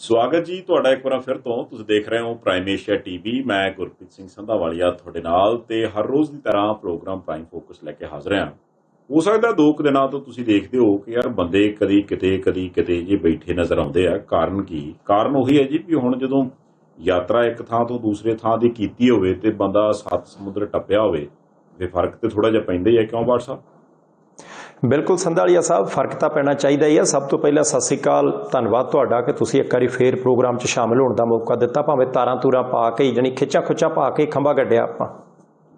ਸਵਾਗਤ ਜੀ ਤੁਹਾਡਾ ਇੱਕ ਵਾਰ ਫਿਰ ਤੋਂ। ਤੁਸੀਂ ਦੇਖ ਰਹੇ ਹੋ ਪ੍ਰਾਈਮ ਏਸ਼ੀਆ ਟੀਵੀ। ਮੈਂ ਗੁਰਪ੍ਰੀਤ ਸਿੰਘ ਸੰਧਾਵਾਲੀਆ ਤੁਹਾਡੇ ਨਾਲ ਤੇ ਹਰ ਰੋਜ਼ ਦੀ ਤਰ੍ਹਾਂ ਪ੍ਰੋਗਰਾਮ ਪ੍ਰਾਈਮ ਫੋਕਸ ਲੈ ਕੇ ਹਾਜ਼ਰ ਹਾਂ। ਹੋ ਸਕਦਾ 2 ਦਿਨਾਂ ਤੋਂ ਤੁਸੀਂ ਦੇਖਦੇ ਹੋ ਕਿ ਯਾਰ ਬੰਦੇ ਕਦੀ ਕਿਤੇ ਜੇ ਬੈਠੇ ਨਜ਼ਰ ਆਉਂਦੇ ਆ। ਕਾਰਨ ਕੀ? ਕਾਰਨ ਉਹੀ ਹੈ ਜੀ ਵੀ ਹੁਣ ਜਦੋਂ ਯਾਤਰਾ ਇੱਕ ਥਾਂ ਤੋਂ ਦੂਸਰੇ ਥਾਂ ਦੀ ਕੀਤੀ ਹੋਵੇ ਤੇ ਬੰਦਾ 7 ਸਮੁੰਦਰ ਟੱਪਿਆ ਹੋਵੇ ਤੇ ਫਰਕ ਤੇ ਥੋੜਾ ਜਿਹਾ ਪੈਂਦਾ ਹੀ ਹੈ। ਕਿਉਂ ਬਾਠ ਸਾਹਿਬ? ਬਿਲਕੁਲ ਸੰਧਾਲੀਆ ਸਾਹਿਬ, ਫਰਕ ਤਾਂ ਪੈਣਾ ਚਾਹੀਦਾ ਹੀ ਆ। ਸਭ ਤੋਂ ਪਹਿਲਾਂ ਸਤਿ ਸ਼੍ਰੀ ਅਕਾਲ, ਧੰਨਵਾਦ ਤੁਹਾਡਾ ਕਿ ਤੁਸੀਂ ਇੱਕ ਵਾਰੀ ਫੇਰ ਪ੍ਰੋਗਰਾਮ 'ਚ ਸ਼ਾਮਿਲ ਹੋਣ ਦਾ ਮੌਕਾ ਦਿੱਤਾ। ਭਾਵੇਂ ਤਾਰਾਂ ਤੂਰਾਂ ਪਾ ਕੇ ਜਾਣੀ ਖਿੱਚਾਂ ਖੁੱਚਾਂ ਪਾ ਕੇ ਖੰਭਾ ਗੱਡਿਆ ਆਪਾਂ।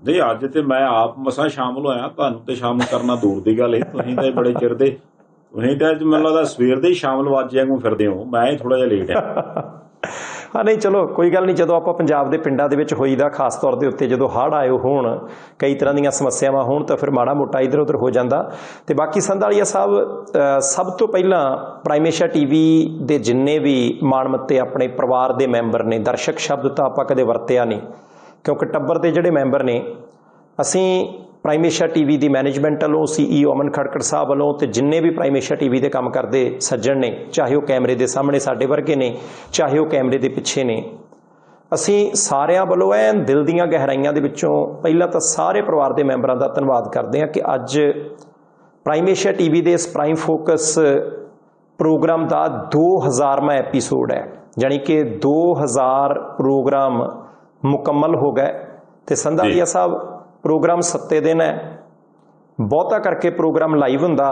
ਨਹੀਂ, ਅੱਜ ਤੇ ਮੈਂ ਆਪ ਮਸਾਂ ਸ਼ਾਮਲ ਹੋਇਆ, ਤੁਹਾਨੂੰ ਤੇ ਸ਼ਾਮਲ ਕਰਨਾ ਦੂਰ ਦੀ ਗੱਲ ਹੈ। ਤੁਸੀਂ ਤਾਂ ਬੜੇ ਚਿਰ ਦੇ, ਤੁਸੀਂ ਤਾਂ ਮੈਨੂੰ ਲੱਗਦਾ ਸਵੇਰ ਦੇ ਹੀ ਸ਼ਾਮਲ ਵਾਜੇ ਵਾਂਗੂ ਫਿਰਦੇ ਹੋ। ਮੈਂ ਹੀ ਥੋੜਾ ਜਿਹਾ ਲੇਟ ਆ। ਹਾਂ ਨਹੀਂ, ਚਲੋ ਕੋਈ ਗੱਲ ਨਹੀਂ। ਜਦੋਂ ਆਪਾਂ ਪੰਜਾਬ ਦੇ ਪਿੰਡਾਂ ਦੇ ਵਿੱਚ ਹੋਈਦਾ, ਖਾਸ ਤੌਰ ਦੇ ਉੱਤੇ ਜਦੋਂ ਹੜ੍ਹ ਆਏ ਹੋਣ, ਕਈ ਤਰ੍ਹਾਂ ਦੀਆਂ ਸਮੱਸਿਆਵਾਂ ਹੋਣ, ਤਾਂ ਫਿਰ ਮਾੜਾ ਮੋਟਾ ਇੱਧਰ ਉੱਧਰ ਹੋ ਜਾਂਦਾ। ਤੇ ਬਾਕੀ ਸੰਧਾਲੀਆ ਸਾਹਿਬ, ਸਭ ਤੋਂ ਪਹਿਲਾਂ ਪ੍ਰਾਈਮ ਏਸ਼ੀਆ ਟੀਵੀ ਦੇ ਜਿੰਨੇ ਵੀ ਮਾਣਮੱਤੇ ਆਪਣੇ ਪਰਿਵਾਰ ਦੇ ਮੈਂਬਰ ਨੇ, ਦਰਸ਼ਕ ਸ਼ਬਦ ਤਾਂ ਆਪਾਂ ਕਦੇ ਵਰਤਿਆ ਨਹੀਂ, ਕਿਉਂਕਿ ਟੱਬਰ ਦੇ ਜਿਹੜੇ ਮੈਂਬਰ ਨੇ, ਅਸੀਂ ਪ੍ਰਾਈਮ ਏਸ਼ੀਆ ਟੀਵੀ ਦੀ ਮੈਨੇਜਮੈਂਟ ਵੱਲੋਂ, CEO ਅਮਨ ਖੜਕੜ ਸਾਹਿਬ ਵੱਲੋਂ, ਤੇ ਜਿੰਨੇ ਵੀ ਪ੍ਰਾਈਮ ਏਸ਼ੀਆ ਟੀਵੀ ਦੇ ਕੰਮ ਕਰਦੇ ਸੱਜਣ ਨੇ, ਚਾਹੇ ਉਹ ਕੈਮਰੇ ਦੇ ਸਾਹਮਣੇ ਸਾਡੇ ਵਰਗੇ ਨੇ, ਚਾਹੇ ਉਹ ਕੈਮਰੇ ਦੇ ਪਿੱਛੇ ਨੇ, ਅਸੀਂ ਸਾਰਿਆਂ ਵੱਲੋਂ ਐਨ ਦਿਲ ਦੀਆਂ ਗਹਿਰਾਈਆਂ ਦੇ ਵਿੱਚੋਂ ਪਹਿਲਾਂ ਤਾਂ ਸਾਰੇ ਪਰਿਵਾਰ ਦੇ ਮੈਂਬਰਾਂ ਦਾ ਧੰਨਵਾਦ ਕਰਦੇ ਹਾਂ ਕਿ ਅੱਜ ਪ੍ਰਾਈਮ ਏਸ਼ੀਆ ਟੀਵੀ ਦੇ ਇਸ ਪ੍ਰਾਈਮ ਫੋਕਸ ਪ੍ਰੋਗਰਾਮ ਦਾ 2000ਵਾਂ ਐਪੀਸੋਡ ਹੈ। ਜਾਣੀ ਕਿ 2000 ਪ੍ਰੋਗਰਾਮ ਮੁਕੰਮਲ ਹੋ ਗਏ। ਤੇ ਸੰਧਾਲੀਆ ਸਾਹਿਬ, ਪ੍ਰੋਗਰਾਮ 7 ਦਿਨ ਹੈ। ਬਹੁਤਾ ਕਰਕੇ ਪ੍ਰੋਗਰਾਮ ਲਾਈਵ ਹੁੰਦਾ,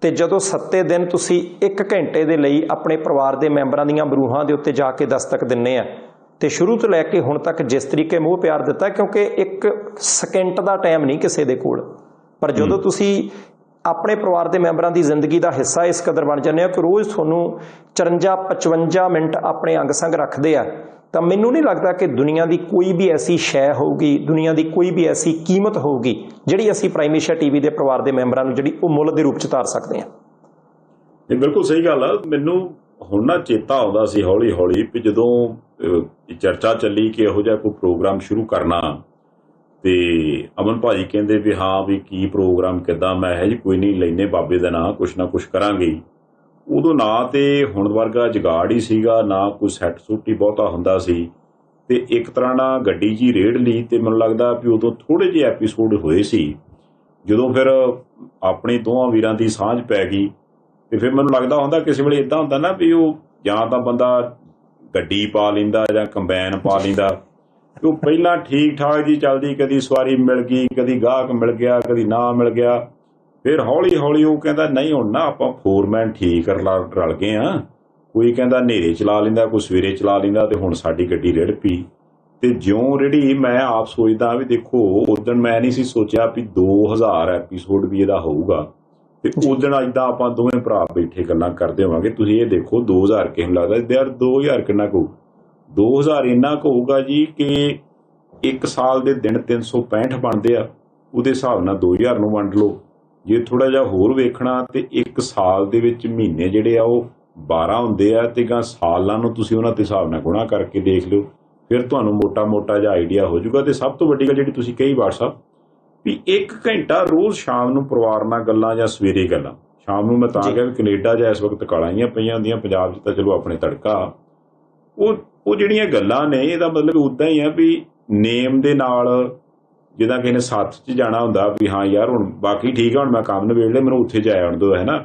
ਤੇ ਜਦੋਂ 7 ਦਿਨ ਤੁਸੀਂ 1 ਘੰਟੇ ਦੇ ਲਈ ਆਪਣੇ ਪਰਿਵਾਰ ਦੇ ਮੈਂਬਰਾਂ ਦੀਆਂ ਬਰੂਹਾਂ ਦੇ ਉੱਤੇ ਜਾ ਕੇ ਦਸਤਕ ਦਿੰਦੇ ਆ, ਤੇ ਸ਼ੁਰੂ ਤੋਂ ਲੈ ਕੇ ਹੁਣ ਤੱਕ ਜਿਸ ਤਰੀਕੇ ਮੋਹ ਪਿਆਰ ਦਿੱਤਾ, ਕਿਉਂਕਿ 1 ਸਕਿੰਟ ਦਾ ਟਾਈਮ ਨਹੀਂ ਕਿਸੇ ਦੇ ਕੋਲ, ਪਰ ਜਦੋਂ ਤੁਸੀਂ ਆਪਣੇ ਪਰਿਵਾਰ ਦੇ ਮੈਂਬਰਾਂ ਦੀ ਜ਼ਿੰਦਗੀ ਦਾ ਹਿੱਸਾ ਇਸ ਕਦਰ ਬਣ ਜਾਂਦੇ ਹੋ ਕਿ ਰੋਜ਼ ਤੁਹਾਨੂੰ 54-55 ਮਿੰਟ ਆਪਣੇ ਅੰਗ ਸੰਗ ਰੱਖਦੇ ਆ, ਤਾਂ ਮੈਨੂੰ ਨਹੀਂ ਲੱਗਦਾ ਕਿ ਦੁਨੀਆ ਦੀ ਕੋਈ ਵੀ ਐਸੀ ਸ਼ੈ ਹੋਊਗੀ, ਦੁਨੀਆ ਦੀ ਕੋਈ ਵੀ ਐਸੀ ਕੀਮਤ ਹੋਊਗੀ ਜਿਹੜੀ ਅਸੀਂ ਪ੍ਰਾਈਮ ਏਸ਼ੀਆ ਟੀਵੀ ਦੇ ਪਰਿਵਾਰ ਦੇ ਮੈਂਬਰਾਂ ਨੂੰ ਜਿਹੜੀ ਉਹ ਮੁੱਲ ਦੇ ਰੂਪ 'ਚ ਤਾਰ ਸਕਦੇ ਹਾਂ। ਇਹ ਬਿਲਕੁਲ ਸਹੀ ਗੱਲ ਆ। ਮੈਨੂੰ ਹੁਣ ਨਾ ਚੇਤਾ ਆਉਂਦਾ ਸੀ ਹੌਲੀ ਹੌਲੀ ਵੀ ਜਦੋਂ ਚਰਚਾ ਚੱਲੀ ਕਿ ਇਹੋ ਜਿਹਾ ਕੋਈ ਪ੍ਰੋਗਰਾਮ ਸ਼ੁਰੂ ਕਰਨਾ, ਤੇ ਅਮਨ ਭਾਜੀ ਕਹਿੰਦੇ ਵੀ ਹਾਂ ਵੀ ਕੀ ਪ੍ਰੋਗਰਾਮ ਕਿੱਦਾਂ। ਮੈਂ ਹੈ ਜੀ ਕੋਈ ਨਹੀਂ, ਲੈਨੇ ਬਾਬੇ ਦਾ ਨਾਂ, ਕੁਛ ਨਾ ਕੁਛ ਕਰਾਂਗੇ। ਉਦੋਂ ਨਾ ਤੇ ਹੁਣ ਵਰਗਾ ਜੁਗਾੜ ਹੀ ਸੀਗਾ, ਨਾ ਕੋਈ ਸੈੱਟ ਸੁੱਟ ਹੀ ਬਹੁਤਾ ਹੁੰਦਾ ਸੀ, ਤੇ ਇੱਕ ਤਰ੍ਹਾਂ ਨਾਲ ਗੱਡੀ ਜੀ ਰੇੜ ਲਈ। ਤੇ ਮੈਨੂੰ ਲੱਗਦਾ ਵੀ ਉਦੋਂ ਥੋੜੇ ਜਿਹੇ ਐਪੀਸੋਡ ਹੋਏ ਸੀ। ਜਦੋਂ ਫਿਰ ਆਪਣੇ ਦੋਵਾਂ ਵੀਰਾਂ ਦੀ ਸਾਂਝ ਪੈ ਗਈ, ਤੇ ਫਿਰ ਮੈਨੂੰ ਲੱਗਦਾ ਹੁੰਦਾ ਕਿਸੇ ਵੇਲੇ ਇੱਦਾਂ ਹੁੰਦਾ ਨਾ ਵੀ ਉਹ ਜਾਂ ਤਾਂ ਬੰਦਾ ਗੱਡੀ ਪਾ ਲੈਂਦਾ ਜਾਂ ਕੰਬਾਈਨ ਪਾ ਲੈਂਦਾ, ਤੇ ਉਹ ਪਹਿਲਾਂ ਠੀਕ ਠਾਕ ਜੀ ਚੱਲਦੀ, ਕਦੀ ਸਵਾਰੀ ਮਿਲ ਗਈ, ਕਦੀ ਗਾਹਕ ਮਿਲ ਗਿਆ, ਕਦੀ ਨਾ ਮਿਲ ਗਿਆ। ਫਿਰ ਹੌਲੀ ਹੌਲੀ ਉਹ ਕਹਿੰਦਾ ਨਹੀਂ ਹੁਣ ਨਾ ਆਪਾਂ ਫੋਰਮੈਨ ਠੀਕ ਰਲ ਗਏ ਆ। ਕੋਈ ਕਹਿੰਦਾ ਹਨੇਰੇ ਚਲਾ ਲੈਂਦਾ, ਕੋਈ ਸਵੇਰੇ ਚਲਾ ਲੈਂਦਾ, ਤੇ ਹੁਣ ਸਾਡੀ ਗੱਡੀ ਰਿੜ ਪਈ। ਤੇ ਜਿਉਂ ਰਿੜੀ, ਮੈਂ ਆਪ ਸੋਚਦਾ ਵੀ ਦੇਖੋ ਉਦਣ ਮੈਂ ਨਹੀਂ ਸੀ ਸੋਚਿਆ ਵੀ 2000 ਐਪੀਸੋਡ ਵੀ ਇਹਦਾ ਹੋਊਗਾ, ਤੇ ਉਦਣ ਏਦਾਂ ਆਪਾਂ ਦੋਵੇਂ ਭਰਾ ਬੈਠੇ ਗੱਲਾਂ ਕਰਦੇ ਹੋਵਾਂਗੇ। ਤੁਸੀਂ ਇਹ ਦੇਖੋ 2000 ਕਿਸ ਨੂੰ ਲੱਗਦਾ ਯਾਰ 2000 ਕਿੰਨਾ ਕੁ? 2000 ਇੰਨਾ ਕੁ ਹੋਊਗਾ ਜੀ ਕਿ 1 ਸਾਲ ਦੇ ਦਿਨ 365 ਬਣਦੇ ਆ। ਉਹਦੇ ਹਿਸਾਬ ਨਾਲ 2000 ਨੂੰ ਵੰਡ ਲਓ। ਜੇ ਥੋੜਾ ਜਿਹਾ ਹੋਰ ਵੇਖਣਾ ਤੇ 1 ਸਾਲ ਦੇ ਵਿੱਚ ਮਹੀਨੇ ਜਿਹੜੇ ਆ ਉਹ 12 ਹੁੰਦੇ ਆ, ਤੇ ਗਾ ਸਾਲਾਂ ਨੂੰ ਤੁਸੀਂ ਉਹਨਾਂ ਦੇ ਹਿਸਾਬ ਨਾਲ ਗੁਣਾ ਕਰਕੇ ਦੇਖ ਲਿਓ, ਫਿਰ ਤੁਹਾਨੂੰ ਮੋਟਾ ਜਿਹਾ ਆਈਡੀਆ ਹੋ ਜਾਊਗਾ। ਤੇ ਸਭ ਤੋਂ ਵੱਡੀ ਗੱਲ ਜਿਹੜੀ ਤੁਸੀਂ ਕਹੀ ਬਾਠ ਸਾਹਿਬ ਵੀ 1 ਘੰਟਾ ਰੋਜ਼ ਸ਼ਾਮ ਨੂੰ ਪਰਿਵਾਰ ਨਾਲ ਗੱਲਾਂ ਜਾਂ ਸਵੇਰੇ ਗੱਲਾਂ। ਸ਼ਾਮ ਨੂੰ ਮੈਂ ਤਾਂ ਕਿਹਾ ਵੀ ਕੈਨੇਡਾ ਜਾਂ ਇਸ ਵਕਤ ਕਾਲਾਂ ਹੀ ਪਈਆਂ ਹੁੰਦੀਆਂ, ਪੰਜਾਬ 'ਚ ਤਾਂ ਚਲੋ ਆਪਣੇ ਤੜਕਾ। ਉਹ ਜਿਹੜੀਆਂ ਗੱਲਾਂ ਨੇ, ਇਹਦਾ ਮਤਲਬ ਉੱਦਾਂ ਹੀ ਆ ਵੀ ਨੇਮ ਦੇ ਨਾਲ, ਜਿੱਦਾਂ ਕਿਸੇ ਨੇ ਸੱਥ 'ਚ ਜਾਣਾ ਹੁੰਦਾ ਵੀ ਹਾਂ ਯਾਰ ਹੁਣ ਬਾਕੀ ਠੀਕ ਆ, ਹੁਣ ਮੈਂ ਕੰਮ ਨਿਬੇੜ ਲਿਆ, ਮੈਨੂੰ ਉੱਥੇ ਜਾ ਆਉਣ ਦਿਓ, ਹੈ ਨਾ।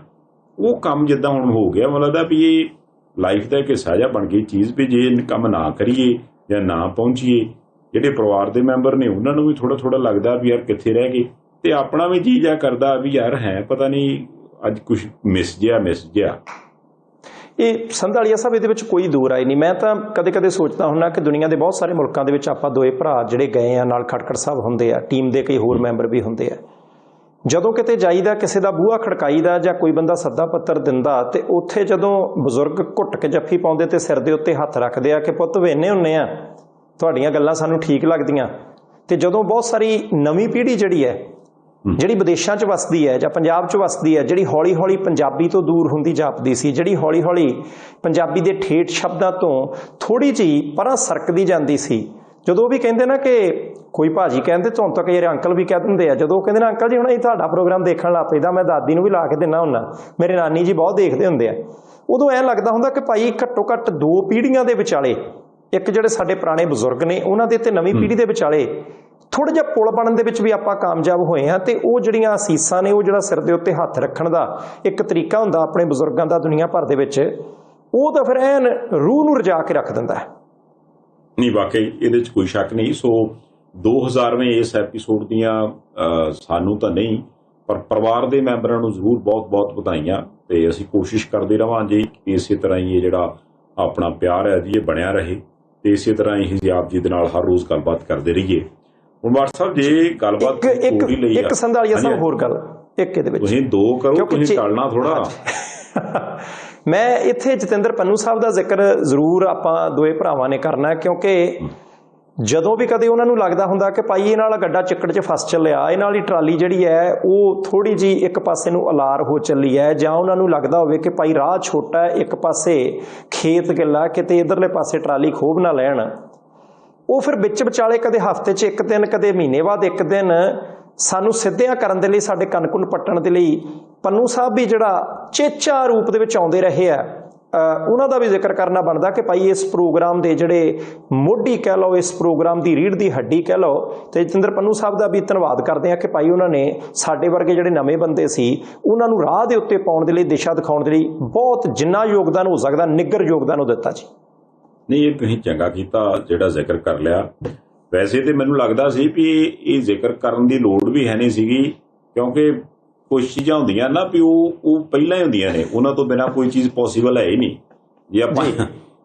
ਉਹ ਕੰਮ ਜਿੱਦਾਂ ਹੁਣ ਹੋ ਗਿਆ, ਮੈਨੂੰ ਲੱਗਦਾ ਵੀ ਇਹ ਲਾਈਫ ਦਾ ਇੱਕ ਹਿੱਸਾ ਜਿਹਾ ਬਣ ਗਈ ਚੀਜ਼ ਵੀ ਜੇ ਕੰਮ ਨਾ ਕਰੀਏ ਜਾਂ ਨਾ ਪਹੁੰਚੀਏ, ਜਿਹੜੇ ਪਰਿਵਾਰ ਦੇ ਮੈਂਬਰ ਨੇ ਉਹਨਾਂ ਨੂੰ ਵੀ ਥੋੜਾ ਲੱਗਦਾ ਵੀ ਯਾਰ ਕਿੱਥੇ ਰਹਿ ਗਏ, ਤੇ ਆਪਣਾ ਵੀ ਜੀਅ ਜਿਹਾ ਕਰਦਾ ਵੀ ਯਾਰ ਹੈ ਪਤਾ ਨਹੀਂ ਅੱਜ ਕੁਛ ਮਿਸ ਜਿਹਾ। ਇਹ ਸੰਧਾਲੀਆ ਸਾਹਿਬ, ਇਹਦੇ ਵਿੱਚ ਕੋਈ ਦੋ ਰਾਏ ਨਹੀਂ। ਮੈਂ ਤਾਂ ਕਦੇ ਸੋਚਦਾ ਹੁੰਦਾ ਕਿ ਦੁਨੀਆ ਦੇ ਬਹੁਤ ਸਾਰੇ ਮੁਲਕਾਂ ਦੇ ਵਿੱਚ ਆਪਾਂ ਦੋਏ ਭਰਾ ਜਿਹੜੇ ਗਏ ਆ, ਨਾਲ ਖੜਕੜ ਸਾਹਿਬ ਹੁੰਦੇ ਆ, ਟੀਮ ਦੇ ਕਈ ਹੋਰ ਮੈਂਬਰ ਵੀ ਹੁੰਦੇ ਆ। ਜਦੋਂ ਕਿਤੇ ਜਾਈਦਾ, ਕਿਸੇ ਦਾ ਬੂਹਾ ਖੜਕਾਈਦਾ ਜਾਂ ਕੋਈ ਬੰਦਾ ਸੱਦਾ ਪੱਤਰ ਦਿੰਦਾ, ਤੇ ਉੱਥੇ ਜਦੋਂ ਬਜ਼ੁਰਗ ਘੁੱਟ ਕੇ ਜੱਫੀ ਪਾਉਂਦੇ ਤੇ ਸਿਰ ਦੇ ਉੱਤੇ ਹੱਥ ਰੱਖਦੇ ਆ ਕਿ ਪੁੱਤ ਵੇਨੇ ਹੁੰਨੇ ਆ, ਤੁਹਾਡੀਆਂ ਗੱਲਾਂ ਸਾਨੂੰ ਠੀਕ ਲੱਗਦੀਆਂ। ਤੇ ਜਦੋਂ ਬਹੁਤ ਸਾਰੀ ਨਵੀਂ ਪੀੜ੍ਹੀ ਜਿਹੜੀ ਹੈ, ਜਿਹੜੀ ਵਿਦੇਸ਼ਾਂ 'ਚ ਵਸਦੀ ਹੈ ਜਾਂ ਪੰਜਾਬ 'ਚ ਵਸਦੀ ਹੈ, ਜਿਹੜੀ ਹੌਲੀ ਹੌਲੀ ਪੰਜਾਬੀ ਤੋਂ ਦੂਰ ਹੁੰਦੀ ਜਾਪਦੀ ਸੀ, ਜਿਹੜੀ ਹੌਲੀ ਹੌਲੀ ਪੰਜਾਬੀ ਦੇ ਠੇਠ ਸ਼ਬਦਾਂ ਤੋਂ ਥੋੜ੍ਹੀ ਜਿਹੀ ਪਰਾਂ ਸਰਕਦੀ ਜਾਂਦੀ ਸੀ, ਜਦੋਂ ਉਹ ਵੀ ਕਹਿੰਦੇ ਨਾ ਕਿ ਕੋਈ ਭਾਜੀ ਕਹਿੰਦੇ ਤੁਹਾਨੂੰ ਤਾਂ ਕਈ ਅੰਕਲ ਵੀ ਕਹਿ ਦਿੰਦੇ ਆ, ਜਦੋਂ ਉਹ ਕਹਿੰਦੇ ਨਾ ਅੰਕਲ ਜੀ ਹੁਣ ਅਸੀਂ ਤੁਹਾਡਾ ਪ੍ਰੋਗਰਾਮ ਦੇਖਣ ਲੱਗ ਪੈਂਦਾ, ਮੈਂ ਦਾਦੀ ਨੂੰ ਵੀ ਲਾ ਕੇ ਦਿੰਦਾ ਹੁੰਦਾ, ਮੇਰੇ ਨਾਨੀ ਜੀ ਬਹੁਤ ਦੇਖਦੇ ਹੁੰਦੇ ਆ, ਉਦੋਂ ਐਂ ਲੱਗਦਾ ਹੁੰਦਾ ਕਿ ਭਾਈ ਘੱਟੋ ਘੱਟ 2 ਪੀੜ੍ਹੀਆਂ ਦੇ ਵਿਚਾਲੇ, ਇੱਕ ਜਿਹੜੇ ਸਾਡੇ ਪੁਰਾਣੇ ਬਜ਼ੁਰਗ ਨੇ ਉਹਨਾਂ ਦੇ ਤੇ ਨਵੀਂ ਪੀੜ੍ਹੀ ਦੇ ਵਿਚਾਲੇ ਥੋੜ੍ਹਾ ਜਿਹਾ ਪੁਲ ਬਣਨ ਦੇ ਵਿੱਚ ਵੀ ਆਪਾਂ ਕਾਮਯਾਬ ਹੋਏ ਹਾਂ। ਤੇ ਉਹ ਜਿਹੜੀਆਂ ਅਸੀਸਾਂ ਨੇ, ਉਹ ਜਿਹੜਾ ਸਿਰ ਦੇ ਉੱਤੇ ਹੱਥ ਰੱਖਣ ਦਾ ਇੱਕ ਤਰੀਕਾ ਹੁੰਦਾ ਆਪਣੇ ਬਜ਼ੁਰਗਾਂ ਦਾ ਦੁਨੀਆ ਭਰ ਦੇ ਵਿੱਚ, ਉਹ ਤਾਂ ਫਿਰ ਐਨ ਰੂਹ ਨੂੰ ਰਜਾ ਕੇ ਰੱਖ ਦਿੰਦਾ ਹੈ। ਨਹੀਂ, ਵਾਕਈ ਇਹਦੇ 'ਚ ਕੋਈ ਸ਼ੱਕ ਨਹੀਂ। ਸੋ 2000ਵੇਂ ਇਸ ਐਪੀਸੋਡ ਦੀਆਂ ਸਾਨੂੰ ਤਾਂ ਨਹੀਂ, ਪਰ ਪਰਿਵਾਰ ਦੇ ਮੈਂਬਰਾਂ ਨੂੰ ਜ਼ਰੂਰ ਬਹੁਤ ਬਹੁਤ ਵਧਾਈਆਂ। ਤੇ ਅਸੀਂ ਕੋਸ਼ਿਸ਼ ਕਰਦੇ ਰਵਾਂਗੇ ਕਿ ਇਸੇ ਤਰ੍ਹਾਂ ਹੀ ਇਹ ਜਿਹੜਾ ਆਪਣਾ ਪਿਆਰ ਹੈ ਜੀ ਇਹ ਬਣਿਆ ਰਹੇ, ਤੇ ਇਸੇ ਤਰ੍ਹਾਂ ਹੀ ਆਪ ਜੀ ਦੇ ਨਾਲ ਹਰ ਰੋਜ਼ ਗੱਲਬਾਤ ਕਰਦੇ ਰਹੀਏ। ਹੁਣ ਬਾਠ ਸਾਹਿਬ, ਜੇ ਗੱਲਬਾਤ ਪੂਰੀ ਲਈ ਇੱਕ ਸੰਧਾਲੀਆ ਸਾਹਿਬ ਹੋਰ ਗੱਲ, ਇੱਕ ਇਹਦੇ ਵਿੱਚ ਤੁਸੀਂ 2 ਕਰੋ, ਤੁਸੀਂ ਟਾਲਣਾ ਥੋੜਾ। ਮੈਂ ਇੱਥੇ ਜਤਿੰਦਰ ਪੰਨੂ ਸਾਹਿਬ ਦਾ ਜ਼ਿਕਰ ਜ਼ਰੂਰ ਆਪਾਂ ਦੋਵੇਂ ਭਰਾਵਾਂ ਨੇ ਕਰਨਾ, ਕਿਉਂਕਿ ਜਦੋਂ ਵੀ ਕਦੇ ਉਹਨਾਂ ਨੂੰ ਲੱਗਦਾ ਹੁੰਦਾ ਕਿ ਭਾਈ ਇਹ ਨਾਲ ਗੱਡਾ ਚਿੱਕੜ 'ਚ ਫਸ ਚੱਲਿਆ, ਇਹ ਨਾਲ ਹੀ ਟਰਾਲੀ ਜਿਹੜੀ ਹੈ ਉਹ ਥੋੜ੍ਹੀ ਜਿਹੀ ਇੱਕ ਪਾਸੇ ਨੂੰ ਅਲਾਰ ਹੋ ਚੱਲੀ ਹੈ, ਜਾਂ ਉਹਨਾਂ ਨੂੰ ਲੱਗਦਾ ਹੋਵੇ ਕਿ ਭਾਈ ਰਾਹ ਛੋਟਾ ਹੈ, ਇੱਕ ਪਾਸੇ ਖੇਤ ਗਿੱਲਾ, ਕਿਤੇ ਇੱਧਰਲੇ ਪਾਸੇ ਟਰਾਲੀ ਖੋਬ ਨਾ ਲੈਣ, ਉਹ ਫਿਰ ਵਿੱਚ ਵਿਚਾਲੇ ਕਦੇ ਹਫ਼ਤੇ 'ਚ ਇੱਕ ਦਿਨ, ਕਦੇ ਮਹੀਨੇ ਬਾਅਦ ਇੱਕ ਦਿਨ ਸਾਨੂੰ ਸਿੱਧਿਆਂ ਕਰਨ ਦੇ ਲਈ, ਸਾਡੇ ਕੰਨ-ਕੁੰਨ ਪੱਟਣ ਦੇ ਲਈ ਪੰਨੂ ਸਾਹਿਬ ਵੀ ਜਿਹੜਾ ਚੇਚਾ ਰੂਪ ਦੇ ਵਿੱਚ ਆਉਂਦੇ ਰਹੇ ਆ, ਉਹਨਾਂ ਦਾ ਵੀ ਜ਼ਿਕਰ ਕਰਨਾ ਬਣਦਾ ਕਿ ਭਾਈ ਇਸ ਪ੍ਰੋਗਰਾਮ ਦੇ ਜਿਹੜੇ ਮੋਢੀ ਕਹਿ ਲਓ, ਇਸ ਪ੍ਰੋਗਰਾਮ ਦੀ ਰੀੜ੍ਹ ਦੀ ਹੱਡੀ ਕਹਿ ਲਓ, ਤੇ ਜਤਿੰਦਰ ਪੰਨੂ ਸਾਹਿਬ ਦਾ ਵੀ ਧੰਨਵਾਦ ਕਰਦੇ ਆ ਕਿ ਭਾਈ ਉਹਨਾਂ ਨੇ ਸਾਡੇ ਵਰਗੇ ਜਿਹੜੇ ਨਵੇਂ ਬੰਦੇ ਸੀ ਉਹਨਾਂ ਨੂੰ ਰਾਹ ਦੇ ਉੱਤੇ ਪਾਉਣ ਦੇ ਲਈ, ਦਿਸ਼ਾ ਦਿਖਾਉਣ ਦੇ ਲਈ ਬਹੁਤ ਜਿੰਨਾ ਯੋਗਦਾਨ ਹੋ ਸਕਦਾ ਨਿੱਘਰ ਯੋਗਦਾਨ ਉਹ ਦਿੱਤਾ ਜੀ। ਨਹੀਂ, ਇਹ ਤੁਸੀਂ ਚੰਗਾ ਕੀਤਾ ਜਿਹੜਾ ਜ਼ਿਕਰ ਕਰ ਲਿਆ। ਵੈਸੇ ਤੇ ਮੈਨੂੰ ਲੱਗਦਾ ਸੀ ਵੀ ਇਹ ਜ਼ਿਕਰ ਕਰਨ ਦੀ ਲੋੜ ਵੀ ਹੈ ਨਹੀਂ ਸੀਗੀ, ਕਿਉਂਕਿ ਕੁਝ ਚੀਜ਼ਾਂ ਹੁੰਦੀਆਂ ਨਾ ਵੀ ਉਹ ਪਹਿਲਾਂ ਹੀ ਹੁੰਦੀਆਂ ਨੇ, ਉਹਨਾਂ ਤੋਂ ਬਿਨਾਂ ਕੋਈ ਚੀਜ਼ ਪੋਸੀਬਲ ਹੈ ਹੀ ਨਹੀਂ। ਜੇ ਆਪਾਂ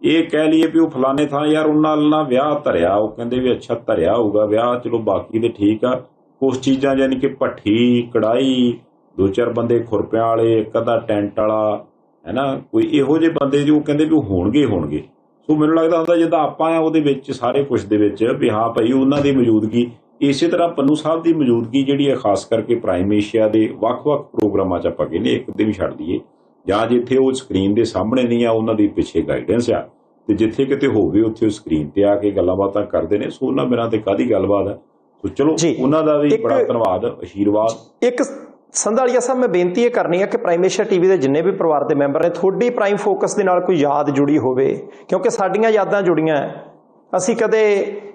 ਇਹ ਕਹਿ ਲਈਏ ਵੀ ਉਹ ਫਲਾਣੇ ਥਾਂ ਯਾਰ ਉਹਨਾਂ ਨਾਲ ਵਿਆਹ ਧਰਿਆ, ਉਹ ਕਹਿੰਦੇ ਵੀ ਅੱਛਾ ਧਰਿਆ ਹੋਊਗਾ ਵਿਆਹ, ਚਲੋ ਬਾਕੀ ਤੇ ਠੀਕ ਆ। ਕੁਛ ਚੀਜ਼ਾਂ ਯਾਨੀ ਕਿ ਭੱਠੀ, ਕੜਾਈ, 2-4 ਬੰਦੇ ਖੁਰਪਿਆਂ ਵਾਲੇ, ਇੱਕ ਅੱਧਾ ਟੈਂਟ ਵਾਲਾ, ਹੈ ਨਾ, ਕੋਈ ਇਹੋ ਜਿਹੇ ਬੰਦੇ ਜੋ ਕਹਿੰਦੇ ਵੀ ਉਹ ਹੋਣਗੇ। ਸੋ ਮੈਨੂੰ ਲੱਗਦਾ ਹੁੰਦਾ ਜਿੱਦਾਂ ਆਪਾਂ ਆ ਉਹਦੇ ਵਿੱਚ ਸਾਰੇ ਕੁਛ ਦੇ ਵਿੱਚ ਵੀ ਹਾਂ ਭਾਈ ਉਹਨਾਂ ਦੀ ਮੌਜੂਦਗੀ, ਇਸੇ ਤਰ੍ਹਾਂ ਪੰਨੂ ਸਾਹਿਬ ਦੀ ਮੌਜੂਦਗੀ ਜਿਹੜੀ ਹੈ ਖਾਸ ਕਰਕੇ ਪ੍ਰਾਈਮ ਏਸ਼ੀਆ ਦੇ ਵੱਖ-ਵੱਖ ਪ੍ਰੋਗਰਾਮਾਂ 'ਚ ਆਪਾਂ ਕਹਿੰਦੇ ਇੱਕ ਦਿਨ ਛੱਡ ਦਈਏ, ਜਾਂ ਜਿੱਥੇ ਉਹ ਸਕਰੀਨ ਦੇ ਸਾਹਮਣੇ ਨਹੀਂ ਆ ਉਹਨਾਂ ਦੀ ਪਿੱਛੇ ਗਾਈਡੈਂਸ ਆ, ਤੇ ਜਿੱਥੇ ਕਿਤੇ ਹੋਵੇ ਉੱਥੇ ਉਹ ਸਕਰੀਨ ਤੇ ਆ ਕੇ ਗੱਲਾਂ ਬਾਤਾਂ ਕਰਦੇ ਨੇ। ਸੋ ਉਹਨਾਂ ਬਿਨਾਂ ਤੇ ਕਾਹਦੀ ਗੱਲਬਾਤ ਹੈ। ਸੋ ਚਲੋ ਉਹਨਾਂ ਦਾ ਵੀ ਬੜਾ ਧੰਨਵਾਦ, ਅਸ਼ੀਰਵਾਦ। ਇੱਕ ਸੰਧਾਲੀਆ ਸਾਹਿਬ, ਮੈਂ ਬੇਨਤੀ ਇਹ ਕਰਨੀ ਹੈ ਕਿ ਪ੍ਰਾਈਮ ਏਸ਼ੀਆ ਟੀਵੀ ਦੇ ਜਿੰਨੇ ਵੀ ਪਰਿਵਾਰ ਦੇ ਮੈਂਬਰ ਨੇ, ਤੁਹਾਡੀ ਪ੍ਰਾਈਮ ਫੋਕਸ ਦੇ ਨਾਲ ਕੋਈ ਯਾਦ ਜੁੜੀ ਹੋਵੇ, ਕਿਉਂਕਿ ਸਾਡੀਆਂ ਯਾਦਾਂ ਜੁੜੀਆਂ। ਅਸੀਂ ਕਦੇ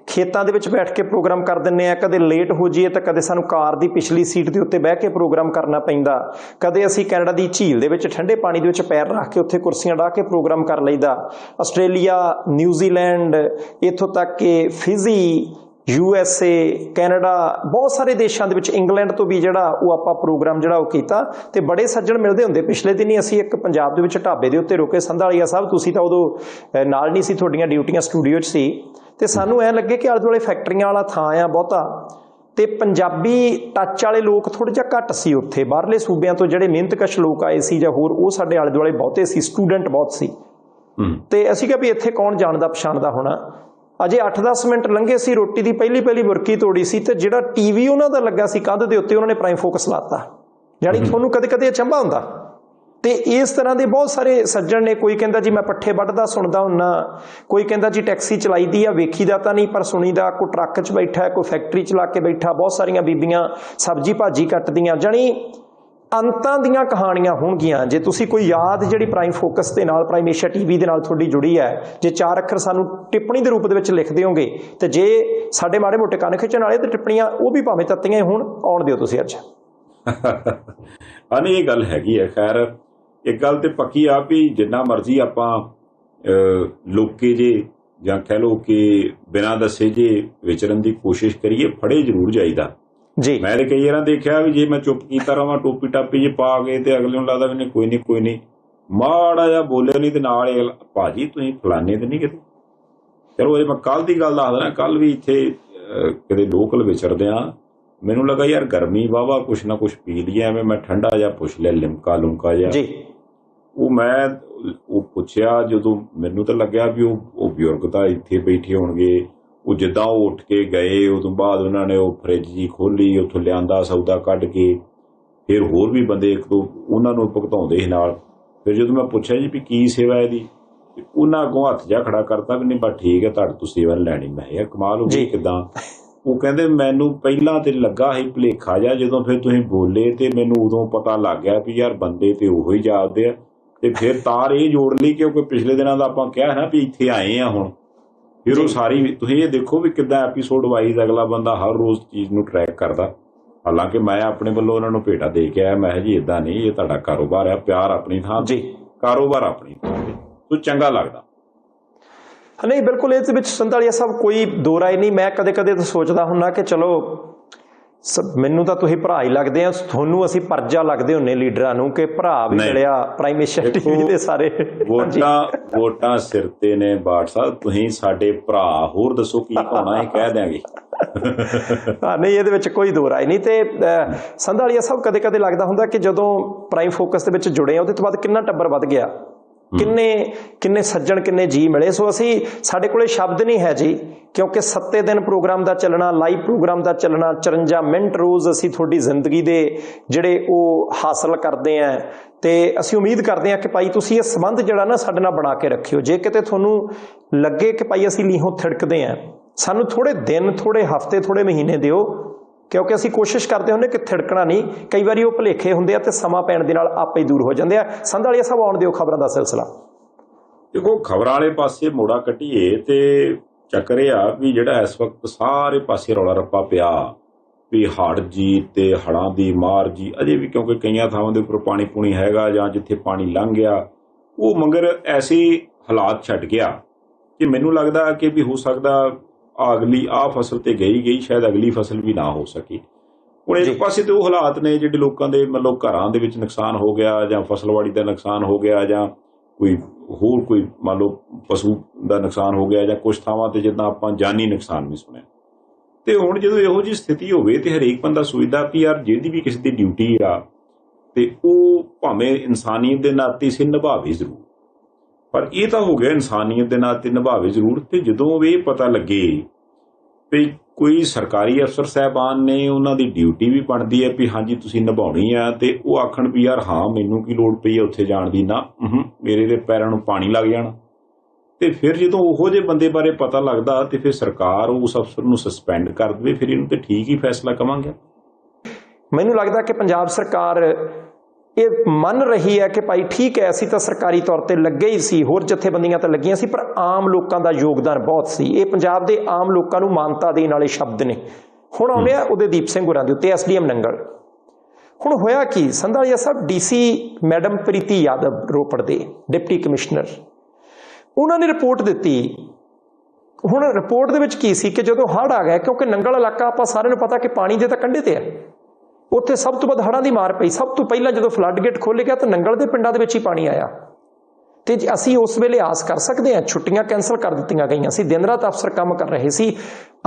ਖੇਤਾਂ ਦੇ ਵਿੱਚ ਬੈਠ ਕੇ ਪ੍ਰੋਗਰਾਮ ਕਰ ਦਿੰਦੇ ਹਾਂ, ਕਦੇ ਲੇਟ ਹੋ ਜਾਈਏ ਤਾਂ ਕਦੇ ਸਾਨੂੰ ਕਾਰ ਦੀ ਪਿਛਲੀ ਸੀਟ ਦੇ ਉੱਤੇ ਬਹਿ ਕੇ ਪ੍ਰੋਗਰਾਮ ਕਰਨਾ ਪੈਂਦਾ, ਕਦੇ ਅਸੀਂ ਕੈਨੇਡਾ ਦੀ ਝੀਲ ਦੇ ਵਿੱਚ ਠੰਡੇ ਪਾਣੀ ਦੇ ਵਿੱਚ ਪੈਰ ਰੱਖ ਕੇ ਉੱਥੇ ਕੁਰਸੀਆਂ ਢਾਹ ਕੇ ਪ੍ਰੋਗਰਾਮ ਕਰ ਲਈਦਾ। ਆਸਟ੍ਰੇਲੀਆ, ਨਿਊਜ਼ੀਲੈਂਡ, ਇੱਥੋਂ ਤੱਕ ਕਿ ਫਿਜੀ, USA, ਕੈਨੇਡਾ, ਬਹੁਤ ਸਾਰੇ ਦੇਸ਼ਾਂ ਦੇ ਵਿੱਚ, ਇੰਗਲੈਂਡ ਤੋਂ ਵੀ ਜਿਹੜਾ ਉਹ ਆਪਾਂ ਪ੍ਰੋਗਰਾਮ ਜਿਹੜਾ ਉਹ ਕੀਤਾ, ਤੇ ਬੜੇ ਸੱਜਣ ਮਿਲਦੇ ਹੁੰਦੇ। ਪਿਛਲੇ ਦਿਨ ਹੀ ਅਸੀਂ ਇੱਕ ਪੰਜਾਬ ਦੇ ਵਿੱਚ ਢਾਬੇ ਦੇ ਉੱਤੇ ਰੁਕੇ, ਸੰਧਾਲੀਆ ਸਾਹਿਬ ਤੁਸੀਂ ਤਾਂ ਉਦੋਂ ਨਾਲ ਨਹੀਂ ਸੀ, ਤੁਹਾਡੀਆਂ ਡਿਊਟੀਆਂ ਸਟੂਡੀਓ 'ਚ ਸੀ, ਤੇ ਸਾਨੂੰ ਐਂ ਲੱਗੇ ਕਿ ਆਲੇ ਦੁਆਲੇ ਫੈਕਟਰੀਆਂ ਵਾਲਾ ਥਾਂ ਆ ਬਹੁਤਾ, ਤੇ ਪੰਜਾਬੀ ਟੱਚ ਵਾਲੇ ਲੋਕ ਥੋੜ੍ਹਾ ਜਿਹਾ ਘੱਟ ਸੀ ਉੱਥੇ। ਬਾਹਰਲੇ ਸੂਬਿਆਂ ਤੋਂ ਜਿਹੜੇ ਮਿਹਨਤਕਸ਼ ਲੋਕ ਆਏ ਸੀ ਜਾਂ ਹੋਰ, ਉਹ ਸਾਡੇ ਆਲੇ ਦੁਆਲੇ ਬਹੁਤੇ ਸੀ, ਸਟੂਡੈਂਟ ਬਹੁਤ ਸੀ। ਤੇ ਅਸੀਂ ਕਿਹਾ ਵੀ ਇੱਥੇ ਕੌਣ ਜਾਣਦਾ ਪਛਾਣਦਾ ਹੋਣਾ। ਅਜੇ 8-10 ਮਿੰਟ ਲੰਘੇ ਸੀ, ਰੋਟੀ ਦੀ ਪਹਿਲੀ ਬੁਰਕੀ ਤੋੜੀ ਸੀ, ਤੇ ਜਿਹੜਾ ਟੀਵੀ ਉਹਨਾਂ ਦਾ ਲੱਗਾ ਸੀ ਕੰਧ ਦੇ ਉੱਤੇ, ਉਹਨਾਂ ਨੇ ਪ੍ਰਾਈਮ ਫੋਕਸ ਲਾਤਾ। ਯਾਨੀ ਤੁਹਾਨੂੰ ਕਦੇ ਅਚੰਭਾ ਹੁੰਦਾ। ਤੇ ਇਸ ਤਰ੍ਹਾਂ ਦੇ ਬਹੁਤ ਸਾਰੇ ਸੱਜਣ ਨੇ। ਕੋਈ ਕਹਿੰਦਾ ਜੀ ਮੈਂ ਪੱਠੇ ਵੱਢਦਾ ਸੁਣਦਾ ਹੁੰਨਾ, ਕੋਈ ਕਹਿੰਦਾ ਜੀ ਟੈਕਸੀ ਚਲਾਈਦੀ ਆ, ਵੇਖੀਦਾ ਤਾਂ ਨਹੀਂ ਪਰ ਸੁਣੀਦਾ, ਕੋਈ ਟਰੱਕ 'ਚ ਬੈਠਾ, ਕੋਈ ਫੈਕਟਰੀ ਚਲਾ ਕੇ ਬੈਠਾ, ਬਹੁਤ ਸਾਰੀਆਂ ਬੀਬੀਆਂ ਸਬਜ਼ੀ ਭਾਜੀ ਕੱਟਦੀਆਂ। ਜਾਣੀ ਅੰਤਾਂ ਦੀਆਂ ਕਹਾਣੀਆਂ ਹੋਣਗੀਆਂ। ਜੇ ਤੁਸੀਂ ਕੋਈ ਯਾਦ ਜਿਹੜੀ ਪ੍ਰਾਈਮ ਫੋਕਸ ਦੇ ਨਾਲ, ਪ੍ਰਾਈਮ ਏਸ਼ੀਆ ਟੀਵੀ ਦੇ ਨਾਲ ਤੁਹਾਡੀ ਜੁੜੀ ਹੈ, ਜੇ 4 ਅੱਖਰ ਸਾਨੂੰ ਟਿੱਪਣੀ ਦੇ ਰੂਪ ਦੇ ਵਿੱਚ ਲਿਖ ਦਿਓਗੇ, ਤੇ ਜੇ ਸਾਡੇ ਮਾੜੇ ਮੋਟੇ ਕੰਨ ਖਿੱਚਣ ਵਾਲੇ ਤੇ ਟਿੱਪਣੀਆਂ ਉਹ ਵੀ ਭਾਵੇਂ ਤੱਤੀਆਂ ਹੋਣ, ਆਉਣ ਦਿਓ ਤੁਸੀਂ ਅੱਜ। ਨਹੀਂ, ਇਹ ਗੱਲ ਹੈਗੀ ਹੈ। ਖੈਰ, ਇੱਕ ਗੱਲ ਤੇ ਪੱਕੀ ਆ ਵੀ ਜਿੰਨਾ ਮਰਜ਼ੀ ਆਪਾਂ ਲੋਕੇ ਜੇ ਜਾਂ ਕਹਿ ਲਓ ਕਿ ਬਿਨਾਂ ਦੱਸੇ ਜੇ ਵਿਚਰਨ ਦੀ ਕੋਸ਼ਿਸ਼ ਕਰੀਏ, ਫੜੇ ਜ਼ਰੂਰ ਜਾਈਦਾ ਜੀ। ਮੈਂ ਤੇ ਕਈ ਵਾਰ ਦੇਖਿਆ ਵੀ ਜੇ ਮੈਂ ਚੁੱਪ ਕੀਤਾ ਰਹਾਂ, ਟੋਪੀ ਟਾਪੀ ਜੇ ਪਾ ਗਏ, ਤੇ ਅਗਲੇ ਨੂੰ ਲੱਗਦਾ ਵੀ ਕੋਈ ਨਹੀਂ, ਮਾੜਾ ਜਿਹਾ ਬੋਲਿਆ ਨਹੀਂ ਤੇ ਨਾਲ ਹੀ ਭਾਜੀ ਤੁਸੀਂ ਫਲਾਨੇ ਤੇ ਨਹੀਂ ਕਿਤੇ। ਚਲੋ ਇਹ ਮੈਂ ਕੱਲ ਦੀ ਗੱਲ ਦੱਸਦਾ। ਕੱਲ ਵੀ ਇੱਥੇ ਕਿਤੇ ਲੋਕਲ ਵਿਚਰਦੇ ਆ, ਮੈਨੂੰ ਲੱਗਾ ਯਾਰ ਗਰਮੀ ਵਾਹਵਾ, ਕੁਛ ਨਾ ਕੁਛ ਪੀ ਲਈਏ, ਐਵੇਂ ਮੈਂ ਠੰਡਾ ਜਿਹਾ ਪੁੱਛ ਲਿਆ, ਲਿਮਕਾ ਲੁਮਕਾ ਜਿਹਾ। ਉਹ ਪੁੱਛਿਆ, ਜਦੋਂ ਮੈਨੂੰ ਤਾਂ ਲੱਗਿਆ ਵੀ ਉਹ ਬਜ਼ੁਰਗ ਤਾਂ ਇੱਥੇ ਬੈਠੇ ਹੋਣਗੇ। ਉਹ ਜਿੱਦਾਂ ਉਹ ਉੱਠ ਕੇ ਗਏ, ਉਦੋਂ ਬਾਅਦ ਉਹਨਾਂ ਨੇ ਉਹ ਫਰਿੱਜ ਜੀ ਖੋਲੀ, ਉੱਥੋਂ ਲਿਆਂਦਾ ਸੌਦਾ ਕੱਢ ਕੇ, ਫਿਰ ਹੋਰ ਵੀ ਬੰਦੇ ਇੱਕ ਦੋ ਉਹਨਾਂ ਨੂੰ ਭੁਗਤਾਉਂਦੇ ਸੀ ਨਾਲ। ਫਿਰ ਜਦੋਂ ਮੈਂ ਪੁੱਛਿਆ ਜੀ ਵੀ ਕੀ ਸੇਵਾ ਇਹਦੀ, ਉਹਨਾਂ ਅੱਗੋਂ ਹੱਥ ਜਿਹਾ ਖੜਾ ਕਰਤਾ ਵੀ ਨਹੀਂ ਬਸ ਠੀਕ ਹੈ, ਤੁਹਾਡੇ ਤੋਂ ਸੇਵਾ ਲੈਣੀ। ਮੈਂ ਯਾਰ ਕਮਾਲ ਹੋ ਗਈ, ਕਿੱਦਾਂ? ਉਹ ਕਹਿੰਦੇ ਮੈਨੂੰ ਪਹਿਲਾਂ ਤੇ ਲੱਗਾ ਸੀ ਭੁਲੇਖਾ ਜਿਹਾ, ਜਦੋਂ ਫਿਰ ਤੁਸੀਂ ਬੋਲੇ ਤੇ ਮੈਨੂੰ ਉਦੋਂ ਪਤਾ ਲੱਗ ਗਿਆ ਵੀ ਯਾਰ ਬੰਦੇ ਤੇ ਉਹੋ ਹੀ ਜਾਪਦੇ ਆ। ਤੇ ਫਿਰ ਤਾਰ ਇਹ ਜੋੜ ਲਈ ਕਿਉਂਕਿ ਪਿਛਲੇ ਦਿਨਾਂ ਦਾ ਆਪਾਂ ਕਿਹਾ ਨਾ ਵੀ ਇੱਥੇ ਆਏ ਆ ਹੁਣ, ਫਿਰ ਉਹ ਸਾਰੀ ਤੁਸੀਂ ਇਹ ਦੇਖੋ ਵੀ ਕਿੱਦਾਂ ਐਪੀਸੋਡ ਵਾਈਜ਼ ਅਗਲਾ ਬੰਦਾ ਹਰ ਰੋਜ਼ ਚੀਜ਼ ਨੂੰ ਟਰੈਕ ਕਰਦਾ। ਹਾਲਾਂਕਿ ਮੈਂ ਆਪਣੇ ਵੱਲੋਂ ਉਹਨਾਂ ਨੂੰ ਭੇਟਾ ਦੇ ਕੇ ਆਇਆ, ਮੈਂ ਕਿਹਾ ਜੀ ਇਦਾਂ ਨਹੀਂ, ਇਹ ਤੁਹਾਡਾ ਕਾਰੋਬਾਰ ਆ, ਪਿਆਰ ਆਪਣੀ ਥਾਂ ਜੀ, ਕਾਰੋਬਾਰ ਆਪਣੀ ਥਾਂ ਤੇ, ਤੋ ਚੰਗਾ ਲੱਗਦਾ। ਨਹੀਂ ਬਿਲਕੁਲ, ਇਹਦੇ ਵਿੱਚ ਸੰਧਾਲੀਆ ਸਾਹਿਬ ਕੋਈ ਦੋ ਰਾਏ ਨਹੀਂ। ਮੈਂ ਕਦੇ ਕਦੇ ਤਾਂ ਸੋਚਦਾ ਹੁੰਦਾ ਕਿ ਚਲੋ ਮੈਨੂੰ ਤਾਂ ਤੁਸੀਂ ਭਰਾ ਹੀ ਲੱਗਦੇ ਆ, ਤੁਹਾਨੂੰ ਅਸੀਂ ਪਰਜਾ ਲੱਗਦੇ ਹੁੰਨੇ ਲੀਡਰਾਂ ਨੂੰ ਕਿ ਭਰਾ ਵੀ ਮਿਲਿਆ ਪ੍ਰਾਈਮ ਮਿਨਿਸਟਰ ਟੀਵੀ ਦੇ ਸਾਰੇ। ਵੋਟਾਂ ਸਿਰ ਤੇ ਨੇ ਬਾਠ ਸਾਹਿਬ, ਤੁਸੀਂ ਸਾਡੇ ਭਰਾ, ਹੋਰ ਦੱਸੋ ਕੀ ਹੋਣਾ, ਇਹ ਕਹਿ ਦਿਆਂਗੇ। ਨਹੀਂ, ਇਹਦੇ ਵਿੱਚ ਕੋਈ ਦੋ ਰਾਏ ਨਹੀਂ। ਤੇ ਸੰਧਾਲੀਆ ਸਾਹਿਬ ਕਦੇ ਕਦੇ ਲੱਗਦਾ ਹੁੰਦਾ ਕਿ ਜਦੋਂ ਪ੍ਰਾਈਮ ਫੋਕਸ ਦੇ ਵਿੱਚ ਜੁੜੇ ਆ ਉਹਦੇ ਤੋਂ ਬਾਅਦ ਕਿੰਨਾ ਟੱਬਰ ਵੱਧ ਗਿਆ, ਕਿੰਨੇ ਸੱਜਣ, ਕਿੰਨੇ ਜੀ ਮਿਲੇ। ਸੋ ਸਾਡੇ ਕੋਲੇ ਸ਼ਬਦ ਨਹੀਂ ਹੈ ਜੀ, ਕਿਉਂਕਿ 7 ਦਿਨ ਪ੍ਰੋਗਰਾਮ ਦਾ ਚੱਲਣਾ, ਲਾਈਵ ਪ੍ਰੋਗਰਾਮ ਦਾ ਚੱਲਣਾ, 54 ਮਿੰਟ ਰੋਜ਼ ਅਸੀਂ ਤੁਹਾਡੀ ਜ਼ਿੰਦਗੀ ਦੇ ਜਿਹੜੇ ਉਹ ਹਾਸਲ ਕਰਦੇ ਆਂ, ਤੇ ਅਸੀਂ ਉਮੀਦ ਕਰਦੇ ਹਾਂ ਕਿ ਭਾਈ ਤੁਸੀਂ ਇਹ ਸੰਬੰਧ ਜਿਹੜਾ ਨਾ ਸਾਡੇ ਨਾਲ ਬਣਾ ਕੇ ਰੱਖਿਓ। ਜੇ ਕਿਤੇ ਤੁਹਾਨੂੰ ਲੱਗੇ ਕਿ ਭਾਈ ਅਸੀਂ ਲੀਹੋਂ ਥਿੜਕਦੇ ਆਂ, ਸਾਨੂੰ ਥੋੜੇ ਦਿਨ, ਥੋੜੇ ਹਫ਼ਤੇ, ਥੋੜੇ ਮਹੀਨੇ ਦਿਓ, ਕਿਉਂਕਿ ਅਸੀਂ ਕੋਸ਼ਿਸ਼ ਕਰਦੇ ਹੁੰਦੇ ਕਿ ਥਿੜਕਣਾ ਨਹੀਂ। ਕਈ ਵਾਰੀ ਉਹ ਭੁਲੇਖੇ ਹੁੰਦੇ ਆ ਤੇ ਸਮਾਂ ਪੈਣ ਦੇ ਨਾਲ ਆਪੇ ਹੀ ਦੂਰ ਹੋ ਜਾਂਦੇ ਆ। ਸੰਧਾਲੀਆ ਸਾਹਿਬ ਆਉਣ ਦਿਓ ਖਬਰਾਂ ਦਾ ਸਿਲਸਿਲਾ। ਦੇਖੋ, ਖਬਰਾਂ ਵਾਲੇ ਪਾਸੇ ਮੋੜਾ ਕੱਟੀਏ ਤੇ ਚੱਕਰ ਇਹ ਆ ਵੀ ਜਿਹੜਾ ਇਸ ਵਕਤ ਸਾਰੇ ਪਾਸੇ ਰੌਲਾ ਰੱਪਾ ਪਿਆ ਵੀ ਹੜ੍ਹ ਜੀ ਤੇ ਹੜ੍ਹਾਂ ਦੀ ਮਾਰ ਜੀ, ਅਜੇ ਵੀ ਕਿਉਂਕਿ ਕਈਆਂ ਥਾਵਾਂ ਦੇ ਉੱਪਰ ਪਾਣੀ ਪੂਣੀ ਹੈਗਾ, ਜਾਂ ਜਿੱਥੇ ਪਾਣੀ ਲੰਘ ਗਿਆ ਉਹ ਮਗਰ ਐਸੇ ਹਾਲਾਤ ਛੱਡ ਗਿਆ ਕਿ ਮੈਨੂੰ ਲੱਗਦਾ ਕਿ ਵੀ ਹੋ ਸਕਦਾ ਅਗਲੀ ਫਸਲ ਤੇ ਗਈ ਸ਼ਾਇਦ ਅਗਲੀ ਫਸਲ ਵੀ ਨਾ ਹੋ ਸਕੀ। ਹੁਣ ਇੱਕ ਪਾਸੇ ਤੇ ਉਹ ਹਾਲਾਤ ਨੇ ਜਿਹੜੇ ਲੋਕਾਂ ਦੇ ਮਤਲਬ ਘਰਾਂ ਦੇ ਵਿੱਚ ਨੁਕਸਾਨ ਹੋ ਗਿਆ, ਜਾਂ ਫਸਲਵਾੜੀ ਦਾ ਨੁਕਸਾਨ ਹੋ ਗਿਆ, ਜਾਂ ਕੋਈ ਮੰਨ ਲਓ ਪਸ਼ੂ ਦਾ ਨੁਕਸਾਨ ਹੋ ਗਿਆ, ਜਾਂ ਕੁਝ ਥਾਵਾਂ ਤੇ ਜਿੱਦਾਂ ਆਪਾਂ ਜਾਨੀ ਨੁਕਸਾਨ ਵੀ ਸੁਣਿਆ। ਤੇ ਹੁਣ ਜਦੋਂ ਇਹੋ ਜਿਹੀ ਸਥਿਤੀ ਹੋਵੇ ਤੇ ਹਰੇਕ ਬੰਦਾ ਸੋਚਦਾ ਵੀ ਯਾਰ ਜਿਹਦੀ ਵੀ ਕਿਸੇ ਦੀ ਡਿਊਟੀ ਆ ਤੇ ਉਹ ਭਾਵੇਂ ਇਨਸਾਨੀਅਤ ਦੇ ਨਾਤੇ ਸੀ ਨਿਭਾਵੇ ਜ਼ਰੂਰ, ਪਰ ਇਹ ਤਾਂ ਹੋ ਗਿਆ ਇਨਸਾਨੀਅਤ ਦੇ ਨਾਤੇ ਨਿਭਾਵੇ ਜ਼ਰੂਰ। ਤੇ ਜਦੋਂ ਇਹ ਪਤਾ ਲੱਗੇ ਵੀ ਕੋਈ ਸਰਕਾਰੀ ਅਫਸਰ ਸਾਹਿਬਾਨ ਨੇ, ਉਹਨਾਂ ਦੀ ਡਿਊਟੀ ਵੀ ਬਣਦੀ ਹੈ ਵੀ ਹਾਂਜੀ ਤੁਸੀਂ ਨਿਭਾਉਣੀ ਆ, ਤੇ ਉਹ ਆਖਣ ਵੀ ਯਾਰ ਹਾਂ ਮੈਨੂੰ ਕੀ ਲੋੜ ਪਈ ਹੈ ਉੱਥੇ ਜਾਣ ਦੀ, ਨਾ ਮੇਰੇ ਦੇ ਪੈਰਾਂ ਨੂੰ ਪਾਣੀ ਲੱਗ ਜਾਣਾ। ਤੇ ਫਿਰ ਜਦੋਂ ਉਹੋ ਜਿਹੇ ਬੰਦੇ ਬਾਰੇ ਪਤਾ ਲੱਗਦਾ ਤੇ ਫਿਰ ਸਰਕਾਰ ਉਸ ਅਫਸਰ ਨੂੰ ਸਸਪੈਂਡ ਕਰ ਦੇਵੇ, ਫਿਰ ਇਹਨੂੰ ਤੇ ਠੀਕ ਹੀ ਫੈਸਲਾ ਕਵਾਂਗੇ। ਮੈਨੂੰ ਲੱਗਦਾ ਕਿ ਪੰਜਾਬ ਸਰਕਾਰ ਇਹ ਮੰਨ ਰਹੀ ਹੈ ਕਿ ਭਾਈ ਠੀਕ ਹੈ, ਅਸੀਂ ਤਾਂ ਸਰਕਾਰੀ ਤੌਰ ਤੇ ਲੱਗੇ ਹੀ ਸੀ, ਹੋਰ ਜਥੇਬੰਦੀਆਂ ਤਾਂ ਲੱਗੀਆਂ ਸੀ, ਪਰ ਆਮ ਲੋਕਾਂ ਦਾ ਯੋਗਦਾਨ ਬਹੁਤ ਸੀ। ਇਹ ਪੰਜਾਬ ਦੇ ਆਮ ਲੋਕਾਂ ਨੂੰ ਮਾਨਤਾ ਦੇਣ ਵਾਲੇ ਸ਼ਬਦ ਨੇ। ਹੁਣ ਆਉਂਦੇ ਆ ਉਦੈਦੀਪ ਸਿੰਘ ਹੋਰਾਂ ਦੇ ਉੱਤੇ, SDM ਨੰਗਲ। ਹੁਣ ਹੋਇਆ ਕੀ, ਸੰਧਾਲੀਆ ਸਾਹਿਬ, DC ਮੈਡਮ ਪ੍ਰੀਤੀ ਯਾਦਵ ਰੋਪੜ ਦੇ ਡਿਪਟੀ ਕਮਿਸ਼ਨਰ, ਉਹਨਾਂ ਨੇ ਰਿਪੋਰਟ ਦਿੱਤੀ। ਹੁਣ ਰਿਪੋਰਟ ਦੇ ਵਿੱਚ ਕੀ ਸੀ ਕਿ ਜਦੋਂ ਹੜ੍ਹ ਆ ਗਿਆ, ਕਿਉਂਕਿ ਨੰਗਲ ਇਲਾਕਾ ਆਪਾਂ ਸਾਰਿਆਂ ਨੂੰ ਪਤਾ ਕਿ ਪਾਣੀ ਦੇ ਤਾਂ ਕੰਢੇ ਤੇ ਹੈ, ਉੱਥੇ ਸਭ ਤੋਂ ਵੱਧ ਹੜ੍ਹਾਂ ਦੀ ਮਾਰ ਪਈ। ਸਭ ਤੋਂ ਪਹਿਲਾਂ ਜਦੋਂ ਫਲੱਡ ਗੇਟ ਖੋਲ੍ਹੇ ਗਿਆ ਤਾਂ ਨੰਗਲ ਦੇ ਪਿੰਡਾਂ ਦੇ ਵਿੱਚ ਹੀ ਪਾਣੀ ਆਇਆ। ਤੇ ਅਸੀਂ ਉਸ ਵੇਲੇ ਆਸ ਕਰ ਸਕਦੇ ਹਾਂ, ਛੁੱਟੀਆਂ ਕੈਂਸਲ ਕਰ ਦਿੱਤੀਆਂ ਗਈਆਂ ਸੀ, ਦਿਨ ਰਾਤ ਅਫਸਰ ਕੰਮ ਕਰ ਰਹੇ ਸੀ।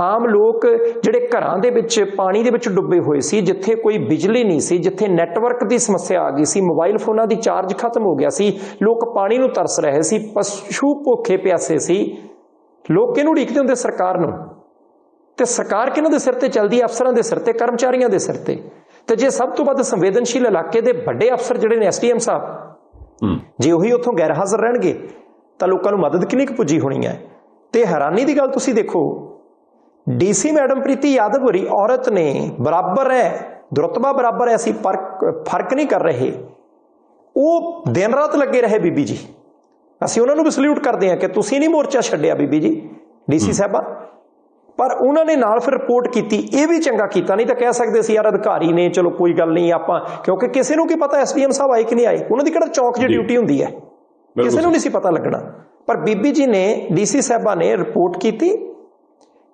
ਆਮ ਲੋਕ ਜਿਹੜੇ ਘਰਾਂ ਦੇ ਵਿੱਚ ਪਾਣੀ ਦੇ ਵਿੱਚ ਡੁੱਬੇ ਹੋਏ ਸੀ, ਜਿੱਥੇ ਕੋਈ ਬਿਜਲੀ ਨਹੀਂ ਸੀ, ਜਿੱਥੇ ਨੈਟਵਰਕ ਦੀ ਸਮੱਸਿਆ ਆ ਗਈ ਸੀ, ਮੋਬਾਈਲ ਫੋਨਾਂ ਦੀ ਚਾਰਜ ਖਤਮ ਹੋ ਗਿਆ ਸੀ, ਲੋਕ ਪਾਣੀ ਨੂੰ ਤਰਸ ਰਹੇ ਸੀ, ਪਸ਼ੂ ਭੁੱਖੇ ਪਿਆਸੇ ਸੀ। ਲੋਕ ਕਿਹਨੂੰ ਉਡੀਕਦੇ ਹੁੰਦੇ? ਸਰਕਾਰ ਨੂੰ। ਤੇ ਸਰਕਾਰ ਕਿਹਨਾਂ ਦੇ ਸਿਰ ਤੇ ਚੱਲਦੀ ਹੈ? ਅਫਸਰਾਂ ਦੇ ਸਿਰ ਤੇ, ਕਰਮਚਾਰੀਆਂ ਦੇ ਸਿਰ ਤੇ। ਤੇ ਜੇ ਸਭ ਤੋਂ ਵੱਧ ਸੰਵੇਦਨਸ਼ੀਲ ਇਲਾਕੇ ਦੇ ਵੱਡੇ ਅਫਸਰ ਜਿਹੜੇ ਨੇ SDM ਸਾਹਿਬ, ਜੇ ਉਹੀ ਉੱਥੋਂ ਗੈਰ ਹਾਜ਼ਰ ਰਹਿਣਗੇ ਤਾਂ ਲੋਕਾਂ ਨੂੰ ਮਦਦ ਕਿੰਨੀ ਕੁ ਪੁੱਜੀ ਹੋਣੀ ਹੈ। ਤੇ ਹੈਰਾਨੀ ਦੀ ਗੱਲ ਤੁਸੀਂ ਦੇਖੋ, DC ਮੈਡਮ ਪ੍ਰੀਤੀ ਯਾਦਵ ਹੋਰੀ ਔਰਤ ਨੇ, ਬਰਾਬਰ ਹੈ, ਰੁਤਬਾ ਬਰਾਬਰ ਹੈ, ਅਸੀਂ ਫਰਕ ਨਹੀਂ ਕਰ ਰਹੇ। ਉਹ ਦਿਨ ਰਾਤ ਲੱਗੇ ਰਹੇ ਬੀਬੀ ਜੀ। ਅਸੀਂ ਉਹਨਾਂ ਨੂੰ ਵੀ ਸਲੂਟ ਕਰਦੇ ਹਾਂ ਕਿ ਤੁਸੀਂ ਨਹੀਂ ਮੋਰਚਾ ਛੱਡਿਆ ਬੀਬੀ ਜੀ, DC ਸਾਹਿਬਾਂ। ਪਰ ਉਹਨਾਂ ਨੇ ਨਾਲ ਫਿਰ ਰਿਪੋਰਟ ਕੀਤੀ, ਇਹ ਵੀ ਚੰਗਾ ਕੀਤਾ। ਨਹੀਂ ਤਾਂ ਕਹਿ ਸਕਦੇ ਸੀ ਯਾਰ ਅਧਿਕਾਰੀ ਨੇ, ਚਲੋ ਕੋਈ ਗੱਲ ਨਹੀਂ ਆਪਾਂ, ਕਿਉਂਕਿ ਕਿਸੇ ਨੂੰ ਕੀ ਪਤਾ SDM ਸਾਹਿਬ ਆਏ ਕਿ ਨਹੀਂ ਆਏ, ਉਹਨਾਂ ਦੀ ਕਿਹੜਾ ਚੌਕ 'ਚ ਡਿਊਟੀ ਹੁੰਦੀ ਹੈ, ਕਿਸੇ ਨੂੰ ਨਹੀਂ ਸੀ ਪਤਾ ਲੱਗਣਾ। ਪਰ ਬੀਬੀ ਜੀ ਨੇ, DC ਸਾਹਿਬਾਂ ਨੇ ਰਿਪੋਰਟ ਕੀਤੀ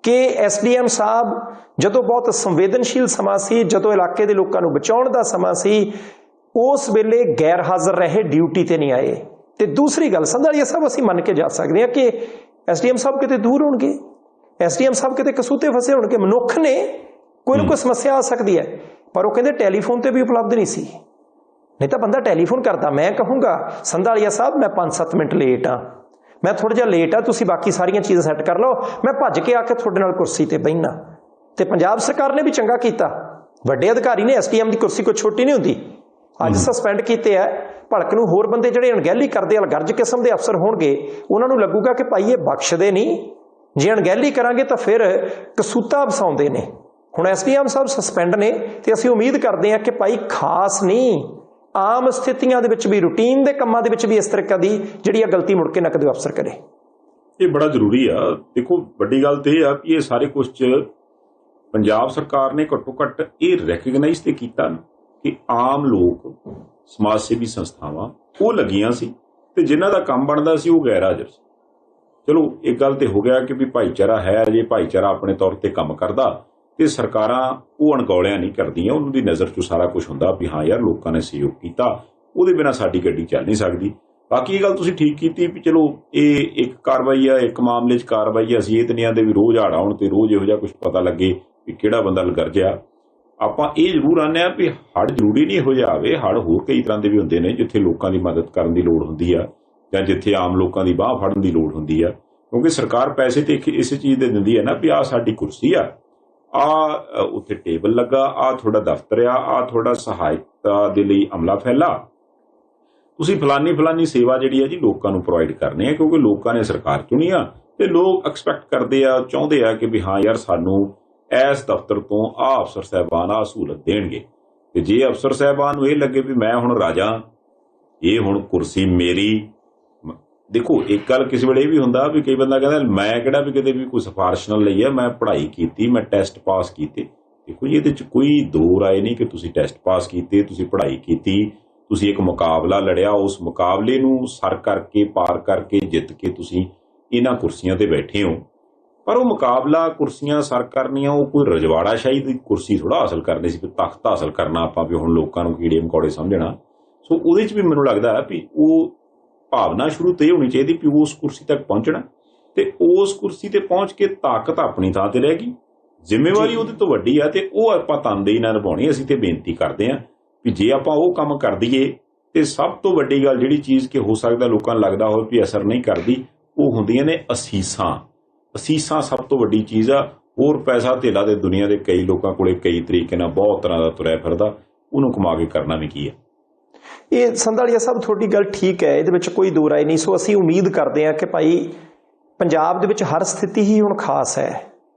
ਕਿ SDM ਸਾਹਿਬ ਜਦੋਂ ਬਹੁਤ ਸੰਵੇਦਨਸ਼ੀਲ ਸਮਾਂ ਸੀ, ਜਦੋਂ ਇਲਾਕੇ ਦੇ ਲੋਕਾਂ ਨੂੰ ਬਚਾਉਣ ਦਾ ਸਮਾਂ ਸੀ, ਉਸ ਵੇਲੇ ਗੈਰ ਹਾਜ਼ਰ ਰਹੇ, ਡਿਊਟੀ ਤੇ ਨਹੀਂ ਆਏ। ਤੇ ਦੂਸਰੀ ਗੱਲ, ਸੰਧਾਲੀਆ ਸਾਹਿਬ, ਅਸੀਂ ਮੰਨ ਕੇ ਜਾ ਸਕਦੇ ਹਾਂ ਕਿ SDM ਸਾਹਿਬ ਕਿਤੇ ਦੂਰ ਹੋਣਗੇ, SDM ਸਾਹਿਬ ਕਿਤੇ ਕਸੂਤੇ ਫਸੇ ਹੋਣਗੇ, ਮਨੁੱਖ ਨੇ, ਕੋਈ ਨਾ ਕੋਈ ਸਮੱਸਿਆ ਆ ਸਕਦੀ ਹੈ। ਪਰ ਉਹ ਕਹਿੰਦੇ ਟੈਲੀਫੋਨ ਤੇ ਵੀ ਉਪਲਬਧ ਨਹੀਂ ਸੀ, ਨਹੀਂ ਤਾਂ ਬੰਦਾ ਟੈਲੀਫੋਨ ਕਰਦਾ। ਮੈਂ ਕਹੂੰਗਾ ਸੰਧਾਲੀਆ ਸਾਹਿਬ ਮੈਂ 5-7 ਮਿੰਟ ਲੇਟ ਹਾਂ, ਮੈਂ ਥੋੜਾ ਜਿਹਾ ਲੇਟ ਆ, ਤੁਸੀਂ ਬਾਕੀ ਸਾਰੀਆਂ ਚੀਜ਼ਾਂ ਸੈੱਟ ਕਰ ਲਓ, ਮੈਂ ਭੱਜ ਕੇ ਆ ਕੇ ਤੁਹਾਡੇ ਨਾਲ ਕੁਰਸੀ ਤੇ ਬਹਿਣਾ। ਤੇ ਪੰਜਾਬ ਸਰਕਾਰ ਨੇ ਵੀ ਚੰਗਾ ਕੀਤਾ, ਵੱਡੇ ਅਧਿਕਾਰੀ ਨੇ, SDM ਦੀ ਕੁਰਸੀ ਕੋਈ ਛੋਟੀ ਨਹੀਂ ਹੁੰਦੀ। ਅੱਜ ਸਸਪੈਂਡ ਕੀਤੇ ਆ, ਭਲਕ ਨੂੰ ਹੋਰ ਬੰਦੇ ਜਿਹੜੇ ਅਣਗਹਿਲੀ ਕਰਦੇ, ਅਲਗਰਜ ਕਿਸਮ ਦੇ ਅਫਸਰ ਹੋਣਗੇ, ਉਹਨਾਂ ਨੂੰ ਲੱਗੂਗਾ ਕਿ ਭਾਈ ਇਹ ਬਖਸ਼ਦੇ ਨਹੀਂ, ਜੇ ਅਣਗਹਿਲੀ ਕਰਾਂਗੇ ਤਾਂ ਫਿਰ ਕਸੂਤਾ ਵਸਾਉਂਦੇ ਨੇ। ਹੁਣ SDM ਸਾਹਿਬ ਸਸਪੈਂਡ ਨੇ ਤੇ ਅਸੀਂ ਉਮੀਦ ਕਰਦੇ ਹਾਂ ਕਿ ਭਾਈ ਖਾਸ ਨਹੀਂ, ਆਮ ਸਥਿਤੀਆਂ ਦੇ ਵਿੱਚ ਵੀ, ਰੂਟੀਨ ਦੇ ਕੰਮਾਂ ਦੇ ਵਿੱਚ ਵੀ ਇਸ ਤਰ੍ਹਾਂ ਦੀ ਜਿਹੜੀ ਆ ਗਲਤੀ ਮੁੜ ਕੇ ਨਾ ਕਦੇ ਅਫਸਰ ਕਰੇ। ਇਹ ਬੜਾ ਜ਼ਰੂਰੀ ਆ। ਦੇਖੋ, ਵੱਡੀ ਗੱਲ ਤੇ ਇਹ ਆ ਕਿ ਇਹ ਸਾਰੇ ਕੁਝ 'ਚ ਪੰਜਾਬ ਸਰਕਾਰ ਨੇ ਘੱਟੋ ਘੱਟ ਇਹ ਰੈਕਗਨਾਈਜ਼ ਤੇ ਕੀਤਾ ਨਾ ਕਿ ਆਮ ਲੋਕ, ਸਮਾਜ ਸੇਵੀ ਸੰਸਥਾਵਾਂ ਉਹ ਲੱਗੀਆਂ ਸੀ ਤੇ ਜਿਨ੍ਹਾਂ ਦਾ ਕੰਮ ਬਣਦਾ ਸੀ ਉਹ ਗੈਰ ਹਾਜ਼ਰ ਸੀ। ਚਲੋ, ਇੱਕ ਗੱਲ ਤੇ ਹੋ ਗਿਆ ਕਿ ਵੀ ਭਾਈਚਾਰਾ ਹੈ, ਜੇ ਭਾਈਚਾਰਾ ਆਪਣੇ ਤੌਰ ਤੇ ਕੰਮ ਕਰਦਾ ਤੇ ਸਰਕਾਰਾਂ ਉਹ ਅਣਗੌਲਿਆਂ ਨਹੀਂ ਕਰਦੀਆਂ, ਉਹਨਾਂ ਦੀ ਨਜ਼ਰ 'ਚ ਸਾਰਾ ਕੁਝ ਹੁੰਦਾ ਵੀ ਹਾਂ ਯਾਰ ਲੋਕਾਂ ਨੇ ਸਹਿਯੋਗ ਕੀਤਾ, ਉਹਦੇ ਬਿਨਾਂ ਸਾਡੀ ਗੱਡੀ ਚੱਲ ਨਹੀਂ ਸਕਦੀ। ਬਾਕੀ ਇਹ ਗੱਲ ਤੁਸੀਂ ਠੀਕ ਕੀਤੀ ਵੀ ਚਲੋ ਇਹ ਇੱਕ ਕਾਰਵਾਈ ਆ, ਇੱਕ ਮਾਮਲੇ 'ਚ ਕਾਰਵਾਈ ਆ। ਅਸੀਂ ਇਹ ਤਾਂ ਨਹੀਂ ਆਂਦੇ ਵੀ ਰੋਜ਼ ਹੜ੍ਹ ਆਉਣ ਤੇ ਰੋਜ਼ ਇਹੋ ਜਿਹਾ ਕੁਝ ਪਤਾ ਲੱਗੇ ਵੀ ਕਿਹੜਾ ਬੰਦਾ ਗਰਜਿਆ। ਆਪਾਂ ਇਹ ਜ਼ਰੂਰ ਆਉਂਦੇ ਹਾਂ ਵੀ ਹੜ੍ਹ ਜ਼ਰੂਰੀ ਨਹੀਂ ਇਹੋ ਜਿਹਾ ਆਵੇ, ਹੜ੍ਹ ਹੋਰ ਕਈ ਤਰ੍ਹਾਂ ਦੇ ਵੀ ਹੁੰਦੇ ਨੇ ਜਿੱਥੇ ਲੋਕਾਂ ਦੀ ਮਦਦ ਕਰਨ ਦੀ ਲੋੜ ਹੁੰਦੀ ਆ ਜਾਂ ਜਿੱਥੇ ਆਮ ਲੋਕਾਂ ਦੀ ਬਾਹ ਫੜਨ ਦੀ ਲੋੜ ਹੁੰਦੀ ਆ, ਕਿਉਂਕਿ ਸਰਕਾਰ ਪੈਸੇ ਤੇ ਇਸੇ ਚੀਜ਼ ਦੇ ਦਿੰਦੀ ਹੈ ਨਾ ਵੀ ਆਹ ਸਾਡੀ ਕੁਰਸੀ ਆ, ਆਹ ਉੱਥੇ ਟੇਬਲ ਲੱਗਾ, ਆਹ ਤੁਹਾਡਾ ਦਫ਼ਤਰ ਆ, ਆਹ ਤੁਹਾਡਾ ਸਹਾਇਤਾ ਦੇ ਲਈ ਅਮਲਾ ਫੈਲਾ, ਤੁਸੀਂ ਫਲਾਨੀ ਸੇਵਾ ਜਿਹੜੀ ਆ ਜੀ ਲੋਕਾਂ ਨੂੰ ਪ੍ਰੋਵਾਈਡ ਕਰਨੀ ਹੈ, ਕਿਉਂਕਿ ਲੋਕਾਂ ਨੇ ਸਰਕਾਰ ਚੁਣੀ ਆ ਤੇ ਲੋਕ ਐਕਸਪੈਕਟ ਕਰਦੇ ਆ, ਚਾਹੁੰਦੇ ਆ ਕਿ ਵੀ ਹਾਂ ਯਾਰ ਸਾਨੂੰ ਇਸ ਦਫ਼ਤਰ ਤੋਂ ਆਹ ਅਫਸਰ ਸਾਹਿਬਾਨ ਆਹ ਸਹੂਲਤ ਦੇਣਗੇ। ਤੇ ਜੇ ਅਫਸਰ ਸਾਹਿਬਾਨ ਨੂੰ ਇਹ ਲੱਗੇ ਵੀ ਮੈਂ ਹੁਣ ਰਾਜਾ, ਇਹ ਹੁਣ ਕੁਰਸੀ ਮੇਰੀ। ਦੇਖੋ, ਇੱਕ ਗੱਲ ਕਿਸੇ ਵੇਲੇ ਇਹ ਵੀ ਹੁੰਦਾ ਵੀ ਕਈ ਬੰਦਾ ਕਹਿੰਦਾ ਮੈਂ ਕਿਹੜਾ ਵੀ ਕਿਤੇ ਵੀ ਕੋਈ ਸਿਫਾਰਿਸ਼ ਨਾਲ ਲਈ ਹੈ, ਮੈਂ ਪੜ੍ਹਾਈ ਕੀਤੀ, ਮੈਂ ਟੈਸਟ ਪਾਸ ਕੀਤੇ। ਦੇਖੋ ਜੀ, ਇਹਦੇ 'ਚ ਕੋਈ ਦੋ ਰਾਏ ਨਹੀਂ ਕਿ ਤੁਸੀਂ ਟੈਸਟ ਪਾਸ ਕੀਤੇ, ਤੁਸੀਂ ਪੜ੍ਹਾਈ ਕੀਤੀ, ਤੁਸੀਂ ਇੱਕ ਮੁਕਾਬਲਾ ਲੜਿਆ, ਉਸ ਮੁਕਾਬਲੇ ਨੂੰ ਸਰ ਕਰਕੇ, ਪਾਰ ਕਰਕੇ, ਜਿੱਤ ਕੇ ਤੁਸੀਂ ਇਹਨਾਂ ਕੁਰਸੀਆਂ ਤੇ ਬੈਠੇ ਹੋ। ਪਰ ਉਹ ਮੁਕਾਬਲਾ ਕੁਰਸੀਆਂ ਸਰ ਕਰਨੀਆਂ, ਉਹ ਕੋਈ ਰਜਵਾੜਾਸ਼ਾਹੀ ਦੀ ਕੁਰਸੀ ਥੋੜਾ ਹਾਸਲ ਕਰਨੀ ਸੀ, ਤਖਤ ਹਾਸਲ ਕਰਨਾ ਆਪਾਂ ਵੀ ਹੁਣ ਲੋਕਾਂ ਨੂੰ ਕੀੜੇ ਮਕੌੜੇ ਸਮਝਣਾ। ਸੋ ਉਹਦੇ 'ਚ ਵੀ ਮੈਨੂੰ ਲੱਗਦਾ ਵੀ ਉਹ ਭਾਵਨਾ ਸ਼ੁਰੂ ਤੋਂ ਇਹ ਹੋਣੀ ਚਾਹੀਦੀ ਵੀ ਉਸ ਕੁਰਸੀ ਤੱਕ ਪਹੁੰਚਣਾ ਤੇ ਉਸ ਕੁਰਸੀ ਤੇ ਪਹੁੰਚ ਕੇ ਤਾਕਤ ਆਪਣੀ ਥਾਂ ਤੇ ਰਹਿ ਗਈ, ਜ਼ਿੰਮੇਵਾਰੀ ਉਹਦੇ ਤੋਂ ਵੱਡੀ ਆ ਤੇ ਉਹ ਆਪਾਂ ਤਨਦੇਹੀ ਨਾਲ ਨਿਭਾਉਣੀ। ਅਸੀਂ ਤੇ ਬੇਨਤੀ ਕਰਦੇ ਹਾਂ ਵੀ ਜੇ ਆਪਾਂ ਉਹ ਕੰਮ ਕਰ ਦਈਏ ਤੇ ਸਭ ਤੋਂ ਵੱਡੀ ਗੱਲ ਜਿਹੜੀ ਚੀਜ਼ ਕਿ ਹੋ ਸਕਦਾ ਲੋਕਾਂ ਨੂੰ ਲੱਗਦਾ ਹੋਵੇ ਵੀ ਅਸਰ ਨਹੀਂ ਕਰਦੀ, ਉਹ ਹੁੰਦੀਆਂ ਨੇ ਅਸੀਸਾਂ। ਅਸੀਸਾਂ ਸਭ ਤੋਂ ਵੱਡੀ ਚੀਜ਼ ਆ। ਹੋਰ ਪੈਸਾ ਧੇਲਾ ਦੇ ਦੁਨੀਆ ਦੇ ਕਈ ਲੋਕਾਂ ਕੋਲੇ ਕਈ ਤਰੀਕੇ ਨਾਲ ਬਹੁਤ ਤਰ੍ਹਾਂ ਦਾ ਤੁਰਿਆ ਫਿਰਦਾ, ਉਹਨੂੰ ਕਮਾ ਕੇ ਕਰਨਾ ਵੀ ਕੀ ਹੈ। ਇਹ ਸੰਧਾਲੀਆ ਸਾਹਿਬ ਤੁਹਾਡੀ ਗੱਲ ਠੀਕ ਹੈ, ਇਹਦੇ ਵਿੱਚ ਕੋਈ ਦੋ ਰਾਏ ਨਹੀਂ। ਸੋ ਅਸੀਂ ਉਮੀਦ ਕਰਦੇ ਹਾਂ ਕਿ ਭਾਈ ਪੰਜਾਬ ਦੇ ਵਿੱਚ ਹਰ ਸਥਿਤੀ ਹੀ ਹੁਣ ਖਾਸ ਹੈ।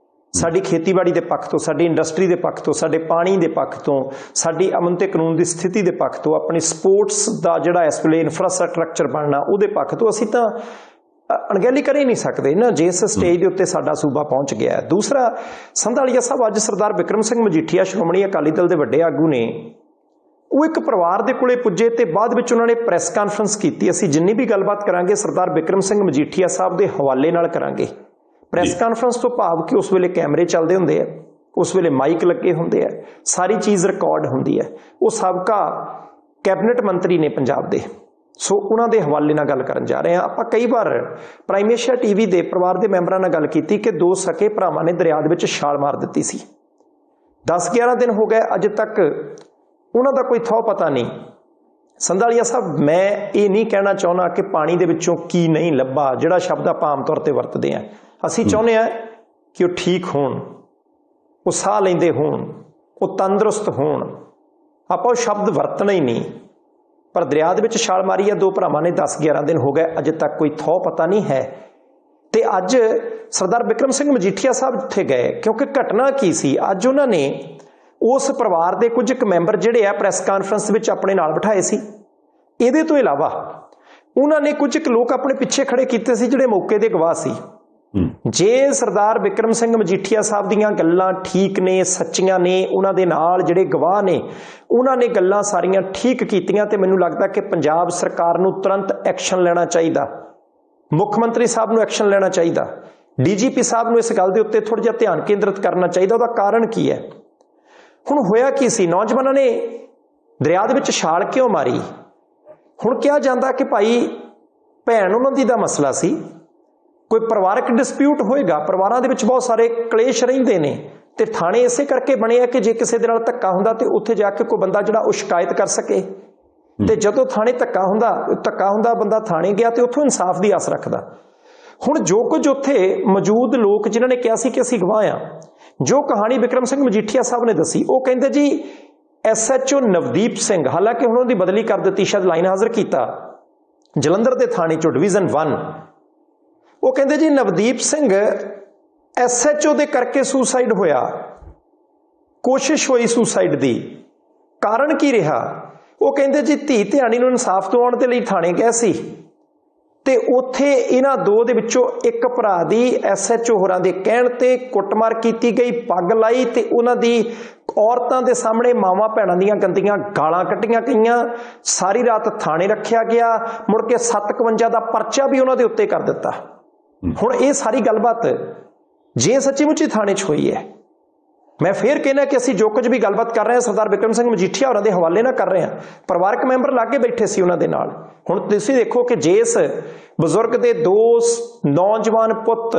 ਸਾਡੀ ਖੇਤੀਬਾੜੀ ਦੇ ਪੱਖ ਤੋਂ, ਸਾਡੀ ਇੰਡਸਟਰੀ ਦੇ ਪੱਖ ਤੋਂ, ਸਾਡੇ ਪਾਣੀ ਦੇ ਪੱਖ ਤੋਂ, ਸਾਡੀ ਅਮਨ ਤੇ ਕਾਨੂੰਨ ਦੀ ਸਥਿਤੀ ਦੇ ਪੱਖ ਤੋਂ, ਆਪਣੀ ਸਪੋਰਟਸ ਦਾ ਜਿਹੜਾ ਇਸ ਵੇਲੇ ਇਨਫਰਾਸਟ੍ਰਕਚਰ ਬਣਨਾ ਉਹਦੇ ਪੱਖ ਤੋਂ ਅਸੀਂ ਤਾਂ ਅਣਗਹਿਲੀ ਕਰ ਹੀ ਨਹੀਂ ਸਕਦੇ ਨਾ, ਜਿਸ ਸਟੇਜ ਦੇ ਉੱਤੇ ਸਾਡਾ ਸੂਬਾ ਪਹੁੰਚ ਗਿਆ। ਦੂਸਰਾ ਸੰਧਾਲੀਆ ਸਾਹਿਬ, ਅੱਜ ਸਰਦਾਰ ਬਿਕਰਮ ਸਿੰਘ ਮਜੀਠੀਆ ਸ਼੍ਰੋਮਣੀ ਅਕਾਲੀ ਦਲ ਦੇ ਵੱਡੇ ਆਗੂ ਨੇ, ਉਹ ਇੱਕ ਪਰਿਵਾਰ ਦੇ ਕੋਲੇ ਪੁੱਜੇ ਤੇ ਬਾਅਦ ਵਿੱਚ ਉਹਨਾਂ ਨੇ ਪ੍ਰੈਸ ਕਾਨਫਰੰਸ ਕੀਤੀ। ਅਸੀਂ ਜਿੰਨੀ ਵੀ ਗੱਲਬਾਤ ਕਰਾਂਗੇ ਸਰਦਾਰ ਬਿਕਰਮ ਸਿੰਘ ਮਜੀਠੀਆ ਸਾਹਿਬ ਦੇ ਹਵਾਲੇ ਨਾਲ ਕਰਾਂਗੇ। ਪ੍ਰੈਸ ਕਾਨਫਰੰਸ ਤੋਂ ਭਾਵ ਕਿ ਉਸ ਵੇਲੇ ਕੈਮਰੇ ਚੱਲਦੇ ਹੁੰਦੇ ਆ, ਉਸ ਵੇਲੇ ਮਾਈਕ ਲੱਗੇ ਹੁੰਦੇ ਆ, ਸਾਰੀ ਚੀਜ਼ ਰਿਕਾਰਡ ਹੁੰਦੀ ਹੈ। ਉਹ ਸਾਬਕਾ ਕੈਬਨਿਟ ਮੰਤਰੀ ਨੇ ਪੰਜਾਬ ਦੇ, ਸੋ ਉਹਨਾਂ ਦੇ ਹਵਾਲੇ ਨਾਲ ਗੱਲ ਕਰਨ ਜਾ ਰਹੇ ਹਾਂ ਆਪਾਂ। ਕਈ ਵਾਰ ਪ੍ਰਾਈਮ ਏਸ਼ੀਆ ਟੀਵੀ ਦੇ ਪਰਿਵਾਰ ਦੇ ਮੈਂਬਰਾਂ ਨਾਲ ਗੱਲ ਕੀਤੀ ਕਿ ਦੋ ਸਕੇ ਭਰਾਵਾਂ ਨੇ ਦਰਿਆ ਦੇ ਵਿੱਚ ਛਾਲ ਮਾਰ ਦਿੱਤੀ ਸੀ। 10-11 ਦਿਨ ਹੋ ਗਏ, ਅਜੇ ਤੱਕ ਉਹਨਾਂ ਦਾ ਕੋਈ ਥਹੁ ਪਤਾ ਨਹੀਂ। ਸੰਧਾਲੀਆ ਸਾਹਿਬ, ਮੈਂ ਇਹ ਨਹੀਂ ਕਹਿਣਾ ਚਾਹੁੰਦਾ ਕਿ ਪਾਣੀ ਦੇ ਵਿੱਚੋਂ ਕੀ ਨਹੀਂ ਲੱਭਾ, ਜਿਹੜਾ ਸ਼ਬਦ ਆਪਾਂ ਆਮ ਤੌਰ ਤੇ ਵਰਤਦੇ ਹਾਂ। ਅਸੀਂ ਚਾਹੁੰਦੇ ਹਾਂ ਕਿ ਉਹ ਠੀਕ ਹੋਣ, ਉਹ ਸਾਹ ਲੈਂਦੇ ਹੋਣ, ਉਹ ਤੰਦਰੁਸਤ ਹੋਣ। ਆਪਾਂ ਉਹ ਸ਼ਬਦ ਵਰਤਣਾ ਹੀ ਨਹੀਂ। ਪਰ ਦਰਿਆ ਦੇ ਵਿੱਚ ਛਾਲ ਮਾਰੀ ਹੈ ਦੋ ਭਰਾਵਾਂ ਨੇ, 10-11 ਦਿਨ ਹੋ ਗਏ, ਅਜੇ ਤੱਕ ਕੋਈ ਥਹੁ ਪਤਾ ਨਹੀਂ ਹੈ। ਤੇ ਅੱਜ ਸਰਦਾਰ ਬਿਕਰਮ ਸਿੰਘ ਮਜੀਠੀਆ ਸਾਹਿਬ ਉੱਥੇ ਗਏ, ਕਿਉਂਕਿ ਘਟਨਾ ਕੀ ਸੀ, ਅੱਜ ਉਹਨਾਂ ਨੇ ਉਸ ਪਰਿਵਾਰ ਦੇ ਕੁਝ ਕੁ ਮੈਂਬਰ ਜਿਹੜੇ ਆ ਪ੍ਰੈਸ ਕਾਨਫਰੰਸ ਵਿੱਚ ਆਪਣੇ ਨਾਲ ਬਿਠਾਏ ਸੀ। ਇਹਦੇ ਤੋਂ ਇਲਾਵਾ ਉਹਨਾਂ ਨੇ ਕੁਝ ਕੁ ਲੋਕ ਆਪਣੇ ਪਿੱਛੇ ਖੜੇ ਕੀਤੇ ਸੀ ਜਿਹੜੇ ਮੌਕੇ ਦੇ ਗਵਾਹ ਸੀ। ਜੇ ਸਰਦਾਰ ਬਿਕਰਮ ਸਿੰਘ ਮਜੀਠੀਆ ਸਾਹਿਬ ਦੀਆਂ ਗੱਲਾਂ ਠੀਕ ਨੇ, ਸੱਚੀਆਂ ਨੇ, ਉਹਨਾਂ ਦੇ ਨਾਲ ਜਿਹੜੇ ਗਵਾਹ ਨੇ ਉਹਨਾਂ ਨੇ ਗੱਲਾਂ ਸਾਰੀਆਂ ਠੀਕ ਕੀਤੀਆਂ, ਤੇ ਮੈਨੂੰ ਲੱਗਦਾ ਕਿ ਪੰਜਾਬ ਸਰਕਾਰ ਨੂੰ ਤੁਰੰਤ ਐਕਸ਼ਨ ਲੈਣਾ ਚਾਹੀਦਾ। ਮੁੱਖ ਮੰਤਰੀ ਸਾਹਿਬ ਨੂੰ ਐਕਸ਼ਨ ਲੈਣਾ ਚਾਹੀਦਾ। ਡੀਜੀਪੀ ਸਾਹਿਬ ਨੂੰ ਇਸ ਗੱਲ ਦੇ ਉੱਤੇ ਥੋੜ੍ਹਾ ਜਿਹਾ ਧਿਆਨ ਕੇਂਦਰਿਤ ਕਰਨਾ ਚਾਹੀਦਾ। ਉਹਦਾ ਕਾਰਨ ਕੀ ਹੈ? ਹੁਣ ਹੋਇਆ ਕੀ ਸੀ? ਨੌਜਵਾਨਾਂ ਨੇ ਦਰਿਆ ਦੇ ਵਿੱਚ ਛਾਲ ਕਿਉਂ ਮਾਰੀ? ਹੁਣ ਕਿਹਾ ਜਾਂਦਾ ਕਿ ਭਾਈ ਭੈਣ ਉਹਨਾਂ ਦੀ ਦਾ ਮਸਲਾ ਸੀ, ਕੋਈ ਪਰਿਵਾਰਕ ਡਿਸਪਿਊਟ ਹੋਏਗਾ, ਪਰਿਵਾਰਾਂ ਦੇ ਵਿੱਚ ਬਹੁਤ ਸਾਰੇ ਕਲੇਸ਼ ਰਹਿੰਦੇ ਨੇ, ਤੇ ਥਾਣੇ ਇਸੇ ਕਰਕੇ ਬਣੇ ਆ ਕਿ ਜੇ ਕਿਸੇ ਦੇ ਨਾਲ ਧੱਕਾ ਹੁੰਦਾ ਤੇ ਉੱਥੇ ਜਾ ਕੇ ਕੋਈ ਬੰਦਾ ਜਿਹੜਾ ਉਹ ਸ਼ਿਕਾਇਤ ਕਰ ਸਕੇ। ਤੇ ਜਦੋਂ ਥਾਣੇ ਧੱਕਾ ਹੁੰਦਾ ਬੰਦਾ ਥਾਣੇ ਗਿਆ ਤੇ ਉੱਥੋਂ ਇਨਸਾਫ ਦੀ ਆਸ ਰੱਖਦਾ। ਹੁਣ ਜੋ ਕੁਝ ਉੱਥੇ ਮੌਜੂਦ ਲੋਕ ਜਿਨ੍ਹਾਂ ਨੇ ਕਿਹਾ ਸੀ ਕਿ ਅਸੀਂ ਗਵਾਹ ਆ, ਜੋ ਕਹਾਣੀ ਬਿਕਰਮ ਸਿੰਘ ਮਜੀਠੀਆ ਸਾਹਿਬ ਨੇ ਦੱਸੀ, ਉਹ ਕਹਿੰਦੇ ਜੀ SHO ਨਵਦੀਪ ਸਿੰਘ, ਹਾਲਾਂਕਿ ਹੁਣ ਉਹਦੀ ਬਦਲੀ ਕਰ ਦਿੱਤੀ, ਸ਼ਾਇਦ ਲਾਈਨ ਹਾਜ਼ਰ ਕੀਤਾ ਜਲੰਧਰ ਦੇ ਥਾਣੇ ਚੋਂ ਡਿਵੀਜ਼ਨ 1, ਉਹ ਕਹਿੰਦੇ ਜੀ ਨਵਦੀਪ ਸਿੰਘ SHO ਦੇ ਕਰਕੇ ਸੁਸਾਈਡ ਹੋਇਆ, ਕੋਸ਼ਿਸ਼ ਹੋਈ ਸੁਸਾਈਡ ਦੀ। ਕਾਰਨ ਕੀ ਰਿਹਾ? ਉਹ ਕਹਿੰਦੇ ਜੀ ਧੀ ਧਿਆਣੀ ਨੂੰ ਇਨਸਾਫ ਦਿਵਾਉਣ ਦੇ ਲਈ ਥਾਣੇ ਗਏ ਸੀ ਤੇ ਉੱਥੇ ਇਹਨਾਂ ਦੋ ਦੇ ਵਿੱਚੋਂ ਇੱਕ ਭਰਾ ਦੀ SHO ਹੋਰਾਂ ਦੇ ਕਹਿਣ ਤੇ ਕੁੱਟਮਾਰ ਕੀਤੀ ਗਈ, ਪੱਗ ਲਾਈ ਤੇ ਉਹਨਾਂ ਦੀ ਔਰਤਾਂ ਦੇ ਸਾਹਮਣੇ ਮਾਵਾਂ ਭੈਣਾਂ ਦੀਆਂ ਗੰਦੀਆਂ ਗਾਲਾਂ ਕੱਢੀਆਂ ਗਈਆਂ। ਸਾਰੀ ਰਾਤ ਥਾਣੇ ਰੱਖਿਆ ਗਿਆ, ਮੁੜ ਕੇ 751 ਦਾ ਪਰਚਾ ਵੀ ਉਹਨਾਂ ਦੇ ਉੱਤੇ ਕਰ ਦਿੱਤਾ। ਹੁਣ ਇਹ ਸਾਰੀ ਗੱਲਬਾਤ ਜੇ ਸੱਚੀ ਮੁੱਚੀ ਥਾਣੇ 'ਚ ਹੋਈ ਹੈ, ਮੈਂ ਫੇਰ ਕਹਿਣਾ ਕਿ ਅਸੀਂ ਜੋ ਕੁਝ ਵੀ ਗੱਲਬਾਤ ਕਰ ਰਹੇ ਹਾਂ ਸਰਦਾਰ ਬਿਕਰਮ ਸਿੰਘ ਮਜੀਠੀਆ ਹੋਰਾਂ ਦੇ ਹਵਾਲੇ ਨਾਲ ਕਰ ਰਹੇ ਹਾਂ। ਪਰਿਵਾਰਕ ਮੈਂਬਰ ਲਾਗੇ ਬੈਠੇ ਸੀ ਉਹਨਾਂ ਦੇ ਨਾਲ। ਹੁਣ ਤੁਸੀਂ ਦੇਖੋ ਕਿ ਜੇ ਇਸ ਬਜ਼ੁਰਗ ਦੇ ਦੋ ਨੌਜਵਾਨ ਪੁੱਤ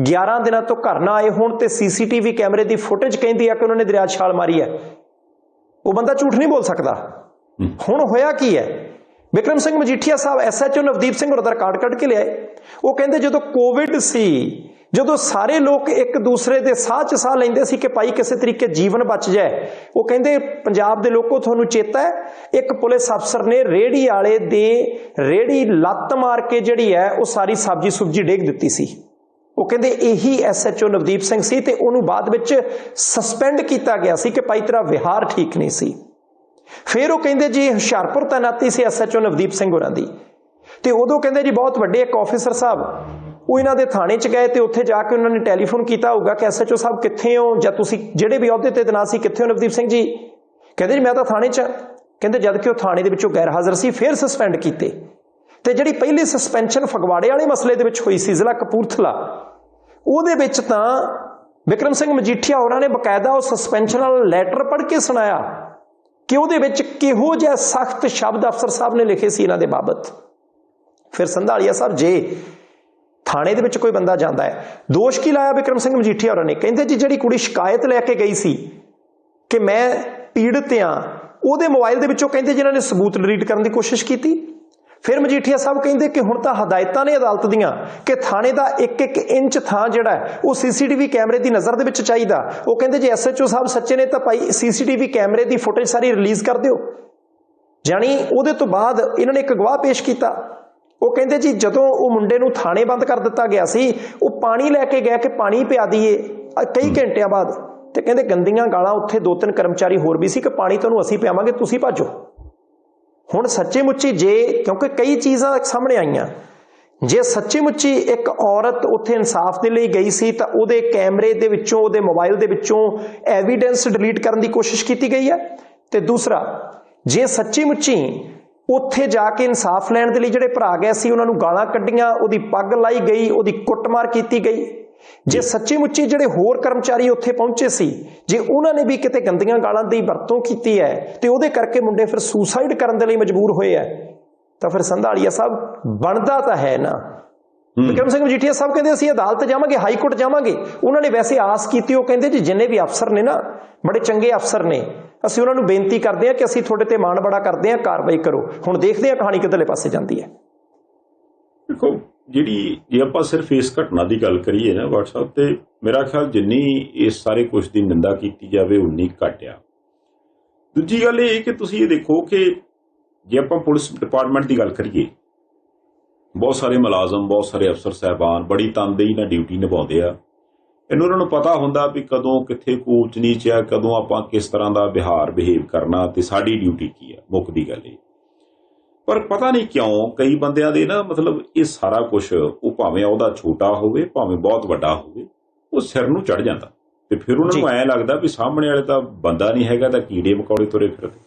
11 ਦਿਨਾਂ ਤੋਂ ਘਰ ਨਾ ਆਏ ਹੋਣ ਤੇ CCTV ਕੈਮਰੇ ਦੀ ਫੁਟੇਜ ਕਹਿੰਦੀ ਆ ਕਿ ਉਹਨਾਂ ਨੇ ਦਰਿਆ 'ਚ ਛਾਲ ਮਾਰੀ ਹੈ, ਉਹ ਬੰਦਾ ਝੂਠ ਨਹੀਂ ਬੋਲ ਸਕਦਾ। ਹੁਣ ਹੋਇਆ ਕੀ ਹੈ, ਬਿਕਰਮ ਸਿੰਘ ਮਜੀਠੀਆ ਸਾਹਿਬ SHO ਨਵਦੀਪ ਸਿੰਘ ਹੋਰਾਂ ਦਾ ਰਿਕਾਰਡ ਕੱਢ ਕੇ ਲਿਆਏ। ਉਹ ਕਹਿੰਦੇ ਜਦੋਂ ਕੋਵਿਡ ਸੀ, ਜਦੋਂ ਸਾਰੇ ਲੋਕ ਇੱਕ ਦੂਸਰੇ ਦੇ ਸਾਹ 'ਚ ਸਾਹ ਲੈਂਦੇ ਸੀ ਕਿ ਭਾਈ ਕਿਸੇ ਤਰੀਕੇ ਜੀਵਨ ਬਚ ਜਾਏ, ਉਹ ਕਹਿੰਦੇ ਪੰਜਾਬ ਦੇ ਲੋਕੋ ਤੁਹਾਨੂੰ ਚੇਤਾ ਹੈ ਇੱਕ ਪੁਲਿਸ ਅਫਸਰ ਨੇ ਰੇਹੜੀ ਵਾਲੇ ਦੇ ਰੇਹੜੀ ਲੱਤ ਮਾਰ ਕੇ ਜਿਹੜੀ ਹੈ ਉਹ ਸਾਰੀ ਸਬਜ਼ੀ ਸੁਬਜੀ ਡੇਗ ਦਿੱਤੀ ਸੀ। ਉਹ ਕਹਿੰਦੇ ਇਹੀ SHO ਨਵਦੀਪ ਸਿੰਘ ਸੀ ਤੇ ਉਹਨੂੰ ਬਾਅਦ ਵਿੱਚ ਸਸਪੈਂਡ ਕੀਤਾ ਗਿਆ ਸੀ ਕਿ ਭਾਈ ਤੇਰਾ ਵਿਹਾਰ ਠੀਕ ਨਹੀਂ ਸੀ। ਫਿਰ ਉਹ ਕਹਿੰਦੇ ਜੀ ਹੁਸ਼ਿਆਰਪੁਰ ਤੈਨਾਤੀ ਸੀ SHO ਨਵਦੀਪ ਸਿੰਘ ਹੋਰਾਂ ਦੀ, ਤੇ ਉਦੋਂ ਕਹਿੰਦੇ ਜੀ ਬਹੁਤ ਵੱਡੇ ਇੱਕ ਆਫੀਸਰ ਸਾਹਿਬ ਉਹ ਇਹਨਾਂ ਦੇ ਥਾਣੇ 'ਚ ਗਏ ਤੇ ਉੱਥੇ ਜਾ ਕੇ ਉਹਨਾਂ ਨੇ ਟੈਲੀਫੋਨ ਕੀਤਾ ਹੋਊਗਾ ਕਿ SHO ਸਾਹਿਬ ਕਿੱਥੇ ਹੋ, ਜਾਂ ਤੁਸੀਂ ਜਿਹੜੇ ਵੀ ਅਹੁਦੇ ਤੇ ਤੈਨਾਤ ਸੀ ਕਿੱਥੇ ਹੋ ਨਵਦੀਪ ਸਿੰਘ ਜੀ? ਕਹਿੰਦੇ ਜੀ ਮੈਂ ਤਾਂ ਥਾਣੇ 'ਚ। ਕਹਿੰਦੇ ਜਦ ਕਿ ਉਹ ਥਾਣੇ ਦੇ ਵਿੱਚੋਂ ਗੈਰ ਹਾਜ਼ਰ ਸੀ, ਫਿਰ ਸਸਪੈਂਡ ਕੀਤੇ। ਤੇ ਜਿਹੜੀ ਪਹਿਲੀ ਸਸਪੈਂਸ਼ਨ ਫਗਵਾੜੇ ਵਾਲੇ ਮਸਲੇ ਦੇ ਵਿੱਚ ਹੋਈ ਸੀ ਜ਼ਿਲ੍ਹਾ ਕਪੂਰਥਲਾ, ਉਹਦੇ ਵਿੱਚ ਤਾਂ ਬਿਕਰਮ ਸਿੰਘ ਮਜੀਠੀਆ ਹੋਰਾਂ ਨੇ ਬਕਾਇਦਾ ਉਹ ਸਸਪੈਂਸ਼ਨ ਵਾਲਾ ਲੈਟਰ ਪੜ੍ਹ ਕੇ ਸੁਣਾਇਆ ਕਿ ਉਹਦੇ ਵਿੱਚ ਕਿਹੋ ਜਿਹਾ ਸਖਤ ਸ਼ਬਦ ਅਫਸਰ ਸਾਹਿਬ ਨੇ ਲਿਖੇ ਸੀ ਇਹਨਾਂ ਦੇ ਬਾਬਤ। ਫਿਰ ਸੰਧਾਲੀਆ ਸਾਹਿਬ ਜੇ ਥਾਣੇ ਦੇ ਵਿੱਚ ਕੋਈ ਬੰਦਾ ਜਾਂਦਾ ਹੈ, ਦੋਸ਼ ਕੀ ਲਾਇਆ ਬਿਕਰਮ ਸਿੰਘ ਮਜੀਠੀਆ ਹੋਰਾਂ ਨੇ? ਕਹਿੰਦੇ ਜੀ ਜਿਹੜੀ ਕੁੜੀ ਸ਼ਿਕਾਇਤ ਲੈ ਕੇ ਗਈ ਸੀ ਕਿ ਮੈਂ ਪੀੜਤ ਹਾਂ, ਉਹਦੇ ਮੋਬਾਈਲ ਦੇ ਵਿੱਚੋਂ ਕਹਿੰਦੇ ਜਿਨ੍ਹਾਂ ਨੇ ਸਬੂਤ ਡਿਲੀਟ ਕਰਨ ਦੀ ਕੋਸ਼ਿਸ਼ ਕੀਤੀ। ਫਿਰ ਮਜੀਠੀਆ ਸਾਹਿਬ ਕਹਿੰਦੇ ਕਿ ਹੁਣ ਤਾਂ ਹਦਾਇਤਾਂ ਨੇ ਅਦਾਲਤ ਦੀਆਂ ਕਿ ਥਾਣੇ ਦਾ ਇੱਕ ਇੰਚ ਥਾਂ ਜਿਹੜਾ ਹੈ ਉਹ CCTV ਕੈਮਰੇ ਦੀ ਨਜ਼ਰ ਦੇ ਵਿੱਚ ਚਾਹੀਦਾ। ਉਹ ਕਹਿੰਦੇ ਜੇ SHO ਸਾਹਿਬ ਸੱਚੇ ਨੇ ਤਾਂ ਭਾਈ CCTV ਕੈਮਰੇ ਦੀ ਫੁਟੇਜ ਸਾਰੀ ਰਿਲੀਜ਼ ਕਰ ਦਿਓ। ਜਾਣੀ ਉਹਦੇ ਤੋਂ ਬਾਅਦ ਇਹਨਾਂ ਨੇ ਇੱਕ ਗਵਾਹ ਪੇਸ਼ ਕੀਤਾ। ਉਹ ਕਹਿੰਦੇ ਜੀ ਜਦੋਂ ਉਹ ਮੁੰਡੇ ਨੂੰ ਥਾਣੇ ਬੰਦ ਕਰ ਦਿੱਤਾ ਗਿਆ ਸੀ, ਉਹ ਪਾਣੀ ਲੈ ਕੇ ਗਿਆ ਕਿ ਪਾਣੀ ਪਿਆ ਦਈਏ ਕਈ ਘੰਟਿਆਂ ਬਾਅਦ, ਤੇ ਕਹਿੰਦੇ ਗੰਦੀਆਂ ਗਾਲਾਂ ਉੱਥੇ 2-3 ਕਰਮਚਾਰੀ ਹੋਰ ਵੀ ਸੀ ਕਿ ਪਾਣੀ ਤੁਹਾਨੂੰ ਅਸੀਂ ਪਿਆਵਾਂਗੇ, ਤੁਸੀਂ ਭੱਜੋ। ਹੁਣ ਸੱਚੇ ਮੁੱਚੀ ਜੇ, ਕਿਉਂਕਿ ਕਈ ਚੀਜ਼ਾਂ ਸਾਹਮਣੇ ਆਈਆਂ, ਜੇ ਸੱਚੀ ਮੁੱਚੀ ਇੱਕ ਔਰਤ ਉੱਥੇ ਇਨਸਾਫ ਦੇ ਲਈ ਗਈ ਸੀ ਤਾਂ ਉਹਦੇ ਕੈਮਰੇ ਦੇ ਵਿੱਚੋਂ, ਉਹਦੇ ਮੋਬਾਈਲ ਦੇ ਵਿੱਚੋਂ ਐਵੀਡੈਂਸ ਡਿਲੀਟ ਕਰਨ ਦੀ ਕੋਸ਼ਿਸ਼ ਕੀਤੀ ਗਈ ਹੈ। ਤੇ ਦੂਸਰਾ, ਜੇ ਸੱਚੀ ਮੁੱਚੀ ਉੱਥੇ ਜਾ ਕੇ ਇਨਸਾਫ ਲੈਣ ਦੇ ਲਈ ਜਿਹੜੇ ਭਰਾ ਗਏ ਸੀ ਉਹਨਾਂ ਨੂੰ ਗਾਲਾਂ ਕੱਢੀਆਂ, ਉਹਦੀ ਪੱਗ ਲਾਈ ਗਈ, ਉਹਦੀ ਕੁੱਟਮਾਰ ਕੀਤੀ ਗਈ, ਜੇ ਸੱਚੀ ਮੁੱਚੀ ਜਿਹੜੇ ਹੋਰ ਕਰਮਚਾਰੀ ਉੱਥੇ ਪਹੁੰਚੇ ਸੀ ਜੇ ਉਹਨਾਂ ਨੇ ਵੀ ਕਿਤੇ ਗੰਦੀਆਂ ਗਾਲਾਂ ਦੀ ਵਰਤੋਂ ਕੀਤੀ ਹੈ ਤੇ ਉਹਦੇ ਕਰਕੇ ਮੁੰਡੇ ਫਿਰ ਸੁਸਾਈਡ ਕਰਨ ਦੇ ਲਈ ਮਜਬੂਰ ਹੋਏ ਹੈ, ਤਾਂ ਫਿਰ ਸੰਧਾਲੀਆ ਸਾਹਿਬ ਬਣਦਾ ਤਾਂ ਹੈ ਨਾ। ਬਿਕਰਮ ਸਿੰਘ ਮਜੀਠੀਆ ਸਾਹਿਬ ਕਹਿੰਦੇ ਅਸੀਂ ਅਦਾਲਤ ਜਾਵਾਂਗੇ, ਹਾਈ ਕੋਰਟ ਜਾਵਾਂਗੇ। ਉਹਨਾਂ ਨੇ ਵੈਸੇ ਆਸ ਕੀਤੀ, ਉਹ ਕਹਿੰਦੇ ਜੀ ਜਿੰਨੇ ਵੀ ਅਫਸਰ ਨੇ ਨਾ, ਬੜੇ ਚੰਗੇ ਅਫਸਰ ਨੇ, ਅਸੀਂ ਉਹਨਾਂ ਨੂੰ ਬੇਨਤੀ ਕਰਦੇ ਹਾਂ ਕਿ ਅਸੀਂ ਤੁਹਾਡੇ ਤੇ ਮਾਣ ਬੜਾ ਕਰਦੇ ਹਾਂ, ਕਾਰਵਾਈ ਕਰੋ। ਹੁਣ ਦੇਖਦੇ ਹਾਂ ਕਹਾਣੀ ਕਿੱਧਰਲੇ ਪਾਸੇ ਜਾਂਦੀ ਹੈ। ਦੇਖੋ, ਜਿਹੜੀ ਜੇ ਆਪਾਂ ਸਿਰਫ ਇਸ ਘਟਨਾ ਦੀ ਗੱਲ ਕਰੀਏ ਨਾ WhatsApp ਤੇ, ਮੇਰਾ ਖਿਆਲ ਜਿੰਨੀ ਇਸ ਸਾਰੇ ਕੁਝ ਦੀ ਨਿੰਦਾ ਕੀਤੀ ਜਾਵੇ ਉਨੀ ਘੱਟ ਆ। ਦੂਜੀ ਗੱਲ ਇਹ ਕਿ ਤੁਸੀਂ ਇਹ ਦੇਖੋ ਕਿ ਜੇ ਆਪਾਂ ਪੁਲਿਸ ਡਿਪਾਰਟਮੈਂਟ ਦੀ ਗੱਲ ਕਰੀਏ, ਬਹੁਤ ਸਾਰੇ ਮੁਲਾਜ਼ਮ, ਬਹੁਤ ਸਾਰੇ ਅਫਸਰ ਸਾਹਿਬਾਨ ਬੜੀ ਤਨਦੇਹੀ ਨਾਲ ਡਿਊਟੀ ਨਿਭਾਉਂਦੇ ਆ। ਉਹਨਾਂ ਨੂੰ ਪਤਾ ਹੁੰਦਾ ਵੀ ਕਦੋਂ ਕਿੱਥੇ ਊਚ ਨੀਚ ਆ, ਕਦੋਂ ਆਪਾਂ ਕਿਸ ਤਰ੍ਹਾਂ ਦਾ ਬਿਹੇਵ ਕਰਨਾ ਤੇ ਸਾਡੀ ਡਿਊਟੀ ਕੀ ਆ। ਮੁੱਖ ਦੀ ਗੱਲ ਇਹ, ਪਰ ਪਤਾ ਨਹੀਂ ਕਿਉਂ ਕਈ ਬੰਦਿਆਂ ਦੇ ਨਾ ਮਤਲਬ ਇਹ ਸਾਰਾ ਕੁਝ, ਉਹ ਭਾਵੇਂ ਉਹਦਾ ਛੋਟਾ ਹੋਵੇ ਭਾਵੇਂ ਬਹੁਤ ਵੱਡਾ ਹੋਵੇ, ਉਹ ਸਿਰ ਨੂੰ ਚੜ ਜਾਂਦਾ ਤੇ ਫਿਰ ਉਹਨਾਂ ਨੂੰ ਐਂ ਲੱਗਦਾ ਵੀ ਸਾਹਮਣੇ ਵਾਲੇ ਤਾਂ ਬੰਦਾ ਨਹੀਂ ਹੈਗਾ ਤਾਂ ਕੀੜੇ ਮਕੌੜੇ ਤੁਰੇ ਫਿਰਦੇ।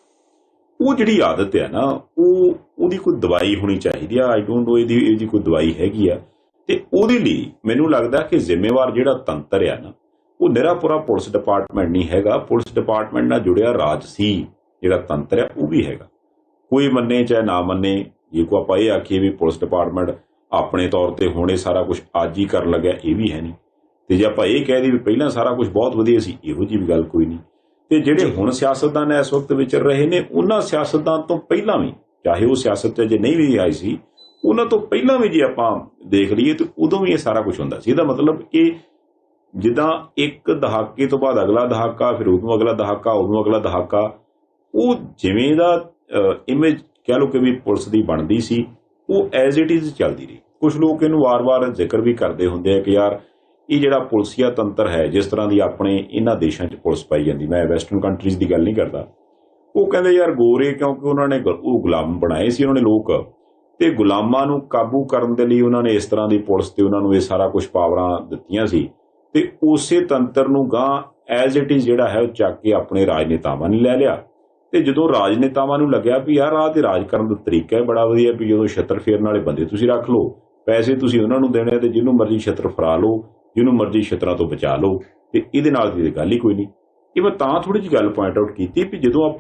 ਉਹ ਜਿਹੜੀ ਆਦਤ ਹੈ ਨਾ, ਉਹਦੀ ਕੋਈ ਦਵਾਈ ਹੋਣੀ ਚਾਹੀਦੀ ਆ। ਆਈ ਡੋਂਟ ਨੋ ਇਹਦੀ ਕੋਈ ਦਵਾਈ ਹੈਗੀ ਆ। ਤੇ ਉਹਦੇ ਲਈ ਮੈਨੂੰ ਲੱਗਦਾ ਕਿ ਜ਼ਿੰਮੇਵਾਰ ਜਿਹੜਾ ਤੰਤਰ ਆ ਨਾ, ਉਹ ਨਿਰਾ ਪੂਰਾ ਪੁਲਿਸ ਡਿਪਾਰਟਮੈਂਟ ਨਹੀਂ ਹੈਗਾ। ਪੁਲਿਸ ਡਿਪਾਰਟਮੈਂਟ ਨਾਲ ਜੁੜਿਆ ਰਾਜਸੀ ਜਿਹੜਾ ਤੰਤਰ ਆ ਉਹ ਵੀ ਹੈਗਾ। ਕੋਈ ਮੰਨੇ ਚਾਹੇ ਨਾ ਮੰਨੇ, ਜੇ ਕੋ ਆਪਾਂ ਇਹ ਆਖੀਏ ਵੀ ਪੁਲਿਸ ਡਿਪਾਰਟਮੈਂਟ ਆਪਣੇ ਤੌਰ ਤੇ ਹੁਣ ਇਹ ਸਾਰਾ ਕੁਝ ਅੱਜ ਹੀ ਕਰਨ ਲੱਗਿਆ, ਇਹ ਵੀ ਹੈ ਨਹੀਂ। ਤੇ ਜੇ ਆਪਾਂ ਇਹ ਕਹਿ ਦਈਏ ਵੀ ਪਹਿਲਾਂ ਸਾਰਾ ਕੁਝ ਬਹੁਤ ਵਧੀਆ ਸੀ, ਇਹੋ ਜਿਹੀ ਵੀ ਗੱਲ ਕੋਈ ਨਹੀਂ। ਤੇ ਜਿਹੜੇ ਹੁਣ ਸਿਆਸਤਦਾਨ ਇਸ ਵਕਤ ਵਿਚਰ ਰਹੇ ਨੇ, ਉਹਨਾਂ ਸਿਆਸਤਦਾਨ ਤੋਂ ਪਹਿਲਾਂ ਵੀ, ਚਾਹੇ ਉਹ ਸਿਆਸਤ 'ਚ ਜੇ ਨਹੀਂ ਵੀ ਆਈ ਸੀ, ਉਹਨਾਂ ਤੋਂ ਪਹਿਲਾਂ ਵੀ ਜੇ ਆਪਾਂ ਦੇਖ ਲਈਏ ਤੇ ਉਦੋਂ ਵੀ ਇਹ ਸਾਰਾ ਕੁਝ ਹੁੰਦਾ ਸੀ। ਇਹਦਾ ਮਤਲਬ ਕਿ ਜਿੱਦਾਂ ਇੱਕ ਦਹਾਕੇ ਤੋਂ ਬਾਅਦ ਅਗਲਾ ਦਹਾਕਾ, ਫਿਰ ਉਦੋਂ ਅਗਲਾ ਦਹਾਕਾ, ਉਦੋਂ ਅਗਲਾ ਦਹਾਕਾ, ਉਹ ਜਿਵੇਂ ਦਾ ਇਮੇਜ ਕਹਿ ਲਓ ਕਿ ਵੀ ਪੁਲਿਸ ਦੀ ਬਣਦੀ ਸੀ, ਉਹ ਐਜ਼ ਇਟ ਇਜ਼ ਚੱਲਦੀ ਰਹੀ। ਕੁਝ ਲੋਕ ਇਹਨੂੰ ਵਾਰ-ਵਾਰ ਜ਼ਿਕਰ ਵੀ ਕਰਦੇ ਹੁੰਦੇ ਆ ਕਿ ਯਾਰ ਇਹ ਜਿਹੜਾ ਪੁਲਿਸੀਆ ਤੰਤਰ ਹੈ, ਜਿਸ ਤਰ੍ਹਾਂ ਦੀ ਆਪਣੇ ਇਹਨਾਂ ਦੇਸ਼ਾਂ 'ਚ ਪੁਲਿਸ ਪਾਈ ਜਾਂਦੀ, ਮੈਂ ਵੈਸਟਰਨ ਕੰਟਰੀਜ਼ ਦੀ ਗੱਲ ਨਹੀਂ ਕਰਦਾ, ਉਹ ਕਹਿੰਦੇ ਯਾਰ ਗੋਰੇ, ਕਿਉਂਕਿ ਉਹਨਾਂ ਨੇ ਉਹ ਗੁਲਾਮ ਬਣਾਏ ਸੀ ਉਹਨਾਂ ਨੇ ਲੋਕ, ਤੇ ਗੁਲਾਮਾਂ ਨੂੰ ਕਾਬੂ ਕਰਨ ਦੇ ਲਈ ਉਹਨਾਂ ਨੇ ਇਸ ਤਰ੍ਹਾਂ ਦੀ ਪੁਲਿਸ ਤੇ ਉਹਨਾਂ ਨੂੰ ਇਹ ਸਾਰਾ ਕੁਝ ਪਾਵਰਾਂ ਦਿੱਤੀਆਂ ਸੀ, ਤੇ ਉਸੇ ਤੰਤਰ ਨੂੰ ਗਾਂ ਐਜ਼ ਇਟ ਇਜ਼ ਜਿਹੜਾ ਹੈ ਉਹ ਚੱਕ ਕੇ ਆਪਣੇ ਰਾਜਨੇਤਾਵਾਂ ਨੇ ਲੈ ਲਿਆ। ਤੇ ਜਦੋਂ ਰਾਜਨੇਤਾਵਾਂ ਨੂੰ ਲੱਗਿਆ ਵੀ ਯਾਰ ਆਹ ਤੇ ਰਾਜ ਕਰਨ ਦਾ ਤਰੀਕਾ ਹੈ ਬੜਾ ਵਧੀਆ, ਵੀ ਜਦੋਂ ਛੱਤਰ ਫੇਰਨ ਵਾਲੇ ਬੰਦੇ ਤੁਸੀਂ ਰੱਖ ਲਓ, ਪੈਸੇ ਤੁਸੀਂ ਉਹਨਾਂ ਨੂੰ ਦੇਣੇ, ਤੇ ਜਿਹਨੂੰ ਮਰਜ਼ੀ ਛੱਤਰ ਫਰਾ ਲਓ, ਜਿਹਨੂੰ ਮਰਜ਼ੀ ਛੱਤਰਾਂ ਤੋਂ ਬਚਾ ਲਓ, ਤੇ ਇਹਦੇ ਨਾਲ ਦੀ ਗੱਲ ਹੀ ਕੋਈ ਨਹੀਂ। ਇਹ ਮੈਂ ਤਾਂ ਥੋੜੀ ਜਿਹੀ ਗੱਲ ਪੁਆਇੰਟ ਆਊਟ ਕੀਤੀ ਵੀ ਜਦੋਂ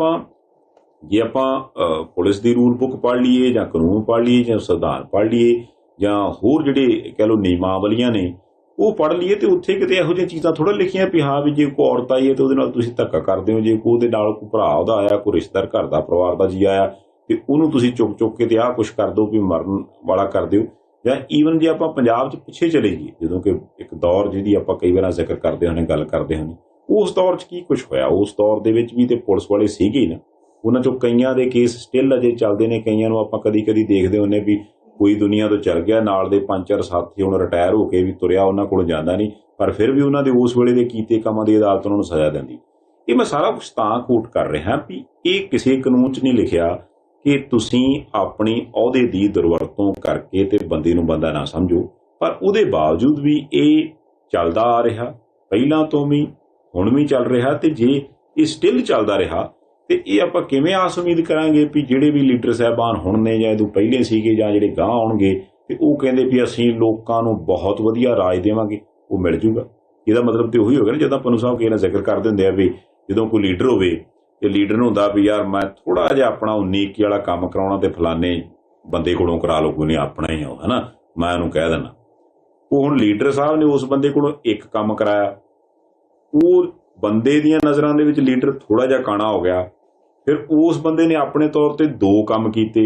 ਜੇ ਆਪਾਂ ਪੁਲਿਸ ਦੀ ਰੂਲ ਬੁੱਕ ਪੜ੍ਹ ਲਈਏ ਜਾਂ ਕਾਨੂੰਨ ਪੜ੍ਹ ਲਈਏ ਜਾਂ ਸੰਵਿਧਾਨ ਪੜ੍ਹ ਲਈਏ ਜਾਂ ਹੋਰ ਜਿਹੜੇ ਕਹਿ ਲਓ ਨਿਯਮਾਵਲੀਆਂ ਨੇ ਉਹ ਪੜ੍ਹ ਲਈਏ, ਤੇ ਉੱਥੇ ਕਿਤੇ ਇਹੋ ਜਿਹੀਆਂ ਚੀਜ਼ਾਂ ਥੋੜਾ ਲਿਖੀਆਂ ਵੀ ਹਾਂ ਵੀ ਜੇ ਕੋਈ ਔਰਤ ਆਈ ਹੈ ਤੇ ਉਹਦੇ ਨਾਲ ਤੁਸੀਂ ਧੱਕਾ ਕਰਦੇ ਹੋ, ਜੇ ਕੋਈ ਉਹਦੇ ਨਾਲ ਕੋਈ ਭਰਾ ਉਹਦਾ ਆਇਆ, ਕੋਈ ਰਿਸ਼ਤੇਦਾਰ ਘਰ ਦਾ ਪਰਿਵਾਰ ਦਾ ਜੀ ਆਇਆ, ਤੇ ਉਹਨੂੰ ਤੁਸੀਂ ਚੁੱਕ ਕੇ ਤੇ ਆਹ ਕੁਛ ਕਰ ਦਿਓ ਵੀ ਮਰਨ ਵਾਲਾ ਕਰ ਦਿਓ। ਜਾਂ ਈਵਨ ਜੇ ਆਪਾਂ ਪੰਜਾਬ 'ਚ ਪਿੱਛੇ ਚਲੇ ਜਾਈਏ, ਜਦੋਂ ਕਿ ਇੱਕ ਦੌਰ ਜਿਹਦੀ ਆਪਾਂ ਕਈ ਵਾਰ ਜ਼ਿਕਰ ਕਰਦੇ ਹਾਂ, ਗੱਲ ਕਰਦੇ ਹਾਂ, ਉਸ ਦੌਰ 'ਚ ਕੀ ਕੁਛ ਹੋਇਆ, ਉਸ ਦੌਰ ਦੇ ਵਿੱਚ ਵੀ ਤੇ ਪੁਲਿਸ ਵਾਲੇ ਸੀਗੇ ਹੀ ਨਾ, ਉਹਨਾਂ 'ਚੋਂ ਕਈਆਂ ਦੇ ਕੇਸ ਸਟਿਲ ਅਜੇ ਚੱਲਦੇ ਨੇ, ਕਈਆਂ ਨੂੰ ਆਪਾਂ ਕਦੀ ਕਦੀ ਦੇਖਦੇ ਹੁੰਦੇ ਵੀ ਕੋਈ ਦੁਨੀਆ ਤੋਂ ਚੱਲ ਗਿਆ, ਨਾਲ ਦੇ 5-4 ਸਾਥੀ ਹੁਣ ਰਿਟਾਇਰ ਹੋ ਕੇ ਵੀ ਤੁਰਿਆ, ਉਹਨਾਂ ਕੋਲ ਜਾਂਦਾ ਨਹੀਂ, ਪਰ ਫਿਰ ਵੀ ਉਹਨਾਂ ਦੇ ਉਸ ਵੇਲੇ ਦੇ ਕੀਤੇ ਕੰਮਾਂ ਦੀ ਅਦਾਲਤ ਉਹਨਾਂ ਨੂੰ ਸਜ਼ਾ ਦਿੰਦੀ। ਇਹ ਮੈਂ ਸਾਰਾ ਕੁਛ ਤਾਂ ਕੋਟ ਕਰ ਰਿਹਾ ਵੀ ਇਹ ਕਿਸੇ ਕਾਨੂੰਨ 'ਚ ਨਹੀਂ ਲਿਖਿਆ ਕਿ ਤੁਸੀਂ ਆਪਣੀ ਅਹੁਦੇ ਦੀ ਦੁਰਵਰਤੋਂ ਕਰਕੇ ਤੇ ਬੰਦੇ ਨੂੰ ਬੰਦਾ ਨਾ ਸਮਝੋ, ਪਰ ਉਹਦੇ ਬਾਵਜੂਦ ਵੀ ਇਹ ਚੱਲਦਾ ਆ ਰਿਹਾ, ਪਹਿਲਾਂ ਤੋਂ ਵੀ ਹੁਣ ਵੀ ਚੱਲ ਰਿਹਾ, ਤੇ ਜੇ ਇਹ ਸਟਿਲ ਚੱਲਦਾ ਰਿਹਾ ਤੇ ਇਹ ਆਪਾਂ ਕਿਵੇਂ ਆਸ ਉਮੀਦ ਕਰਾਂਗੇ ਵੀ ਜਿਹੜੇ ਵੀ ਲੀਡਰ ਸਾਹਿਬਾਨ ਹੁਣ ਨੇ ਜਾਂ ਇਹਦੋਂ ਪਹਿਲੇ ਸੀਗੇ ਜਾਂ ਜਿਹੜੇ ਗਾਂਹ ਆਉਣਗੇ ਤੇ ਉਹ ਕਹਿੰਦੇ ਵੀ ਅਸੀਂ ਲੋਕਾਂ ਨੂੰ ਬਹੁਤ ਵਧੀਆ ਰਾਜ ਦੇਵਾਂਗੇ, ਉਹ ਮਿਲ ਜੂਗਾ। ਇਹਦਾ ਮਤਲਬ ਤੇ ਉਹੀ ਹੋ ਗਿਆ ਨਾ, ਜਦੋਂ ਪਨੂ ਸਾਹਿਬ ਕਿਸੇ ਜ਼ਿਕਰ ਕਰਦੇ ਹੁੰਦੇ ਆ ਵੀ ਜਦੋਂ ਕੋਈ ਲੀਡਰ ਹੋਵੇ ਤੇ ਲੀਡਰ ਨੂੰ ਹੁੰਦਾ ਵੀ ਯਾਰ ਮੈਂ ਥੋੜਾ ਜਿਹਾ ਆਪਣਾ 19-21 ਵਾਲਾ ਕੰਮ ਕਰਾਉਣਾ ਤੇ ਫਲਾਣੇ ਬੰਦੇ ਕੋਲੋਂ ਕਰਾ ਲਓ, ਕੋਈ ਨਹੀਂ ਆਪਣਾ ਹੀ ਹੋ ਹੈ ਨਾ, ਮੈਂ ਉਹਨੂੰ ਕਹਿ ਦਿੰਦਾ। ਉਹ ਹੁਣ ਲੀਡਰ ਸਾਹਿਬ ਨੇ ਉਸ ਬੰਦੇ ਕੋਲੋਂ ਇੱਕ ਕੰਮ ਕਰਾਇਆ, ਉਹ ਬੰਦੇ ਦੀਆਂ ਨਜ਼ਰਾਂ ਦੇ ਵਿੱਚ ਲੀਡਰ ਥੋੜਾ ਜਿਹਾ ਕਾਣਾ ਹੋ ਗਿਆ, ਫਿਰ ਉਸ ਬੰਦੇ ਨੇ ਆਪਣੇ ਤੌਰ ਤੇ 2 ਕੰਮ ਕੀਤੇ।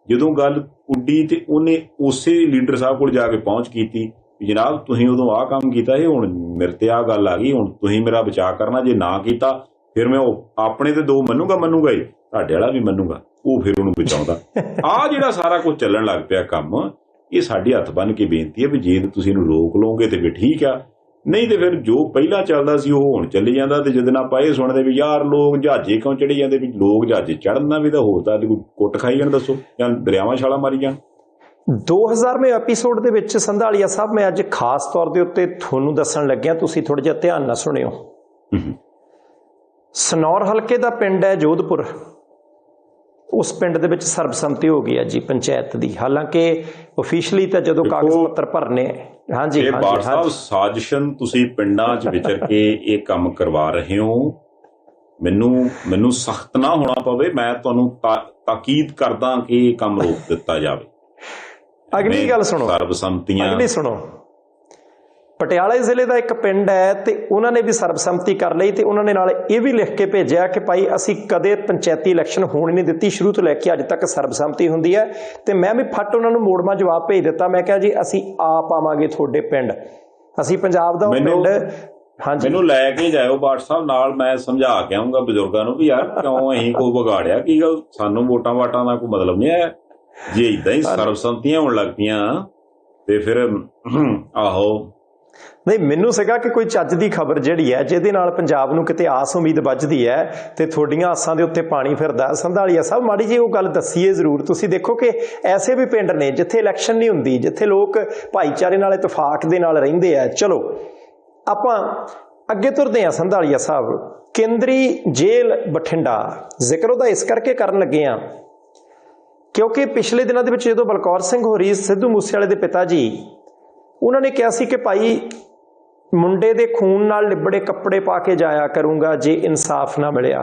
ਜਦੋਂ ਗੱਲ ਉੱਡੀ ਤੇ ਉਹਨੇ ਉਸੇ ਲੀਡਰ ਸਾਹਿਬ ਕੋਲ ਜਾ ਕੇ ਪਹੁੰਚ ਕੀਤੀ ਵੀ ਜਨਾਬ ਤੁਸੀਂ ਉਦੋਂ ਆਹ ਕੰਮ ਕੀਤਾ, ਇਹ ਹੁਣ ਮੇਰੇ ਤੇ ਆਹ ਗੱਲ ਆ ਗਈ, ਹੁਣ ਤੁਸੀਂ ਮੇਰਾ ਬਚਾਅ ਕਰਨਾ, ਜੇ ਨਾ ਕੀਤਾ ਫਿਰ ਮੈਂ ਉਹ ਆਪਣੇ ਤੇ 2 ਮੰਨੂਗਾ ਹੀ, ਤੁਹਾਡੇ ਵਾਲਾ ਵੀ ਮੰਨੂਗਾ। ਉਹ ਫਿਰ ਉਹਨੂੰ ਬਚਾਉਂਦਾ। ਆਹ ਜਿਹੜਾ ਸਾਰਾ ਕੁਝ ਚੱਲਣ ਲੱਗ ਪਿਆ ਕੰਮ, ਇਹ ਸਾਡੀ ਹੱਥ ਬੰਨ ਕੇ ਬੇਨਤੀ ਹੈ ਵੀ ਜੇ ਤੁਸੀਂ ਇਹਨੂੰ ਰੋਕ ਲਓਗੇ ਤੇ ਵੀ ਠੀਕ ਆ, ਨਹੀਂ ਤੇ ਫਿਰ ਜੋ ਪਹਿਲਾਂ ਚੱਲਦਾ ਸੀ ਉਹ ਹੁਣ ਚੱਲੀ ਜਾਂਦਾ। ਤੇ ਜਦੋਂ ਆਪਾਂ ਇਹ ਸੁਣਦੇ ਵੀ ਯਾਰ ਲੋਕ ਜਹਾਜ਼ੇ ਕਿਉਂ ਚੜੀ ਜਾਂਦੇ, ਵੀ ਲੋਕ ਜਹਾਜ਼ੇ ਚੜ੍ਹਨਾ ਵੀ ਤਾਂ ਹੋਰ ਤਾਂ ਕੋਈ ਕੁੱਟ ਖਾਈ ਜਾਣ, ਦੱਸੋ, ਜਾਂ ਦਰਿਆਵਾਂ ਛਾਲਾਂ ਮਾਰੀ ਜਾਣ। 2000ਵੇਂ ਐਪੀਸੋਡ ਦੇ ਵਿੱਚ ਸੰਧਾਲੀਆ ਸਾਹਿਬ ਮੈਂ ਅੱਜ ਖਾਸ ਤੌਰ ਦੇ ਉੱਤੇ ਤੁਹਾਨੂੰ ਦੱਸਣ ਲੱਗਿਆ, ਤੁਸੀਂ ਥੋੜਾ ਜਿਹਾ ਧਿਆਨ ਨਾਲ ਸੁਣਿਓ। ਸਨੌਰ ਹਲਕੇ ਦਾ ਪਿੰਡ ਹੈ ਜੋਧਪੁਰ, ਉਸ ਪਿੰਡ ਦੇ ਵਿੱਚ ਸਰਬਸੰਮਤੀ ਹੋ ਗਈ ਹੈ ਜੀ ਪੰਚਾਇਤ ਦੀ। ਹਾਲਾਂਕਿ ਆਫੀਸ਼ੀਅਲੀ ਤਾਂ ਜਦੋਂ ਕਾਗਜ਼ ਪੱਤਰ ਭਰਨੇ, ਹਾਂਜੀ ਇਹ ਬਾਠ ਸਾਹਿਬ ਸਾਜ਼ਿਸ਼ਨ ਤੁਸੀਂ ਪਿੰਡਾਂ 'ਚ ਵਿਚਰ ਕੇ ਇਹ ਕੰਮ ਕਰਵਾ ਰਹੇ ਹੋ, ਮੈਨੂੰ ਸਖਤ ਨਾ ਹੋਣਾ ਪਵੇ, ਮੈਂ ਤੁਹਾਨੂੰ ਤਾਕੀਦ ਕਰਦਾ ਕਿ ਇਹ ਕੰਮ ਰੋਕ ਦਿੱਤਾ ਜਾਵੇ। ਅਗਲੀ ਗੱਲ ਸੁਣੋ, ਸਰਬਸੰਮਤੀਆਂ ਅਗਲੀ ਸੁਣੋ। ਪਟਿਆਲੇ ਜ਼ਿਲ੍ਹੇ ਦਾ ਇੱਕ ਪਿੰਡ ਹੈ ਤੇ ਉਹਨਾਂ ਨੇ ਵੀ ਸਰਬਸੰਮਤੀ ਕਰ ਲਈ, ਤੇ ਉਹਨਾਂ ਨੇ ਨਾਲ ਇਹ ਵੀ ਲਿਖ ਕੇ ਭੇਜਿਆ ਕਿ ਭਾਈ ਅਸੀਂ ਕਦੇ ਪੰਚਾਇਤੀ ਇਲੈਕਸ਼ਨ ਹੋਣ ਨਹੀਂ ਦਿੱਤੀ, ਸ਼ੁਰੂ ਤੋਂ ਲੈ ਕੇ ਅੱਜ ਤੱਕ ਸਰਬਸੰਮਤੀ ਹੁੰਦੀ ਹੈ। ਤੇ ਮੈਂ ਵੀ ਫੱਟ ਉਹਨਾਂ ਨੂੰ ਮੋੜਵਾਂ ਜਵਾਬ ਭੇਜ ਦਿੱਤਾ, ਮੈਂ ਕਿਹਾ ਜੀ ਅਸੀਂ ਆਪ ਆਵਾਂਗੇ ਤੁਹਾਡੇ ਪਿੰਡ, ਅਸੀਂ ਪੰਜਾਬ ਦਾ ਪਿੰਡ। ਹਾਂਜੀ, ਮੈਨੂੰ ਲੈ ਕੇ ਜਾਇਓ ਬਾਠ ਸਾਹਿਬ ਨਾਲ, ਮੈਂ ਸਮਝਾ ਕੇ ਆਊਂਗਾ ਬਜ਼ੁਰਗਾਂ ਨੂੰ ਵੀ ਯਾਰ ਕਿਉਂ ਅਸੀਂ ਕੋਈ ਵਿਗਾੜਿਆ, ਕੀ ਗੱਲ ਸਾਨੂੰ ਵੋਟਾਂ ਵਾਟਾਂ ਦਾ ਕੋਈ ਮਤਲਬ ਨਹੀਂ ਆਇਆ। ਜੇ ਏਦਾਂ ਹੀ ਸਰਬਸੰਮਤੀਆਂ ਹੋਣ ਲੱਗ ਪਈਆਂ ਤੇ ਫਿਰ ਆਹੋ ਨਹੀਂ, ਮੈਨੂੰ ਸੀਗਾ ਕਿ ਕੋਈ ਚੱਜ ਦੀ ਖਬਰ ਜਿਹੜੀ ਹੈ ਜਿਹਦੇ ਨਾਲ ਪੰਜਾਬ ਨੂੰ ਕਿਤੇ ਆਸ ਉਮੀਦ ਵੱਜਦੀ ਹੈ ਤੇ ਤੁਹਾਡੀਆਂ ਆਸਾਂ ਦੇ ਉੱਤੇ ਪਾਣੀ ਫਿਰਦਾ। ਸੰਧਾਲੀਆ ਸਾਹਿਬ ਮਾੜੀ ਜੀ ਉਹ ਗੱਲ ਦੱਸੀਏ ਜ਼ਰੂਰ। ਤੁਸੀਂ ਦੇਖੋ ਕਿ ਐਸੇ ਵੀ ਪਿੰਡ ਨੇ ਜਿੱਥੇ ਇਲੈਕਸ਼ਨ ਨਹੀਂ ਹੁੰਦੀ, ਜਿੱਥੇ ਲੋਕ ਭਾਈਚਾਰੇ ਨਾਲ ਇਤਫਾਕ ਦੇ ਨਾਲ ਰਹਿੰਦੇ ਆ। ਚਲੋ ਆਪਾਂ ਅੱਗੇ ਤੁਰਦੇ ਹਾਂ ਸੰਧਾਲੀਆ ਸਾਹਿਬ। ਕੇਂਦਰੀ ਜੇਲ੍ਹ ਬਠਿੰਡਾ, ਜ਼ਿਕਰ ਉਹਦਾ ਇਸ ਕਰਕੇ ਕਰਨ ਲੱਗੇ ਹਾਂ ਕਿਉਂਕਿ ਪਿਛਲੇ ਦਿਨਾਂ ਦੇ ਵਿੱਚ ਜਦੋਂ ਬਲਕੌਰ ਸਿੰਘ ਹੋਰੀ, ਸਿੱਧੂ ਮੂਸੇਵਾਲੇ ਦੇ ਪਿਤਾ ਜੀ, ਉਹਨਾਂ ਨੇ ਕਿਹਾ ਸੀ ਕਿ ਭਾਈ ਮੁੰਡੇ ਦੇ ਖੂਨ ਨਾਲ ਲਿਬੜੇ ਕੱਪੜੇ ਪਾ ਕੇ ਜਾਇਆ ਕਰੂੰਗਾ ਜੇ ਇਨਸਾਫ ਨਾ ਮਿਲਿਆ,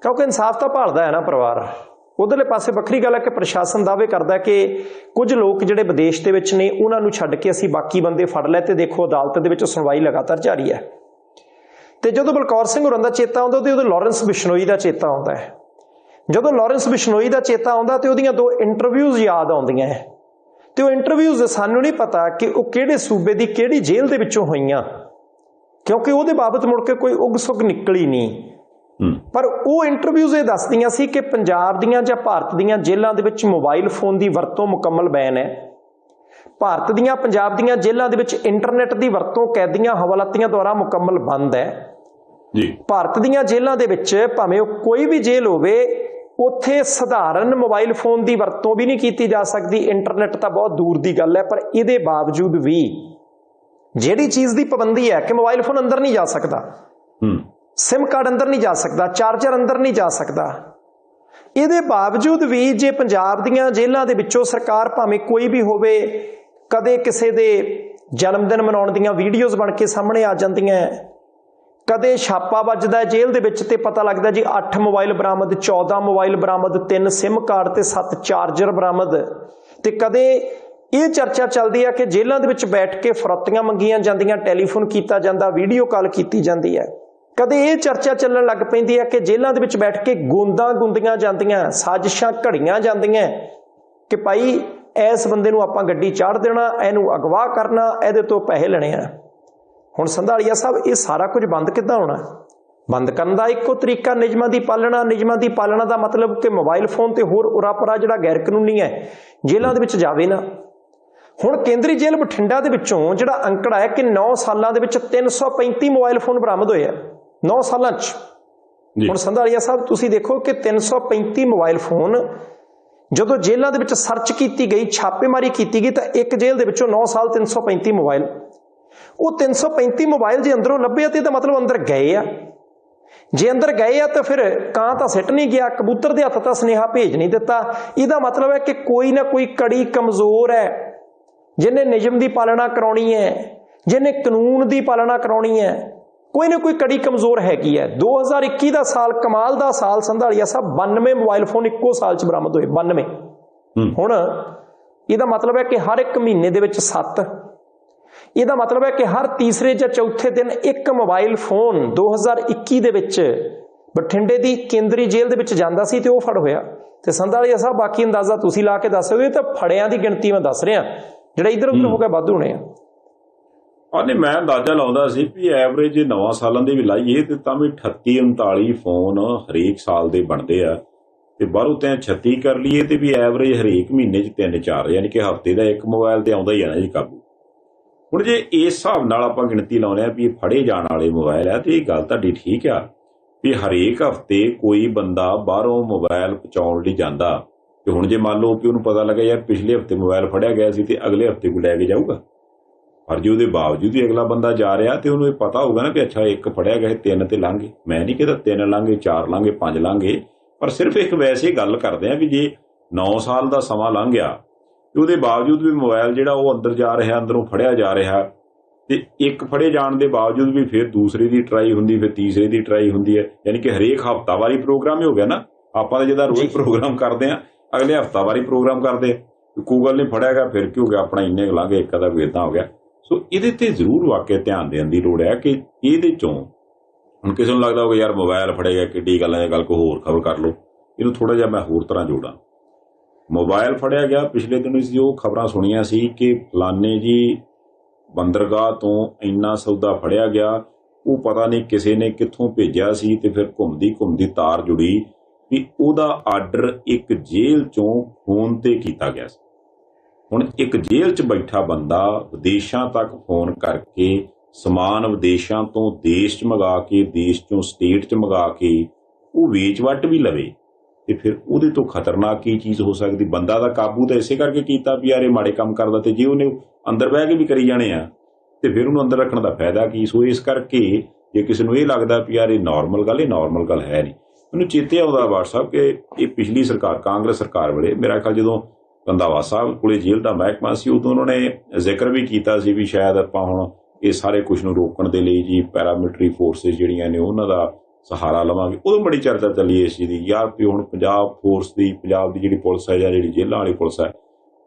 ਕਿਉਂਕਿ ਇਨਸਾਫ ਤਾਂ ਭਾਲਦਾ ਹੈ ਨਾ ਪਰਿਵਾਰ। ਉਧਰਲੇ ਪਾਸੇ ਵੱਖਰੀ ਗੱਲ ਹੈ ਕਿ ਪ੍ਰਸ਼ਾਸਨ ਦਾਅਵੇ ਕਰਦਾ ਕਿ ਕੁਝ ਲੋਕ ਜਿਹੜੇ ਵਿਦੇਸ਼ ਦੇ ਵਿੱਚ ਨੇ ਉਹਨਾਂ ਨੂੰ ਛੱਡ ਕੇ ਅਸੀਂ ਬਾਕੀ ਬੰਦੇ ਫੜ ਲਏ, ਤੇ ਦੇਖੋ ਅਦਾਲਤ ਦੇ ਵਿੱਚ ਸੁਣਵਾਈ ਲਗਾਤਾਰ ਜਾਰੀ ਹੈ। ਤੇ ਜਦੋਂ ਬਲਕੌਰ ਸਿੰਘ ਹੋਰਾਂ ਦਾ ਚੇਤਾ ਆਉਂਦਾ ਤੇ ਉਦੋਂ ਲਾਰੈਂਸ ਬਿਸ਼ਨੋਈ ਦਾ ਚੇਤਾ ਆਉਂਦਾ ਹੈ। ਜਦੋਂ ਲਾਰੈਂਸ ਬਿਸ਼ਨੋਈ ਦਾ ਚੇਤਾ ਆਉਂਦਾ ਤੇ ਉਹਦੀਆਂ 2 ਇੰਟਰਵਿਊਜ਼ ਯਾਦ ਆਉਂਦੀਆਂ ਹੈ, ਤੇ ਉਹ ਇੰਟਰਵਿਊਜ਼ ਸਾਨੂੰ ਨਹੀਂ ਪਤਾ ਕਿ ਉਹ ਕਿਹੜੇ ਸੂਬੇ ਦੀ ਕਿਹੜੀ ਜੇਲ੍ਹ ਦੇ ਵਿੱਚੋਂ ਹੋਈਆਂ, ਕਿਉਂਕਿ ਉਹਦੇ ਬਾਬਤ ਮੁੜ ਕੇ ਕੋਈ ਉਗ ਸੁਗ ਨਿਕਲੀ ਨਹੀਂ। ਪਰ ਉਹ ਇੰਟਰਵਿਊਜ਼ ਇਹ ਦੱਸਦੀਆਂ ਸੀ ਕਿ ਪੰਜਾਬ ਦੀਆਂ ਜਾਂ ਭਾਰਤ ਦੀਆਂ ਜੇਲ੍ਹਾਂ ਦੇ ਵਿੱਚ ਮੋਬਾਈਲ ਫੋਨ ਦੀ ਵਰਤੋਂ ਮੁਕੰਮਲ ਬੈਨ ਹੈ। ਭਾਰਤ ਦੀਆਂ ਪੰਜਾਬ ਦੀਆਂ ਜੇਲ੍ਹਾਂ ਦੇ ਵਿੱਚ ਇੰਟਰਨੈਟ ਦੀ ਵਰਤੋਂ ਕੈਦੀਆਂ ਹਵਾਲਾਤੀਆਂ ਦੁਆਰਾ ਮੁਕੰਮਲ ਬੰਦ ਹੈ। ਜੀ ਭਾਰਤ ਦੀਆਂ ਜੇਲ੍ਹਾਂ ਦੇ ਵਿੱਚ ਭਾਵੇਂ ਉਹ ਕੋਈ ਵੀ ਜੇਲ੍ਹ ਹੋਵੇ, ਉੱਥੇ ਸਧਾਰਨ ਮੋਬਾਈਲ ਫੋਨ ਦੀ ਵਰਤੋਂ ਵੀ ਨਹੀਂ ਕੀਤੀ ਜਾ ਸਕਦੀ। ਇੰਟਰਨੈਟ ਤਾਂ ਬਹੁਤ ਦੂਰ ਦੀ ਗੱਲ ਹੈ, ਪਰ ਇਹਦੇ ਬਾਵਜੂਦ ਵੀ ਜਿਹੜੀ ਚੀਜ਼ ਦੀ ਪਾਬੰਦੀ ਹੈ ਕਿ ਮੋਬਾਈਲ ਫੋਨ ਅੰਦਰ ਨਹੀਂ ਜਾ ਸਕਦਾ, ਸਿਮ ਕਾਰਡ ਅੰਦਰ ਨਹੀਂ ਜਾ ਸਕਦਾ, ਚਾਰਜਰ ਅੰਦਰ ਨਹੀਂ ਜਾ ਸਕਦਾ, ਇਹਦੇ ਬਾਵਜੂਦ ਵੀ ਜੇ ਪੰਜਾਬ ਦੀਆਂ ਜੇਲ੍ਹਾਂ ਦੇ ਵਿੱਚੋਂ ਸਰਕਾਰ ਭਾਵੇਂ ਕੋਈ ਵੀ ਹੋਵੇ, ਕਦੇ ਕਿਸੇ ਦੇ ਜਨਮ ਦਿਨ ਮਨਾਉਣ ਦੀਆਂ ਵੀਡੀਓਜ਼ ਬਣ ਕੇ ਸਾਹਮਣੇ ਆ ਜਾਂਦੀਆਂ, ਕਦੇ ਛਾਪਾ ਵੱਜਦਾ ਜੇਲ੍ਹ ਦੇ ਵਿੱਚ ਤੇ ਪਤਾ ਲੱਗਦਾ ਜੀ 8 ਮੋਬਾਈਲ ਬਰਾਮਦ, 14 ਮੋਬਾਈਲ ਬਰਾਮਦ, 3 ਸਿਮ ਕਾਰਡ ਤੇ 7 ਚਾਰਜਰ ਬਰਾਮਦ, ਤੇ ਕਦੇ ਇਹ ਚਰਚਾ ਚੱਲਦੀ ਹੈ ਕਿ ਜੇਲ੍ਹਾਂ ਦੇ ਵਿੱਚ ਬੈਠ ਕੇ ਫਰੌਤੀਆਂ ਮੰਗੀਆਂ ਜਾਂਦੀਆਂ, ਟੈਲੀਫੋਨ ਕੀਤਾ ਜਾਂਦਾ, ਵੀਡੀਓ ਕਾਲ ਕੀਤੀ ਜਾਂਦੀ ਹੈ। ਕਦੇ ਇਹ ਚਰਚਾ ਚੱਲਣ ਲੱਗ ਪੈਂਦੀ ਹੈ ਕਿ ਜੇਲ੍ਹਾਂ ਦੇ ਵਿੱਚ ਬੈਠ ਕੇ ਗੋਂਦਾਂ ਗੁੰਦੀਆਂ ਜਾਂਦੀਆਂ, ਸਾਜ਼ਿਸ਼ਾਂ ਘੜੀਆਂ ਜਾਂਦੀਆਂ ਕਿ ਭਾਈ ਇਸ ਬੰਦੇ ਨੂੰ ਆਪਾਂ ਗੱਡੀ ਚਾੜ ਦੇਣਾ, ਇਹਨੂੰ ਅਗਵਾ ਕਰਨਾ, ਇਹਦੇ ਤੋਂ ਪੈਸੇ ਲੈਣੇ ਆ। ਹੁਣ ਸੰਧਾਲੀਆ ਸਾਹਿਬ, ਇਹ ਸਾਰਾ ਕੁਝ ਬੰਦ ਕਿੱਦਾਂ ਹੋਣਾ? ਬੰਦ ਕਰਨ ਦਾ ਇੱਕੋ ਤਰੀਕਾ ਨਿਯਮਾਂ ਦੀ ਪਾਲਣਾ। ਨਿਯਮਾਂ ਦੀ ਪਾਲਣਾ ਦਾ ਮਤਲਬ ਕਿ ਮੋਬਾਈਲ ਫੋਨ ਤੇ ਹੋਰ ਉਰਾ-ਪਰਾ ਜਿਹੜਾ ਗੈਰ ਕਾਨੂੰਨੀ ਹੈ ਜੇਲ੍ਹਾਂ ਦੇ ਵਿੱਚ ਜਾਵੇ ਨਾ। ਹੁਣ ਕੇਂਦਰੀ ਜੇਲ੍ਹ ਬਠਿੰਡਾ ਦੇ ਵਿੱਚੋਂ ਜਿਹੜਾ ਅੰਕੜਾ ਹੈ ਕਿ 9 ਸਾਲਾਂ ਦੇ ਵਿੱਚ 335 ਮੋਬਾਈਲ ਫੋਨ ਬਰਾਮਦ ਹੋਏ ਆ 9 ਸਾਲਾਂ 'ਚ। ਹੁਣ ਸੰਧਾਲੀਆ ਸਾਹਿਬ ਤੁਸੀਂ ਦੇਖੋ ਕਿ 335 ਮੋਬਾਈਲ ਫੋਨ ਜਦੋਂ ਜੇਲ੍ਹਾਂ ਦੇ ਵਿੱਚ ਸਰਚ ਕੀਤੀ ਗਈ, ਛਾਪੇਮਾਰੀ ਕੀਤੀ ਗਈ, ਤਾਂ ਇੱਕ ਜੇਲ੍ਹ ਦੇ ਵਿੱਚੋਂ 9 ਸਾਲ 335 ਮੋਬਾਈਲ, ਉਹ 335 ਮੋਬਾਈਲ ਜੇ ਅੰਦਰੋਂ ਲੱਭੇ ਤੇ ਇਹਦਾ ਮਤਲਬ ਅੰਦਰ ਗਏ ਆ। ਜੇ ਅੰਦਰ ਗਏ ਆ ਤਾਂ ਫਿਰ ਕਾਂ ਤਾਂ ਸਿੱਟ ਨਹੀਂ ਗਿਆ, ਕਬੂਤਰ ਦੇ ਹੱਥ ਤਾਂ ਸੁਨੇਹਾ ਭੇਜ ਨਹੀਂ ਦਿੱਤਾ। ਇਹਦਾ ਮਤਲਬ ਹੈ ਕਿ ਕੋਈ ਨਾ ਕੋਈ ਕੜੀ ਕਮਜ਼ੋਰ ਹੈ, ਜਿਹਨੇ ਨਿਯਮ ਦੀ ਪਾਲਣਾ ਕਰਾਉਣੀ ਹੈ, ਜਿਹਨੇ ਕਾਨੂੰਨ ਦੀ ਪਾਲਣਾ ਕਰਾਉਣੀ ਹੈ, ਕੋਈ ਨਾ ਕੋਈ ਕੜੀ ਕਮਜ਼ੋਰ ਹੈਗੀ ਹੈ। 2021 ਦਾ ਸਾਲ ਕਮਾਲ ਦਾ ਸਾਲ ਸੰਧਾਲੀਆ ਸਾਹਿਬ, 92 ਮੋਬਾਈਲ ਫੋਨ ਇੱਕੋ ਸਾਲ 'ਚ ਬਰਾਮਦ ਹੋਏ, 92। ਹੁਣ ਇਹਦਾ ਮਤਲਬ ਹੈ ਕਿ ਹਰ ਇੱਕ ਮਹੀਨੇ ਦੇ ਵਿੱਚ 7, ਇਹਦਾ ਮਤਲਬ ਹੈ ਕਿ ਹਰ ਤੀਸਰੇ ਜਾਂ ਚੌਥੇ ਦਿਨ ਇੱਕ ਮੋਬਾਈਲ ਫੋਨ 2021 ਦੇ ਵਿੱਚ ਬਠਿੰਡੇ ਦੀ ਕੇਂਦਰੀ ਜੇਲ੍ਹ ਦੇ ਵਿੱਚ ਜਾਂਦਾ ਸੀ ਤੇ ਉਹ ਫੜ ਹੋਇਆ। ਤੇ ਸੰਧਾਲੀਆ ਸਾਹਿਬ ਬਾਕੀ ਅੰਦਾਜ਼ਾ ਤੁਸੀਂ ਲਾ ਕੇ ਦੱਸ ਸਕਦੇ ਹੋ, ਤਾਂ ਫੜਿਆਂ ਦੀ ਗਿਣਤੀ ਮੈਂ ਦੱਸ ਰਿਹਾ, ਜਿਹੜਾ ਇੱਧਰ ਉੱਧਰ ਹੋ ਗਿਆ ਵੱਧ ਹੋਣੇ ਆ। ਨਹੀਂ, ਮੈਂ ਅੰਦਾਜ਼ਾ ਲਾਉਂਦਾ ਸੀ ਵੀ ਐਵਰੇਜ 9 ਸਾਲਾਂ ਦੇ ਵੀ ਲਾਈਏ ਤੇ ਤਾਂ ਵੀ 38-39 ਫੋਨ ਹਰੇਕ ਸਾਲ ਦੇ ਬਣਦੇ ਆ, ਤੇ ਬਾਹਰੋਂ ਤੈਂ 36 ਕਰ ਲਈਏ ਤੇ ਵੀ ਐਵਰੇਜ ਹਰੇਕ ਮਹੀਨੇ 'ਚ 3-4, ਯਾਨੀ ਕਿ ਹਫ਼ਤੇ ਦਾ ਇੱਕ ਮੋਬਾਈਲ ਤੇ ਆਉਂਦਾ ਹੀ ਆ ਨਾ ਜੀ ਕਾਬੂ। ਹੁਣ ਜੇ ਇਸ ਹਿਸਾਬ ਨਾਲ ਆਪਾਂ ਗਿਣਤੀ ਲਾਉਂਦੇ ਆ ਵੀ ਇਹ ਫੜੇ ਜਾਣ ਵਾਲੇ ਮੋਬਾਈਲ ਆ, ਤੇ ਇਹ ਗੱਲ ਤੁਹਾਡੀ ਠੀਕ ਆ ਵੀ ਹਰੇਕ ਹਫ਼ਤੇ ਕੋਈ ਬੰਦਾ ਬਾਹਰੋਂ ਮੋਬਾਈਲ ਪਹੁੰਚਾਉਣ ਲਈ ਜਾਂਦਾ, ਤੇ ਹੁਣ ਜੇ ਮੰਨ ਲਓ ਕਿ ਉਹਨੂੰ ਪਤਾ ਲੱਗਾ ਯਾਰ ਪਿਛਲੇ ਹਫ਼ਤੇ ਮੋਬਾਈਲ ਫੜਿਆ ਗਿਆ ਸੀ ਤੇ ਅਗਲੇ ਹਫ਼ਤੇ ਕੋਈ ਲੈ ਕੇ ਜਾਊਗਾ, ਪਰ ਜੇ ਉਹਦੇ ਬਾਵਜੂਦ ਹੀ ਅਗਲਾ ਬੰਦਾ ਜਾ ਰਿਹਾ ਤੇ ਉਹਨੂੰ ਇਹ ਪਤਾ ਹੋਊਗਾ ਨਾ ਕਿ ਅੱਛਾ ਇੱਕ ਫੜਿਆ ਗਿਆ, 3 ਤੇ ਲਾਂਗੇ। ਮੈਂ ਨਹੀਂ ਕਹਿੰਦਾ 3 ਲਾਂਗੇ, 4 ਲਾਂਗੇ, 5 ਲਾਂਗੇ, ਪਰ ਸਿਰਫ ਇੱਕ ਵੈਸੇ ਗੱਲ ਕਰਦੇ ਆ ਵੀ ਜੇ 9 ਸਾਲ ਦਾ ਸਮਾਂ ਲੰਘ ਗਿਆ ਤੇ ਉਹਦੇ ਬਾਵਜੂਦ ਵੀ ਮੋਬਾਈਲ ਜਿਹੜਾ ਉਹ ਅੰਦਰ ਜਾ ਰਿਹਾ, ਅੰਦਰੋਂ ਫੜਿਆ ਜਾ ਰਿਹਾ, ਤੇ ਇੱਕ ਫੜੇ ਜਾਣ ਦੇ ਬਾਵਜੂਦ ਵੀ ਫਿਰ ਦੂਸਰੇ ਦੀ ਟਰਾਈ ਹੁੰਦੀ, ਫਿਰ ਤੀਸਰੇ ਦੀ ਟਰਾਈ ਹੁੰਦੀ ਹੈ, ਯਾਨੀ ਕਿ ਹਰੇਕ ਹਫ਼ਤਾਵਾਰੀ ਪ੍ਰੋਗਰਾਮ ਹੀ ਹੋ ਗਿਆ ਨਾ। ਆਪਾਂ ਤਾਂ ਜਿਹਦਾ ਰੋਜ਼ ਪ੍ਰੋਗਰਾਮ ਕਰਦੇ ਆ, ਅਗਲੇ ਹਫ਼ਤਾਵਾਰੀ ਪ੍ਰੋਗਰਾਮ ਕਰਦੇ ਗੂਗਲ ਨੇ ਫੜਿਆ ਗਿਆ, ਫਿਰ ਕੀ ਹੋ ਗਿਆ, ਆਪਣਾ ਇੰਨੇ ਲਾਂਗੇ, ਇੱਕ ਦਾ ਕੋਈ ਏਦਾਂ ਹੋ ਗਿਆ। ਸੋ ਇਹਦੇ ਤੇ ਜ਼ਰੂਰ ਵਾਕਿਆ ਧਿਆਨ ਦੇਣ ਦੀ ਲੋੜ ਹੈ ਕਿ ਇਹਦੇ ਚੋਂ ਹੁਣ ਕਿਸੇ ਨੂੰ ਲੱਗਦਾ ਹੋਵੇ ਯਾਰ ਮੋਬਾਈਲ ਫੜੇਗਾ ਕਿੱਡੀ ਗੱਲ ਹੈ, ਗੱਲ ਕੋਈ ਹੋਰ ਖਬਰ ਕਰ ਲਓ, ਇਹਨੂੰ ਥੋੜਾ ਜਿਹਾ ਮੈਂ ਹੋਰ ਤਰ੍ਹਾਂ ਜੋੜਾਂ। ਮੋਬਾਈਲ ਫੜਿਆ ਗਿਆ, ਪਿਛਲੇ ਦਿਨ ਅਸੀਂ ਉਹ ਖਬਰਾਂ ਸੁਣੀਆਂ ਸੀ ਕਿ ਫਲਾਨੇ ਜੀ ਬੰਦਰਗਾਹ ਤੋਂ ਇੰਨਾ ਸੌਦਾ ਫੜਿਆ ਗਿਆ, ਉਹ ਪਤਾ ਨਹੀਂ ਕਿਸੇ ਨੇ ਕਿੱਥੋਂ ਭੇਜਿਆ ਸੀ, ਤੇ ਫਿਰ ਘੁੰਮਦੀ ਤਾਰ ਜੁੜੀ ਵੀ ਉਹਦਾ ਆਰਡਰ ਇੱਕ ਜੇਲ੍ਹ ਚੋਂ ਫੋਨ ਤੇ ਕੀਤਾ ਗਿਆ ਸੀ। ਹੁਣ ਇੱਕ ਜੇਲ੍ਹ 'ਚ ਬੈਠਾ ਬੰਦਾ ਵਿਦੇਸ਼ਾਂ ਤੱਕ ਫੋਨ ਕਰਕੇ ਸਮਾਨ ਵਿਦੇਸ਼ਾਂ ਤੋਂ ਦੇਸ਼ 'ਚ ਮੰਗਾ ਕੇ, ਦੇਸ਼ 'ਚੋਂ ਸਟੇਟ 'ਚ ਮੰਗਾ ਕੇ ਉਹ ਵੇਚ ਵੱਟ ਵੀ ਲਵੇ, ਤੇ ਫਿਰ ਉਹਦੇ ਤੋਂ ਖਤਰਨਾਕ ਕੀ ਚੀਜ਼ ਹੋ ਸਕਦੀ। ਬੰਦਾ ਦਾ ਕਾਬੂ ਤਾਂ ਇਸੇ ਕਰਕੇ ਕੀਤਾ ਵੀ ਯਾਰ ਇਹ ਮਾੜੇ ਕੰਮ ਕਰਦਾ, ਤੇ ਜੇ ਉਹਨੇ ਅੰਦਰ ਬਹਿ ਕੇ ਵੀ ਕਰੀ ਜਾਣੇ ਆ ਤੇ ਫਿਰ ਉਹਨੂੰ ਅੰਦਰ ਰੱਖਣ ਦਾ ਫਾਇਦਾ ਕੀ। ਸੋ ਇਸ ਕਰਕੇ ਜੇ ਕਿਸੇ ਨੂੰ ਇਹ ਲੱਗਦਾ ਵੀ ਯਾਰ ਇਹ ਨਾਰਮਲ ਗੱਲ, ਇਹ ਨਾਰਮਲ ਗੱਲ ਹੈ ਨਹੀਂ। ਮੈਨੂੰ ਚੇਤੇ ਆਉਂਦਾ WhatsApp ਕਿ ਇਹ ਪਿਛਲੀ ਸਰਕਾਰ, ਕਾਂਗਰਸ ਸਰਕਾਰ ਵੇਲੇ ਮੇਰਾ ਖਿਆਲ ਜਦੋਂ ਰੰਧਾਵਾ ਸਾਹਿਬ ਕੋਲੇ ਜੇਲ੍ਹ ਦਾ ਮਹਿਕਮਾ ਸੀ, ਉਦੋਂ ਉਹਨਾਂ ਨੇ ਜ਼ਿਕਰ ਵੀ ਕੀਤਾ ਸੀ ਵੀ ਸ਼ਾਇਦ ਆਪਾਂ ਹੁਣ ਇਹ ਸਾਰੇ ਕੁਝ ਨੂੰ ਰੋਕਣ ਦੇ ਲਈ ਜੀ ਪੈਰਾਮਿਲਟਰੀ ਫੋਰਸਿਸ ਜਿਹੜੀਆਂ ਨੇ ਉਹਨਾਂ ਦਾ ਸਹਾਰਾ ਲਵਾਂਗੇ। ਉਦੋਂ ਬੜੀ ਚਰਚਾ ਚੱਲੀ ਇਸ ਚੀਜ਼ ਦੀ, ਯਾਰ ਵੀ ਹੁਣ ਪੰਜਾਬ ਫੋਰਸ ਦੀ, ਪੰਜਾਬ ਦੀ ਜਿਹੜੀ ਪੁਲਿਸ ਹੈ ਜਾਂ ਜਿਹੜੀ ਜੇਲ੍ਹਾਂ ਵਾਲੀ ਪੁਲਿਸ ਹੈ,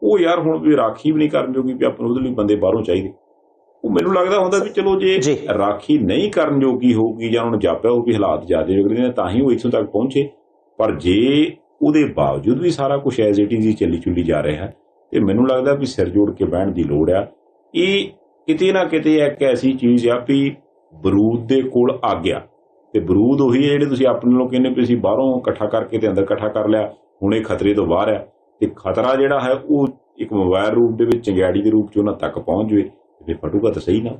ਉਹ ਯਾਰ ਹੁਣ ਵੀ ਰਾਖੀ ਵੀ ਨਹੀਂ ਕਰਨ ਜੋਗੀ, ਵੀ ਆਪਾਂ ਨੂੰ ਉਹਦੇ ਲਈ ਬੰਦੇ ਬਾਹਰੋਂ ਚਾਹੀਦੇ। ਉਹ ਮੈਨੂੰ ਲੱਗਦਾ ਹੁੰਦਾ ਵੀ ਚਲੋ ਜੇ ਰਾਖੀ ਨਹੀਂ ਕਰਨ ਜੋਗੀ ਹੋਊਗੀ ਜਾਂ ਉਹਨੂੰ ਜਾਪਿਆ ਹੋਊ ਵੀ ਹਾਲਾਤ ਜ਼ਿਆਦਾ ਵਿਗੜਦੇ ਨੇ ਤਾਂ ਹੀ ਉਹ ਇੱਥੋਂ ਤੱਕ ਪਹੁੰਚੇ, ਪਰ ਜੇ ਉਹਦੇ ਬਾਵਜੂਦ ਵੀ ਸਾਰਾ ਕੁਝ ਐਜ਼ ਇਟ ਇਜ਼ ਹੀ ਚੱਲੀ ਚੁੱਲੀ ਜਾ ਰਿਹਾ ਹੈ, ਤੇ ਮੈਨੂੰ ਲੱਗਦਾ ਵੀ ਸਿਰ ਜੋੜ ਕੇ ਬਹਿਣ ਦੀ ਲੋੜ ਆ। ਇਹ ਕਿਤੇ ਨਾ ਕਿਤੇ ਇੱਕ ਐਸੀ ਚੀਜ਼ ਆ ਵੀ ਬਰੂਦ ਦੇ ਕੋਲ ਆ ਗਿਆ, ਤੇ ਬਰੂਦ ਉਹੀ ਹੈ ਜਿਹੜੇ ਤੁਸੀਂ ਆਪਣੇ ਨੂੰ ਕਹਿੰਦੇ ਵੀ ਅਸੀਂ ਬਾਹਰੋਂ ਇਕੱਠਾ ਕਰਕੇ ਤੇ ਅੰਦਰ ਇਕੱਠਾ ਕਰ ਲਿਆ, ਹੁਣ ਇਹ ਖਤਰੇ ਤੋਂ ਬਾਹਰ ਆ, ਤੇ ਖਤਰਾ ਜਿਹੜਾ ਹੈ ਉਹ ਇੱਕ ਮੋਬਾਈਲ ਰੂਪ ਦੇ ਵਿੱਚ, ਚੰਗਿਆੜੀ ਦੇ ਰੂਪ 'ਚ ਉਹਨਾਂ ਤੱਕ ਪਹੁੰਚ ਜਾਵੇ, ਤੇ ਫਟੂਗਾ ਤਾਂ ਸਹੀ ਨਾ।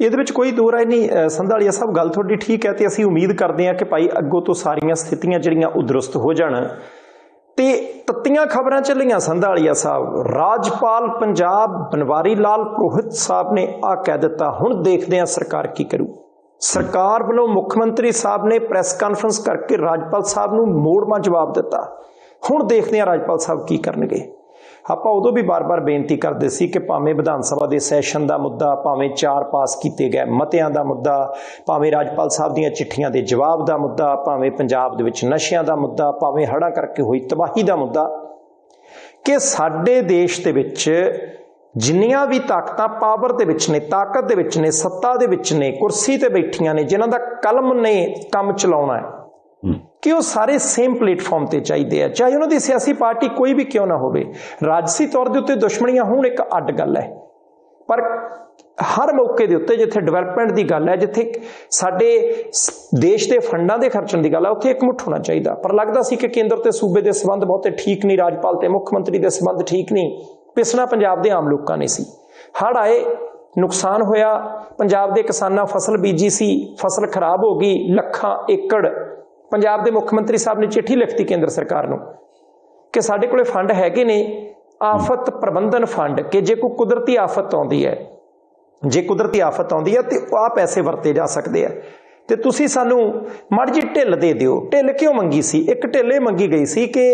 ਇਹਦੇ ਵਿੱਚ ਕੋਈ ਦੋ ਰਾਏ ਨਹੀਂ ਸੰਧਾਲੀਆ ਸਾਹਿਬ, ਗੱਲ ਤੁਹਾਡੀ ਠੀਕ ਹੈ ਤੇ ਅਸੀਂ ਉਮੀਦ ਕਰਦੇ ਹਾਂ ਕਿ ਭਾਈ ਅੱਗੋਂ ਤੋਂ ਸਾਰੀਆਂ ਸਥਿਤੀਆਂ ਜਿਹੜੀਆਂ ਉਹ ਦਰੁਸਤ ਹੋ ਜਾਣ। ਤੇ ਤੱਤੀਆਂ ਖਬਰਾਂ ਚੱਲੀਆਂ ਸੰਧਾਲੀਆ ਸਾਹਿਬ, ਰਾਜਪਾਲ ਪੰਜਾਬ ਬਨਵਾਰੀ ਲਾਲ ਪੁਰੋਹਿਤ ਸਾਹਿਬ ਨੇ ਆ ਕਹਿ ਦਿੱਤਾ, ਹੁਣ ਦੇਖਦੇ ਹਾਂ ਸਰਕਾਰ ਕੀ ਕਰੂ। ਸਰਕਾਰ ਵੱਲੋਂ ਮੁੱਖ ਮੰਤਰੀ ਸਾਹਿਬ ਨੇ ਪ੍ਰੈਸ ਕਾਨਫਰੰਸ ਕਰਕੇ ਰਾਜਪਾਲ ਸਾਹਿਬ ਨੂੰ ਮੋੜਵਾਂ ਜਵਾਬ ਦਿੱਤਾ। ਹੁਣ ਦੇਖਦੇ ਹਾਂ ਰਾਜਪਾਲ ਸਾਹਿਬ ਕੀ ਕਰਨਗੇ। ਆਪਾਂ ਉਦੋਂ ਵੀ ਬਾਰ-ਬਾਰ ਬੇਨਤੀ ਕਰਦੇ ਸੀ ਕਿ ਭਾਵੇਂ ਵਿਧਾਨ ਸਭਾ ਦੇ ਸੈਸ਼ਨ ਦਾ ਮੁੱਦਾ, ਭਾਵੇਂ 4 ਪਾਸ ਕੀਤੇ ਗਏ ਮਤਿਆਂ ਦਾ ਮੁੱਦਾ, ਭਾਵੇਂ ਰਾਜਪਾਲ ਸਾਹਿਬ ਦੀਆਂ ਚਿੱਠੀਆਂ ਦੇ ਜਵਾਬ ਦਾ ਮੁੱਦਾ, ਭਾਵੇਂ ਪੰਜਾਬ ਦੇ ਵਿੱਚ ਨਸ਼ਿਆਂ ਦਾ ਮੁੱਦਾ, ਭਾਵੇਂ ਹੜ੍ਹਾਂ ਕਰਕੇ ਹੋਈ ਤਬਾਹੀ ਦਾ ਮੁੱਦਾ, ਕਿ ਸਾਡੇ ਦੇਸ਼ ਦੇ ਵਿੱਚ ਜਿੰਨੀਆਂ ਵੀ ਤਾਕਤਾਂ ਪਾਵਰ ਦੇ ਵਿੱਚ ਨੇ, ਤਾਕਤ ਦੇ ਵਿੱਚ ਨੇ, ਸੱਤਾ ਦੇ ਵਿੱਚ ਨੇ, ਕੁਰਸੀ ਤੇ ਬੈਠੀਆਂ ਨੇ, ਜਿਨ੍ਹਾਂ ਦਾ ਕਲਮ ਨੇ ਕੰਮ ਚਲਾਉਣਾ ਹੈ, ਕਿ ਉਹ ਸਾਰੇ ਸੇਮ ਪਲੇਟਫਾਰਮ ਤੇ ਚਾਹੀਦੇ ਆ, ਚਾਹੇ ਉਹਨਾਂ ਦੀ ਸਿਆਸੀ ਪਾਰਟੀ ਕੋਈ ਵੀ ਕਿਉਂ ਨਾ ਹੋਵੇ। ਰਾਜਸੀ ਤੌਰ ਦੇ ਉੱਤੇ ਦੁਸ਼ਮਣੀਆਂ ਹੋਣ ਇੱਕ ਅੱਡ ਗੱਲ ਹੈ, ਪਰ ਹਰ ਮੌਕੇ ਦੇ ਉੱਤੇ ਜਿੱਥੇ ਡਿਵੈਲਪਮੈਂਟ ਦੀ ਗੱਲ ਹੈ, ਜਿੱਥੇ ਸਾਡੇ ਦੇਸ਼ ਦੇ ਫੰਡਾਂ ਦੇ ਖਰਚਣ ਦੀ ਗੱਲ ਹੈ, ਉੱਥੇ ਇਕਮੁੱਠ ਹੋਣਾ ਚਾਹੀਦਾ। ਪਰ ਲੱਗਦਾ ਸੀ ਕਿ ਕੇਂਦਰ ਤੇ ਸੂਬੇ ਦੇ ਸੰਬੰਧ ਬਹੁਤੇ ਠੀਕ ਨਹੀਂ, ਰਾਜਪਾਲ ਤੇ ਮੁੱਖ ਮੰਤਰੀ ਦੇ ਸੰਬੰਧ ਠੀਕ ਨਹੀਂ, ਪਿਸਣਾ ਪੰਜਾਬ ਦੇ ਆਮ ਲੋਕਾਂ ਨੇ ਸੀ। ਹੜ੍ਹ ਆਏ, ਨੁਕਸਾਨ ਹੋਇਆ, ਪੰਜਾਬ ਦੇ ਕਿਸਾਨਾਂ ਫਸਲ ਬੀਜੀ ਸੀ, ਫਸਲ ਖਰਾਬ ਹੋ ਗਈ, ਲੱਖਾਂ ਏਕੜ। ਪੰਜਾਬ ਦੇ ਮੁੱਖ ਮੰਤਰੀ ਸਾਹਿਬ ਨੇ ਚਿੱਠੀ ਲਿਖਤੀ ਕੇਂਦਰ ਸਰਕਾਰ ਨੂੰ ਕਿ ਸਾਡੇ ਕੋਲੇ ਫੰਡ ਹੈਗੇ ਨੇ, ਆਫਤ ਪ੍ਰਬੰਧਨ ਫੰਡ, ਕਿ ਜੇ ਕੋਈ ਕੁਦਰਤੀ ਆਫਤ ਆਉਂਦੀ ਹੈ, ਜੇ ਕੁਦਰਤੀ ਆਫਤ ਆਉਂਦੀ ਹੈ ਤੇ ਆਹ ਪੈਸੇ ਵਰਤੇ ਜਾ ਸਕਦੇ ਆ, ਤੇ ਤੁਸੀਂ ਸਾਨੂੰ ਮਾੜੀ ਜਿਹੀ ਢਿੱਲ ਦੇ ਦਿਓ। ਢਿੱਲ ਕਿਉਂ ਮੰਗੀ ਸੀ? ਇੱਕ ਢਿੱਲ ਇਹ ਮੰਗੀ ਗਈ ਸੀ ਕਿ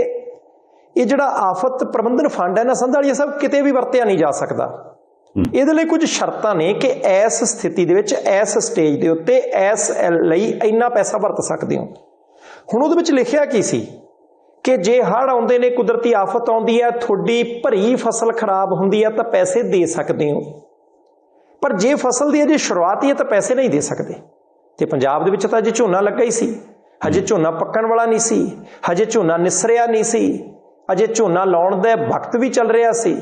ਇਹ ਜਿਹੜਾ ਆਫਤ ਪ੍ਰਬੰਧਨ ਫੰਡ ਹੈ ਨਾ ਸੰਧਾਲੀਆ ਸਾਹਿਬ, ਕਿਤੇ ਵੀ ਵਰਤਿਆ ਨਹੀਂ ਜਾ ਸਕਦਾ। ਇਹਦੇ ਲਈ ਕੁਝ ਸ਼ਰਤਾਂ ਨੇ ਕਿ ਇਸ ਸਥਿਤੀ ਦੇ ਵਿੱਚ, ਇਸ ਸਟੇਜ ਦੇ ਉੱਤੇ, ਇਸ ਲਈ ਇੰਨਾ ਪੈਸਾ ਵਰਤ ਸਕਦੇ ਹੋ। ਹੁਣ ਉਹਦੇ ਵਿੱਚ ਲਿਖਿਆ ਕੀ ਸੀ ਕਿ ਜੇ ਹੜ੍ਹ ਆਉਂਦੇ ਨੇ, ਕੁਦਰਤੀ ਆਫਤ ਆਉਂਦੀ ਹੈ, ਤੁਹਾਡੀ ਭਰੀ ਫਸਲ ਖਰਾਬ ਹੁੰਦੀ ਹੈ ਤਾਂ ਪੈਸੇ ਦੇ ਸਕਦੇ ਹੋ, ਪਰ ਜੇ ਫਸਲ ਦੀ ਅਜੇ ਸ਼ੁਰੂਆਤ ਹੀ ਹੈ ਤਾਂ ਪੈਸੇ ਨਹੀਂ ਦੇ ਸਕਦੇ। ਤੇ ਪੰਜਾਬ ਦੇ ਵਿੱਚ ਤਾਂ ਅਜੇ ਝੋਨਾ ਲੱਗਾ ਹੀ ਸੀ, ਹਜੇ ਝੋਨਾ ਪੱਕਣ ਵਾਲਾ ਨਹੀਂ ਸੀ, ਹਜੇ ਝੋਨਾ ਨਿਸਰਿਆ ਨਹੀਂ ਸੀ, ਅਜੇ ਝੋਨਾ ਲਾਉਣ ਦਾ ਵਕਤ ਵੀ ਚੱਲ ਰਿਹਾ ਸੀ।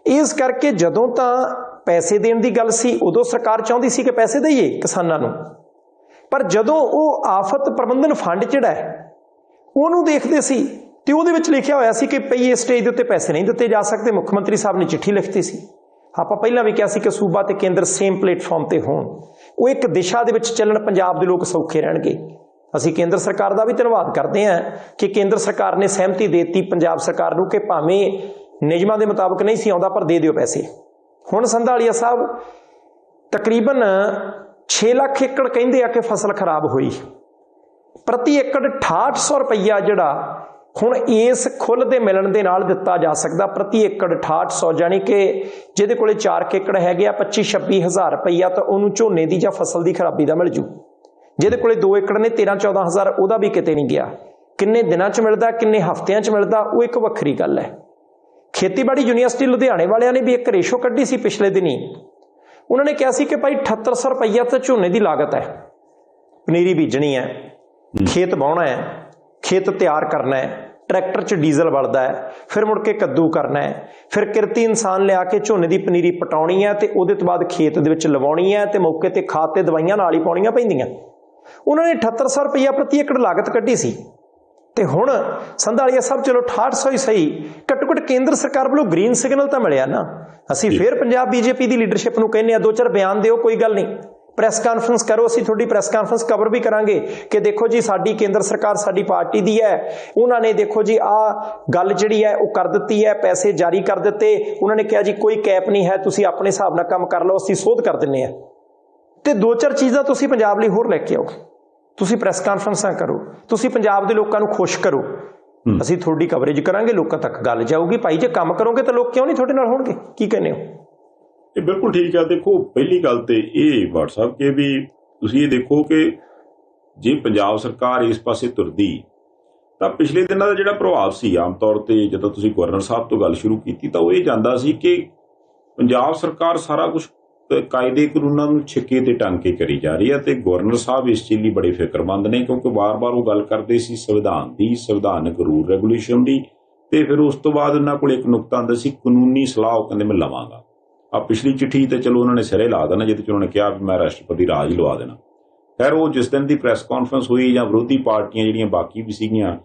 ਇਸ ਕਰਕੇ ਜਦੋਂ ਤਾਂ ਪੈਸੇ ਦੇਣ ਦੀ ਗੱਲ ਸੀ, ਉਦੋਂ ਸਰਕਾਰ ਚਾਹੁੰਦੀ ਸੀ ਕਿ ਪੈਸੇ ਦੇਈਏ ਕਿਸਾਨਾਂ ਨੂੰ, ਪਰ ਜਦੋਂ ਉਹ ਆਫਤ ਪ੍ਰਬੰਧਨ ਫੰਡ ਜਿਹੜਾ ਹੈ ਉਹਨੂੰ ਦੇਖਦੇ ਸੀ ਤੇ ਉਹਦੇ ਵਿੱਚ ਲਿਖਿਆ ਹੋਇਆ ਸੀ ਕਿ ਪਈ ਇਸ ਸਟੇਜ ਦੇ ਉੱਤੇ ਪੈਸੇ ਨਹੀਂ ਦਿੱਤੇ ਜਾ ਸਕਦੇ। ਮੁੱਖ ਮੰਤਰੀ ਸਾਹਿਬ ਨੇ ਚਿੱਠੀ ਲਿਖਤੀ ਸੀ। ਆਪਾਂ ਪਹਿਲਾਂ ਵੀ ਕਿਹਾ ਸੀ ਕਿ ਸੂਬਾ ਤੇ ਕੇਂਦਰ ਸੇਮ ਪਲੇਟਫਾਰਮ ਤੇ ਹੋਣ, ਉਹ ਇੱਕ ਦਿਸ਼ਾ ਦੇ ਵਿੱਚ ਚੱਲਣ, ਪੰਜਾਬ ਦੇ ਲੋਕ ਸੌਖੇ ਰਹਿਣਗੇ। ਅਸੀਂ ਕੇਂਦਰ ਸਰਕਾਰ ਦਾ ਵੀ ਧੰਨਵਾਦ ਕਰਦੇ ਹਾਂ ਕਿ ਕੇਂਦਰ ਸਰਕਾਰ ਨੇ ਸਹਿਮਤੀ ਦੇ ਦਿੱਤੀ ਪੰਜਾਬ ਸਰਕਾਰ ਨੂੰ ਕਿ ਭਾਵੇਂ ਨਿਯਮਾਂ ਦੇ ਮੁਤਾਬਕ ਨਹੀਂ ਸੀ ਆਉਂਦਾ, ਪਰ ਦੇ ਦਿਓ ਪੈਸੇ। ਹੁਣ ਸੰਧਾਲੀਆ ਸਾਹਿਬ ਤਕਰੀਬਨ 6 ਲੱਖ ਏਕੜ ਕਹਿੰਦੇ ਆ ਕਿ ਫਸਲ ਖਰਾਬ ਹੋਈ, ਪ੍ਰਤੀ ਏਕੜ 6800 ਰੁਪਈਆ ਜਿਹੜਾ ਹੁਣ ਇਸ ਖੁੱਲ੍ਹ ਦੇ ਮਿਲਣ ਦੇ ਨਾਲ ਦਿੱਤਾ ਜਾ ਸਕਦਾ। ਪ੍ਰਤੀ ਏਕੜ 6800, ਜਾਣੀ ਕਿ ਜਿਹਦੇ ਕੋਲੇ 4 ਏਕੜ ਹੈਗੇ ਆ 25-26 ਹਜ਼ਾਰ ਰੁਪਈਆ, ਤਾਂ ਉਹਨੂੰ ਝੋਨੇ ਦੀ ਜਾਂ ਫਸਲ ਦੀ ਖਰਾਬੀ ਦਾ ਮਿਲ ਜੂ। ਜਿਹਦੇ ਕੋਲੇ 2 ਏਕੜ ਨੇ 13-14 ਹਜ਼ਾਰ, ਉਹਦਾ ਵੀ ਕਿਤੇ ਨਹੀਂ ਗਿਆ। ਕਿੰਨੇ ਦਿਨਾਂ 'ਚ ਮਿਲਦਾ, ਕਿੰਨੇ ਹਫ਼ਤਿਆਂ 'ਚ ਮਿਲਦਾ, ਉਹ ਇੱਕ ਵੱਖਰੀ ਗੱਲ ਹੈ। ਖੇਤੀਬਾੜੀ ਯੂਨੀਵਰਸਿਟੀ ਲੁਧਿਆਣੇ ਵਾਲਿਆਂ ਨੇ ਵੀ ਇੱਕ ਰੇਸ਼ੋ ਕੱਢੀ ਸੀ ਪਿਛਲੇ ਦਿਨੀ। ਉਹਨਾਂ ਨੇ ਕਿਹਾ ਸੀ ਕਿ ਭਾਈ 7800 ਰੁਪਈਆ ਤਾਂ ਝੋਨੇ ਦੀ ਲਾਗਤ ਹੈ, ਪਨੀਰੀ ਬੀਜਣੀ ਹੈ, ਖੇਤ ਵਾਹੁਣਾ ਹੈ, ਖੇਤ ਤਿਆਰ ਕਰਨਾ ਹੈ, ਟਰੈਕਟਰ 'ਚ ਡੀਜ਼ਲ ਵਲਦਾ ਹੈ, ਫਿਰ ਮੁੜ ਕੇ ਕੱਦੂ ਕਰਨਾ ਹੈ, ਫਿਰ ਕਿਰਤੀ ਇਨਸਾਨ ਲਿਆ ਕੇ ਝੋਨੇ ਦੀ ਪਨੀਰੀ ਪਟਾਉਣੀ ਹੈ, ਤੇ ਉਹਦੇ ਤੋਂ ਬਾਅਦ ਖੇਤ ਦੇ ਵਿੱਚ ਲਵਾਉਣੀ ਹੈ, ਤੇ ਮੌਕੇ ਤੇ ਖਾਦ ਤੇ ਦਵਾਈਆਂ ਨਾਲ ਹੀ ਪਾਉਣੀਆਂ ਪੈਂਦੀਆਂ। ਉਹਨਾਂ ਨੇ 7800 ਰੁਪਈਆ ਪ੍ਰਤੀ ਏਕੜ ਲਾਗਤ ਕੱਢੀ ਸੀ। ਤੇ ਹੁਣ ਸੰਧਾਲੀਆ ਸਾਹਿਬ ਚਲੋ 6800 ਹੀ ਸਹੀ, ਘੱਟੋ ਘੱਟ ਕੇਂਦਰ ਸਰਕਾਰ ਵੱਲੋਂ ਗ੍ਰੀਨ ਸਿਗਨਲ ਤਾਂ ਮਿਲਿਆ ਨਾ। ਅਸੀਂ ਫਿਰ ਪੰਜਾਬ ਬੀਜੇਪੀ ਦੀ ਲੀਡਰਸ਼ਿਪ ਨੂੰ ਕਹਿੰਦੇ ਆ 2-4 ਬਿਆਨ ਦਿਓ, ਕੋਈ ਗੱਲ ਨਹੀਂ, ਪ੍ਰੈਸ ਕਾਨਫਰੰਸ ਕਰੋ, ਅਸੀਂ ਤੁਹਾਡੀ ਪ੍ਰੈਸ ਕਾਨਫਰੰਸ ਕਵਰ ਵੀ ਕਰਾਂਗੇ ਕਿ ਦੇਖੋ ਜੀ ਸਾਡੀ ਕੇਂਦਰ ਸਰਕਾਰ ਸਾਡੀ ਪਾਰਟੀ ਦੀ ਹੈ, ਉਹਨਾਂ ਨੇ ਦੇਖੋ ਜੀ ਆਹ ਗੱਲ ਜਿਹੜੀ ਹੈ ਉਹ ਕਰ ਦਿੱਤੀ ਹੈ, ਪੈਸੇ ਜਾਰੀ ਕਰ ਦਿੱਤੇ, ਉਹਨਾਂ ਨੇ ਕਿਹਾ ਜੀ ਕੋਈ ਕੈਪ ਨਹੀਂ ਹੈ, ਤੁਸੀਂ ਆਪਣੇ ਹਿਸਾਬ ਨਾਲ ਕੰਮ ਕਰ ਲਓ, ਅਸੀਂ ਸੋਧ ਕਰ ਦਿੰਦੇ ਹਾਂ। ਤੇ 2-4 ਚੀਜ਼ਾਂ ਤੁਸੀਂ ਪੰਜਾਬ ਲਈ ਹੋਰ ਲੈ ਕੇ ਆਓ, ਤੁਸੀਂ ਪ੍ਰੈਸ ਕਾਨਫਰੰਸਾਂ ਕਰੋ, ਤੁਸੀਂ ਪੰਜਾਬ ਦੇ ਲੋਕਾਂ ਨੂੰ ਖੁਸ਼ ਕਰੋ, ਅਸੀਂ ਤੁਹਾਡੀ ਕਵਰੇਜ ਕਰਾਂਗੇ, ਲੋਕਾਂ ਤੱਕ ਗੱਲ ਜਾਊਗੀ। ਭਾਈ ਜੇ ਕੰਮ ਕਰੋਗੇ ਤਾਂ ਲੋਕ ਕਿਉਂ ਨਹੀਂ ਤੁਹਾਡੇ ਨਾਲ ਹੋਣਗੇ? ਕੀ ਕਹਿੰਦੇ ਹੋ? ਇਹ ਬਿਲਕੁਲ ਠੀਕ ਹੈ। ਦੇਖੋ, ਪਹਿਲੀ ਗੱਲ ਤੇ ਇਹ WhatsApp ਕਿ ਵੀ ਤੁਸੀਂ ਇਹ ਦੇਖੋ ਕਿ ਜੇ ਪੰਜਾਬ ਸਰਕਾਰ ਇਸ ਪਾਸੇ ਤੁਰਦੀ ਤਾਂ ਪਿਛਲੇ ਦਿਨਾਂ ਦਾ ਜਿਹੜਾ ਪ੍ਰਭਾਵ ਸੀ, ਆਮ ਤੌਰ ਤੇ ਜਦੋਂ ਤੁਸੀਂ ਗਵਰਨਰ ਸਾਹਿਬ ਤੋਂ ਗੱਲ ਸ਼ੁਰੂ ਕੀਤੀ ਤਾਂ ਉਹ ਇਹ ਜਾਂਦਾ ਸੀ ਕਿ ਪੰਜਾਬ ਸਰਕਾਰ ਸਾਰਾ ਕੁਝ ਕਾਇਦੇ ਕਾਨੂੰਨਾਂ ਨੂੰ ਛਿੱਕੇ ਤੇ ਟੰਗ ਕੇ ਕਰੀ ਜਾ ਰਹੀ ਹੈ, ਤੇ ਗਵਰਨਰ ਸਾਹਿਬ ਇਸ ਚੀਜ਼ ਲਈ ਬੜੇ ਫਿਕਰਮੰਦ ਨੇ, ਕਿਉਂਕਿ ਵਾਰ-ਵਾਰ ਉਹ ਗੱਲ ਕਰਦੇ ਸੀ ਸੰਵਿਧਾਨ ਦੀ, ਸੰਵਿਧਾਨਕ ਰੂਲ ਰੈਗੂਲੇਸ਼ਨ ਦੀ, ਤੇ ਫਿਰ ਉਸ ਤੋਂ ਬਾਅਦ ਉਹਨਾਂ ਕੋਲ ਇੱਕ ਨੁਕਤਾ ਆਉਂਦਾ ਸੀ ਕਾਨੂੰਨੀ ਸਲਾਹ, ਉਹ ਕਹਿੰਦੇ ਮੈਂ ਲਵਾਂਗਾ। ਆ ਪਿਛਲੀ ਚਿੱਠੀ ਤੇ ਚਲੋ ਉਹਨਾਂ ਨੇ ਸਿਰੇ ਲਾ ਦੇਣਾ, ਜਿਹਦੇ 'ਚ ਉਹਨਾਂ ਨੇ ਕਿਹਾ ਵੀ ਮੈਂ ਰਾਸ਼ਟਰਪਤੀ ਰਾਜ ਲਵਾ ਦੇਣਾ। ਖੈਰ ਉਹ ਜਿਸ ਦਿਨ ਦੀ ਪ੍ਰੈਸ ਕਾਨਫਰੰਸ ਹੋਈ ਜਾਂ ਵਿਰੋਧੀ ਪਾਰਟੀਆਂ ਜਿਹੜੀਆਂ ਬਾਕੀ ਵੀ ਸੀਗੀਆਂ,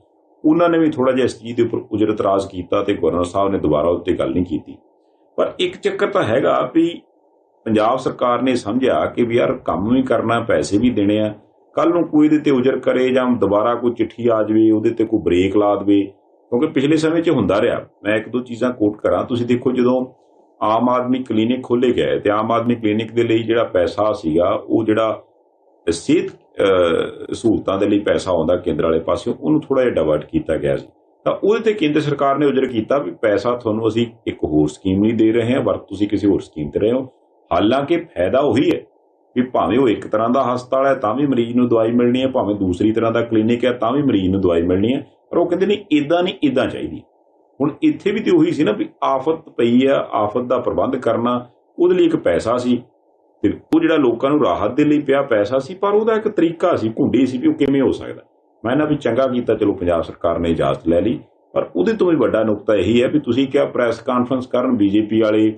ਉਹਨਾਂ ਨੇ ਵੀ ਥੋੜਾ ਜਿਹਾ ਇਸ ਚੀਜ਼ ਦੇ ਉੱਪਰ ਉਜਰ ਇਤਰਾਜ਼ ਕੀਤਾ ਤੇ ਗਵਰਨਰ ਸਾਹਿਬ ਨੇ ਦੁਬਾਰਾ ਉੱਤੇ ਗੱਲ ਨਹੀਂ ਕੀਤੀ। ਪਰ ਇੱਕ ਚੱਕਰ ਤਾਂ ਹੈਗਾ ਵੀ ਪੰਜਾਬ ਸਰਕਾਰ ਨੇ ਸਮਝਿਆ ਕਿ ਵੀ ਯਾਰ ਕੰਮ ਵੀ ਕਰਨਾ, ਪੈਸੇ ਵੀ ਦੇਣੇ ਆ, ਕੱਲ ਨੂੰ ਕੋਈ ਇਹਦੇ ਤੇ ਉਜਰ ਕਰੇ ਜਾਂ ਦੁਬਾਰਾ ਕੋਈ ਚਿੱਠੀ ਆ ਜਾਵੇ ਉਹਦੇ ਤੇ ਕੋਈ ਬ੍ਰੇਕ ਲਾ ਦੇਵੇ, ਕਿਉਂਕਿ ਪਿਛਲੇ ਸਮੇਂ 'ਚ ਹੁੰਦਾ ਰਿਹਾ। ਮੈਂ ਇੱਕ ਦੋ ਚੀਜ਼ਾਂ ਕੋਟ ਕਰਾਂ, ਤੁਸੀਂ ਦੇਖੋ ਜਦੋਂ ਆਮ ਆਦਮੀ ਕਲੀਨਿਕ ਖੋਲ੍ਹੇ ਗਏ ਤੇ ਆਮ ਆਦਮੀ ਕਲੀਨਿਕ ਦੇ ਲਈ ਜਿਹੜਾ ਪੈਸਾ ਸੀਗਾ, ਉਹ ਜਿਹੜਾ ਸਿਹਤ ਸਹੂਲਤਾਂ ਦੇ ਲਈ ਪੈਸਾ ਆਉਂਦਾ ਕੇਂਦਰ ਵਾਲੇ ਪਾਸਿਓਂ, ਉਹਨੂੰ ਥੋੜਾ ਜਿਹਾ ਡਾਇਵਰਟ ਕੀਤਾ ਗਿਆ ਸੀ। ਤਾਂ ਉਹਦੇ ਤੇ ਕੇਂਦਰ ਸਰਕਾਰ ਨੇ ਉਜਰ ਕੀਤਾ ਵੀ ਪੈਸਾ ਤੁਹਾਨੂੰ ਅਸੀਂ ਇੱਕ ਹੋਰ ਸਕੀਮ ਨਹੀਂ ਦੇ ਰਹੇ ਹਾਂ, ਵਰਤ ਤੁਸੀਂ ਕਿਸੇ ਹੋਰ ਸਕੀਮ ਤੇ ਰਹੇ ਹੋ। ਹਾਲਾਂਕਿ ਫਾਇਦਾ ਉਹੀ ਹੈ ਵੀ ਭਾਵੇਂ ਉਹ ਇੱਕ ਤਰ੍ਹਾਂ ਦਾ ਹਸਪਤਾਲ ਹੈ ਤਾਂ ਵੀ ਮਰੀਜ਼ ਨੂੰ ਦਵਾਈ ਮਿਲਣੀ ਹੈ, ਭਾਵੇਂ ਦੂਸਰੀ ਤਰ੍ਹਾਂ ਦਾ ਕਲੀਨਿਕ ਹੈ ਤਾਂ ਵੀ ਮਰੀਜ਼ ਨੂੰ ਦਵਾਈ ਮਿਲਣੀ ਹੈ। ਪਰ ਉਹ ਕਹਿੰਦੇ ਨਹੀਂ, ਇੱਦਾਂ ਨਹੀਂ, ਇੱਦਾਂ ਚਾਹੀਦੀ। ਹੁਣ ਇੱਥੇ ਵੀ ਤੇ ਉਹੀ ਸੀ ਨਾ ਵੀ ਆਫਤ ਪਈ ਆ, ਆਫਤ ਦਾ ਪ੍ਰਬੰਧ ਕਰਨਾ, ਉਹਦੇ ਲਈ ਇੱਕ ਪੈਸਾ ਸੀ ਤੇ ਉਹ ਜਿਹੜਾ ਲੋਕਾਂ ਨੂੰ ਰਾਹਤ ਦੇ ਲਈ ਪਿਆ ਪੈਸਾ ਸੀ, ਪਰ ਉਹਦਾ ਇੱਕ ਤਰੀਕਾ ਸੀ, ਘੁੰਡੀ ਸੀ ਵੀ ਉਹ ਕਿਵੇਂ ਹੋ ਸਕਦਾ। ਮੈਂ ਨਾ ਵੀ ਚੰਗਾ ਕੀਤਾ ਚਲੋ ਪੰਜਾਬ ਸਰਕਾਰ ਨੇ ਇਜਾਜ਼ਤ ਲੈ ਲਈ, ਪਰ ਉਹਦੇ ਤੋਂ ਵੀ ਵੱਡਾ ਨੁਕਤਾ ਇਹੀ ਹੈ ਵੀ ਤੁਸੀਂ ਕਿਹਾ ਪ੍ਰੈਸ ਕਾਨਫਰੰਸ ਕਰਨ ਬੀਜੇਪੀ ਵਾਲੇ,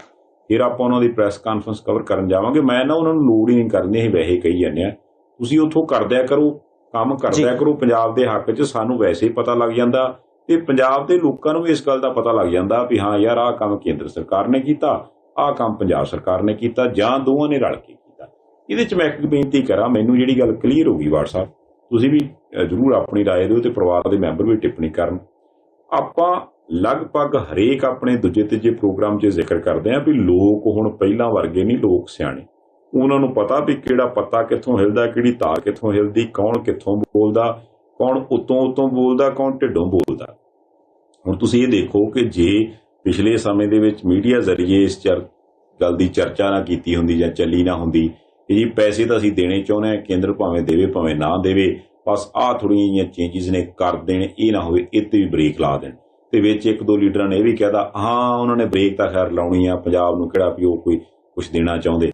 ਫਿਰ ਆਪਾਂ ਉਹਨਾਂ ਦੀ ਪ੍ਰੈਸ ਕਾਨਫਰੰਸ ਕਵਰ ਕਰਨ ਜਾਵਾਂਗੇ। ਮੈਂ ਨਾ ਉਹਨਾਂ ਨੂੰ ਲੋੜ ਹੀ ਨਹੀਂ ਕਰਨੀ, ਅਸੀਂ ਵੈਸੇ ਕਹੀ ਜਾਂਦੇ ਹਾਂ, ਤੁਸੀਂ ਉੱਥੋਂ ਕਰਦਿਆ ਕਰੋ, ਕੰਮ ਕਰਦਿਆ ਕਰੋ ਪੰਜਾਬ ਦੇ ਹੱਕ 'ਚ, ਸਾਨੂੰ ਵੈਸੇ ਹੀ ਪਤਾ ਲੱਗ ਜਾਂਦਾ ਤੇ ਪੰਜਾਬ ਦੇ ਲੋਕਾਂ ਨੂੰ ਵੀ ਇਸ ਗੱਲ ਦਾ ਪਤਾ ਲੱਗ ਜਾਂਦਾ ਵੀ ਹਾਂ ਯਾਰ ਆਹ ਕੰਮ ਕੇਂਦਰ ਸਰਕਾਰ ਨੇ ਕੀਤਾ, ਆਹ ਕੰਮ ਪੰਜਾਬ ਸਰਕਾਰ ਨੇ ਕੀਤਾ, ਜਾਂ ਦੋਵਾਂ ਨੇ ਰਲ ਕੇ ਕੀਤਾ। ਇਹਦੇ 'ਚ ਮੈਂ ਇੱਕ ਬੇਨਤੀ ਕਰਾਂ, ਮੈਨੂੰ ਜਿਹੜੀ ਗੱਲ ਕਲੀਅਰ ਹੋ ਗਈ WhatsApp, ਤੁਸੀਂ ਵੀ ਜ਼ਰੂਰ ਆਪਣੀ ਰਾਏ ਦਿਓ ਤੇ ਪਰਿਵਾਰ ਦੇ ਮੈਂਬਰ ਵੀ ਟਿੱਪਣੀ ਕਰਨ। ਆਪਾਂ ਲਗਭਗ ਹਰੇਕ ਆਪਣੇ ਦੂਜੇ ਤੀਜੇ ਪ੍ਰੋਗਰਾਮ 'ਚ ਜ਼ਿਕਰ ਕਰਦੇ ਹਾਂ ਵੀ ਲੋਕ ਹੁਣ ਪਹਿਲਾਂ ਵਰਗੇ ਨਹੀਂ, ਲੋਕ ਸਿਆਣੇ, ਉਹਨਾਂ ਨੂੰ ਪਤਾ ਵੀ ਕਿਹੜਾ ਪੱਤਾ ਕਿੱਥੋਂ ਹਿਲਦਾ, ਕਿਹੜੀ ਤਾਰ ਕਿੱਥੋਂ ਹਿਲਦੀ, ਕੌਣ ਕਿੱਥੋਂ ਬੋਲਦਾ, ਕੌਣ ਉੱਤੋਂ ਬੋਲਦਾ, ਕੌਣ ਢਿੱਡੋਂ ਬੋਲਦਾ। ਹੁਣ ਤੁਸੀਂ ਇਹ ਦੇਖੋ ਕਿ ਜੇ ਪਿਛਲੇ ਸਮੇਂ ਦੇ ਵਿੱਚ ਮੀਡੀਆ ਜ਼ਰੀਏ ਇਸ ਗੱਲ ਦੀ ਚਰਚਾ ਨਾ ਕੀਤੀ ਹੁੰਦੀ ਜਾਂ ਚੱਲੀ ਨਾ ਹੁੰਦੀ ਕਿ ਜੀ ਪੈਸੇ ਤਾਂ ਅਸੀਂ ਦੇਣੇ ਚਾਹੁੰਦੇ ਹਾਂ, ਕੇਂਦਰ ਭਾਵੇਂ ਦੇਵੇ ਭਾਵੇਂ ਨਾ ਦੇਵੇ, ਬਸ ਆਹ ਥੋੜ੍ਹੀਆਂ ਜਿਹੀਆਂ ਚੇਂਜਿਸ ਨੇ ਕਰ ਦੇਣ, ਇਹ ਨਾ ਹੋਵੇ ਇਹ ਤੇ ਵੀ ਬ੍ਰੇਕ ਲਾ ਦੇਣ। ਤੇ ਵਿੱਚ ਇੱਕ ਦੋ ਲੀਡਰਾਂ ਨੇ ਇਹ ਵੀ ਕਹਿਤਾ ਹਾਂ ਉਹਨਾਂ ਨੇ ਬ੍ਰੇਕ ਤਾਂ ਖੈਰ ਲਾਉਣੀ ਆ, ਪੰਜਾਬ ਨੂੰ ਕਿਹੜਾ ਵੀ ਉਹ ਕੋਈ ਕੁਛ ਦੇਣਾ ਚਾਹੁੰਦੇ।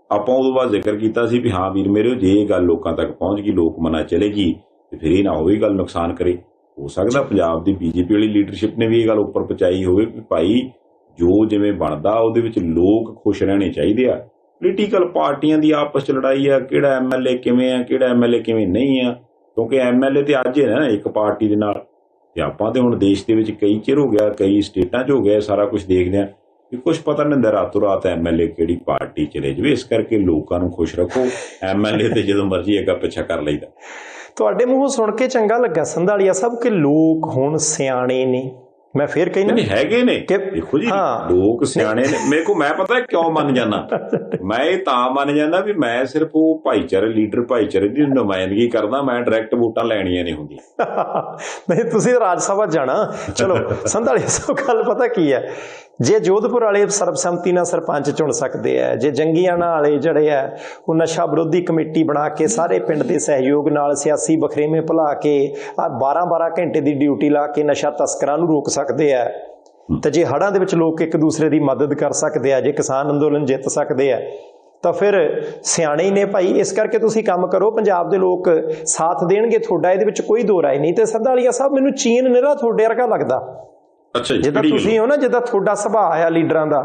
ਆਪਾਂ ਉਦੋਂ ਬਾਅਦ ਜ਼ਿਕਰ ਕੀਤਾ ਸੀ ਵੀ ਹਾਂ ਵੀਰ ਮੇਰੇ, ਜੇ ਇਹ ਗੱਲ ਲੋਕਾਂ ਤੱਕ ਪਹੁੰਚ ਗਈ, ਲੋਕ ਮਨਾਂ ਚਲੇਗੀ ਤੇ ਫਿਰ ਇਹ ਨਾ ਹੋਵੇ ਗੱਲ ਨੁਕਸਾਨ ਕਰੇ। ਹੋ ਸਕਦਾ ਪੰਜਾਬ ਦੀ ਬੀਜੇਪੀ ਵਾਲੀ ਲੀਡਰਸ਼ਿਪ ਨੇ ਵੀ ਇਹ ਗੱਲ ਉੱਪਰ ਪਹੁੰਚਾਈ ਹੋਵੇ ਵੀ ਭਾਈ ਜੋ ਜਿਵੇਂ ਬਣਦਾ ਉਹਦੇ ਵਿੱਚ ਲੋਕ ਖੁਸ਼ ਰਹਿਣੇ ਚਾਹੀਦੇ ਆ। ਪੋਲੀਟੀਕਲ ਪਾਰਟੀਆਂ ਦੀ ਆਪਸ 'ਚ ਲੜਾਈ ਆ, ਕਿਹੜਾ ਐਮਐਲਏ ਕਿਵੇਂ ਆ, ਕਿਹੜਾ ਐਮਐਲਏ ਕਿਵੇਂ ਨਹੀਂ ਆ, ਕਿਉਂਕਿ ਐਮਐਲਏ ਤੇ ਅੱਜ ਹੈ ਨਾ ਇੱਕ ਪਾਰਟੀ ਦੇ ਨਾਲ, ਤੇ ਆਪਾਂ ਤੇ ਹੁਣ ਦੇਸ਼ ਦੇ ਵਿੱਚ ਕਈ ਚਿਰ ਹੋ ਗਿਆ, ਕਈ ਸਟੇਟਾਂ 'ਚ ਹੋ ਗਿਆ, ਸਾਰਾ ਕੁਝ ਦੇਖਦੇ ਆ ਵੀ ਕੁਛ ਪਤਾ ਨਹੀਂ ਹੁੰਦਾ ਰਾਤੋਂ ਰਾਤ ਐਮਐਲਏ ਕਿਹੜੀ ਪਾਰਟੀ ਚਲੇ ਜਾਵੇ। ਇਸ ਕਰਕੇ ਲੋਕਾਂ ਨੂੰ ਖੁਸ਼ ਰੱਖੋ, ਐਮਐਲਏ ਤੇ ਜਦੋਂ ਮਰਜ਼ੀ ਅੱਗਾ ਪਿੱਛਾ ਕਰ ਲਈਦਾ। ਤੁਹਾਡੇ ਮੂੰਹੋਂ ਸੁਣ ਕੇ ਚੰਗਾ ਲੱਗਾ ਸੰਧਾਲੀਆ ਸਾਹਿਬ ਕਿ ਲੋਕ ਹੁਣ ਸਿਆਣੇ ਨੇ। ਮੈਂ ਫੇਰ ਕਹਿੰਦਾ ਨਹੀਂ ਹੈਗੇ ਨੇ, ਦੇਖੋ ਜੀ ਲੋਕ ਸਿਆਣੇ ਨੇ। ਮੇਰੇ ਕੋਲ ਮੈਂ ਪਤਾ ਕਿਉਂ ਮੰਨ ਜਾਂਦਾ, ਮੈਂ ਇਹ ਤਾਂ ਮੰਨ ਜਾਂਦਾ ਵੀ ਮੈਂ ਸਿਰਫ ਉਹ ਭਾਈਚਾਰੇ ਲੀਡਰ ਭਾਈਚਾਰੇ ਦੀ ਨੁਮਾਇੰਦਗੀ ਕਰਦਾ, ਮੈਂ ਡਾਇਰੈਕਟ ਵੋਟਾਂ ਲੈਣੀਆਂ ਨਹੀਂ ਹੁੰਦੀਆਂ। ਨਹੀਂ ਤੁਸੀਂ ਰਾਜ ਸਭਾ ਜਾਣਾ। ਚਲੋ ਸੰਧਾਲੀਆ ਸਾਹਿਬ ਗੱਲ ਪਤਾ ਕੀ ਹੈ, ਜੇ ਜੋਧਪੁਰ ਵਾਲੇ ਸਰਬਸੰਮਤੀ ਨਾਲ ਸਰਪੰਚ ਚੁਣ ਸਕਦੇ ਆ, ਜੇ ਜੰਗੀਆਣਾ ਵਾਲੇ ਜਿਹੜੇ ਆ ਉਹ ਨਸ਼ਾ ਵਿਰੋਧੀ ਕਮੇਟੀ ਬਣਾ ਕੇ ਸਾਰੇ ਪਿੰਡ ਦੇ ਸਹਿਯੋਗ ਨਾਲ ਸਿਆਸੀ ਬਖਰੇਵੇਂ ਭੁਲਾ ਕੇ 12-12 ਘੰਟੇ ਦੀ ਡਿਊਟੀ ਲਾ ਕੇ ਨਸ਼ਾ ਤਸਕਰਾਂ ਨੂੰ ਰੋਕ ਸਕਦੇ ਆ, ਤੇ ਜੇ ਹੜ੍ਹਾਂ ਦੇ ਵਿੱਚ ਲੋਕ ਇੱਕ ਦੂਸਰੇ ਦੀ ਮਦਦ ਕਰ ਸਕਦੇ ਆ, ਜੇ ਕਿਸਾਨ ਅੰਦੋਲਨ ਜਿੱਤ ਸਕਦੇ ਆ, ਤਾਂ ਫਿਰ ਸਿਆਣੇ ਹੀ ਨੇ ਭਾਈ। ਇਸ ਕਰਕੇ ਤੁਸੀਂ ਕੰਮ ਕਰੋ, ਪੰਜਾਬ ਦੇ ਲੋਕ ਸਾਥ ਦੇਣਗੇ ਤੁਹਾਡਾ, ਇਹਦੇ ਵਿੱਚ ਕੋਈ ਦੋ ਰਾਏ ਨਹੀਂ। ਤੇ ਸੰਧਾਲੀਆ ਸਾਹਿਬ ਮੈਨੂੰ ਚੀਨ ਨਿਹਰਾ ਤੁਹਾਡੇ ਵਰਗਾ ਲੱਗਦਾ। ਜਿੱਦਾਂ ਤੁਸੀਂ ਹੋ ਨਾ, ਜਿੱਦਾਂ ਤੁਹਾਡਾ ਸੁਭਾਅ ਆ ਲੀਡਰਾਂ ਦਾ।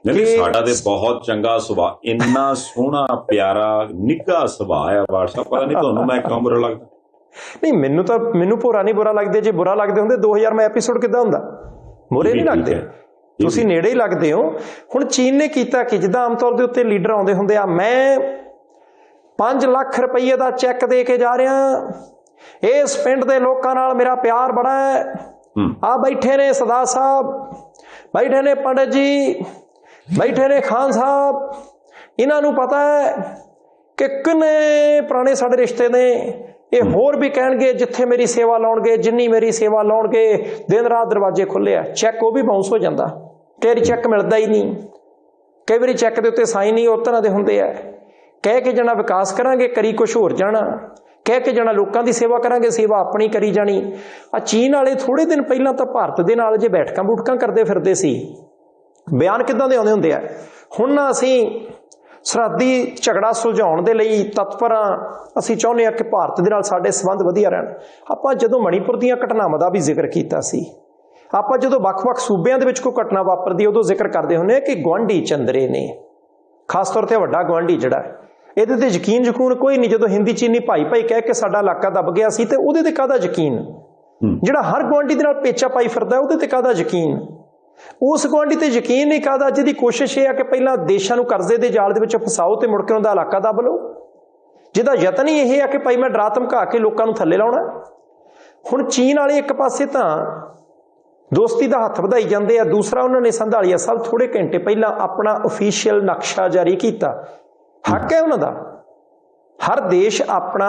ਨਹੀਂ ਸਾਡਾ ਤੇ ਬਹੁਤ ਚੰਗਾ ਸੁਭਾਅ, ਇੰਨਾ ਸੋਹਣਾ ਪਿਆਰਾ ਨਿੱਘਾ ਸੁਭਾਅ ਆ WhatsApp, ਪਤਾ ਨਹੀਂ ਤੁਹਾਨੂੰ ਮੈਂ ਕਿਉਂ ਬੁਰਾ ਲੱਗਦਾ। ਨਹੀਂ ਮੈਨੂੰ ਭੋਰਾ ਨਹੀਂ ਬੁਰਾ ਲੱਗਦੇ। ਜੇ ਬੁਰਾ ਲੱਗਦੇ ਹੁੰਦੇ 2000 ਮੈਂ ਐਪੀਸੋਡ ਕਿੱਦਾਂ ਹੁੰਦਾ, ਮੋਰੇ ਨਹੀਂ ਲੱਗਦੇ, ਤੁਸੀਂ ਨੇੜੇ ਹੀ ਲੱਗਦੇ ਹੋ। ਹੁਣ ਚੀਨ ਨੇ ਕੀਤਾ ਕਿ ਜਿੱਦਾਂ ਆਮ ਤੌਰ ਦੇ ਉੱਤੇ ਲੀਡਰ ਆਉਂਦੇ ਹੁੰਦੇ ਆ, ਮੈਂ 5 ਲੱਖ ਰੁਪਈਏ ਦਾ ਚੈੱਕ ਦੇ ਕੇ ਜਾ ਰਿਹਾ, ਇਸ ਪਿੰਡ ਦੇ ਲੋਕਾਂ ਨਾਲ ਮੇਰਾ ਪਿਆਰ ਬੜਾ ਹੈ, ਆ ਬੈਠੇ ਨੇ ਸਰਦਾਰ ਸਾਹਿਬ, ਬੈਠੇ ਨੇ ਪੰਡਤ ਜੀ, ਬੈਠੇ ਨੇ ਖਾਨ ਸਾਹਿਬ, ਇਹਨਾਂ ਨੂੰ ਪਤਾ ਹੈ ਕਿ ਕਿੰਨੇ ਪੁਰਾਣੇ ਸਾਡੇ ਰਿਸ਼ਤੇ ਨੇ, ਇਹ ਹੋਰ ਵੀ ਕਹਿਣਗੇ ਜਿੱਥੇ ਮੇਰੀ ਸੇਵਾ ਲਾਉਣਗੇ, ਜਿੰਨੀ ਮੇਰੀ ਸੇਵਾ ਲਾਉਣਗੇ, ਦਿਨ ਰਾਤ ਦਰਵਾਜ਼ੇ ਖੁੱਲੇ ਆ। ਚੈੱਕ ਉਹ ਵੀ ਬਾਉਂਸ ਹੋ ਜਾਂਦਾ, ਕਈ ਵਾਰੀ ਚੈੱਕ ਮਿਲਦਾ ਹੀ ਨਹੀਂ, ਕਈ ਵਾਰੀ ਚੈੱਕ ਦੇ ਉੱਤੇ ਸਾਈਨ ਹੀ ਉਸ ਤਰ੍ਹਾਂ ਦੇ ਹੁੰਦੇ ਆ। ਕਹਿ ਕੇ ਜਾਣਾ ਵਿਕਾਸ ਕਰਾਂਗੇ, ਕਰੀ ਕੁਛ ਹੋਰ ਜਾਣਾ, ਕਹਿ ਕੇ ਜਾਣਾ ਲੋਕਾਂ ਦੀ ਸੇਵਾ ਕਰਾਂਗੇ, ਸੇਵਾ ਆਪਣੀ ਕਰੀ ਜਾਣੀ। ਆ ਚੀਨ ਵਾਲੇ ਥੋੜੇ ਦਿਨ ਪਹਿਲਾਂ ਤਾਂ ਭਾਰਤ ਦੇ ਨਾਲ ਜੇ ਬੈਠਕਾਂ ਬੂਠਕਾਂ ਕਰਦੇ ਫਿਰਦੇ ਸੀ, ਬਿਆਨ ਕਿੱਦਾਂ ਦੇ ਆਉਂਦੇ ਹੁੰਦੇ ਆ। ਹੁਣ ਨਾ ਅਸੀਂ ਸਰਹੱਦੀ ਝਗੜਾ ਸੁਲਝਾਉਣ ਦੇ ਲਈ ਤਤਪਰ ਹਾਂ, ਅਸੀਂ ਚਾਹੁੰਦੇ ਹਾਂ ਕਿ ਭਾਰਤ ਦੇ ਨਾਲ ਸਾਡੇ ਸੰਬੰਧ ਵਧੀਆ ਰਹਿਣ। ਆਪਾਂ ਜਦੋਂ ਮਣੀਪੁਰ ਦੀਆਂ ਘਟਨਾਵਾਂ ਦਾ ਵੀ ਜ਼ਿਕਰ ਕੀਤਾ ਸੀ, ਆਪਾਂ ਜਦੋਂ ਵੱਖ-ਵੱਖ ਸੂਬਿਆਂ ਦੇ ਵਿੱਚ ਕੋਈ ਘਟਨਾ ਵਾਪਰਦੀ ਉਦੋਂ ਜ਼ਿਕਰ ਕਰਦੇ ਹੁੰਦੇ ਆ ਕਿ ਗੁਆਂਢੀ ਚੰਦਰੇ ਨੇ, ਖਾਸ ਤੌਰ ਤੇ ਵੱਡਾ ਗੁਆਂਢੀ ਜਿਹੜਾ, ਇਹਦੇ ਤੇ ਯਕੀਨ ਕੋਈ ਨਹੀਂ। ਜਦੋਂ ਹਿੰਦੀ ਚੀਨੀ ਭਾਈ ਕਹਿ ਕੇ ਸਾਡਾ ਇਲਾਕਾ ਦੱਬ ਗਿਆ ਸੀ, ਤੇ ਉਹਦੇ ਤੇ ਕਾਹਦਾ ਯਕੀਨ? ਜਿਹੜਾ ਹਰ ਗੁਆਂਢੀ ਦੇ ਨਾਲ ਪੇਚਾ ਪਾਈ ਫਿਰਦਾ ਉਹਦੇ ਤੇ ਕਾਹਦਾ ਯਕੀਨ? ਉਸ ਗੁਆਂਢੀ ਤੇ ਯਕੀਨ ਨਹੀਂ ਕਰਦਾ, ਜਿਹਦੀ ਕੋਸ਼ਿਸ਼ ਇਹ ਆ ਕਿ ਪਹਿਲਾਂ ਦੇਸ਼ਾਂ ਨੂੰ ਕਰਜ਼ੇ ਦੇ ਜਾਲ ਦੇ ਵਿੱਚ ਫਸਾਓ ਤੇ ਮੁੜ ਕੇ ਉਹਦਾ ਇਲਾਕਾ ਦੱਬ ਲਓ, ਜਿਹਦਾ ਯਤਨ ਹੀ ਇਹ ਆ ਕਿ ਭਾਈ ਮੈਂ ਡਰਾ ਧਮਕਾ ਕੇ ਲੋਕਾਂ ਨੂੰ ਥੱਲੇ ਲਾਉਣਾ। ਹੁਣ ਚੀਨ ਵਾਲੇ ਇੱਕ ਪਾਸੇ ਤਾਂ ਦੋਸਤੀ ਦਾ ਹੱਥ ਵਧਾਈ ਜਾਂਦੇ ਆ, ਦੂਸਰਾ ਉਹਨਾਂ ਨੇ ਸੰਧਾਲੀਆ ਸਾਹਿਬ ਥੋੜੇ ਘੰਟੇ ਪਹਿਲਾਂ ਆਪਣਾ ਅਫੀਸ਼ੀਅਲ ਨਕਸ਼ਾ ਜਾਰੀ ਕੀਤਾ। ਹੱਕ ਹੈ ਉਹਨਾਂ ਦਾ, ਹਰ ਦੇਸ਼ ਆਪਣਾ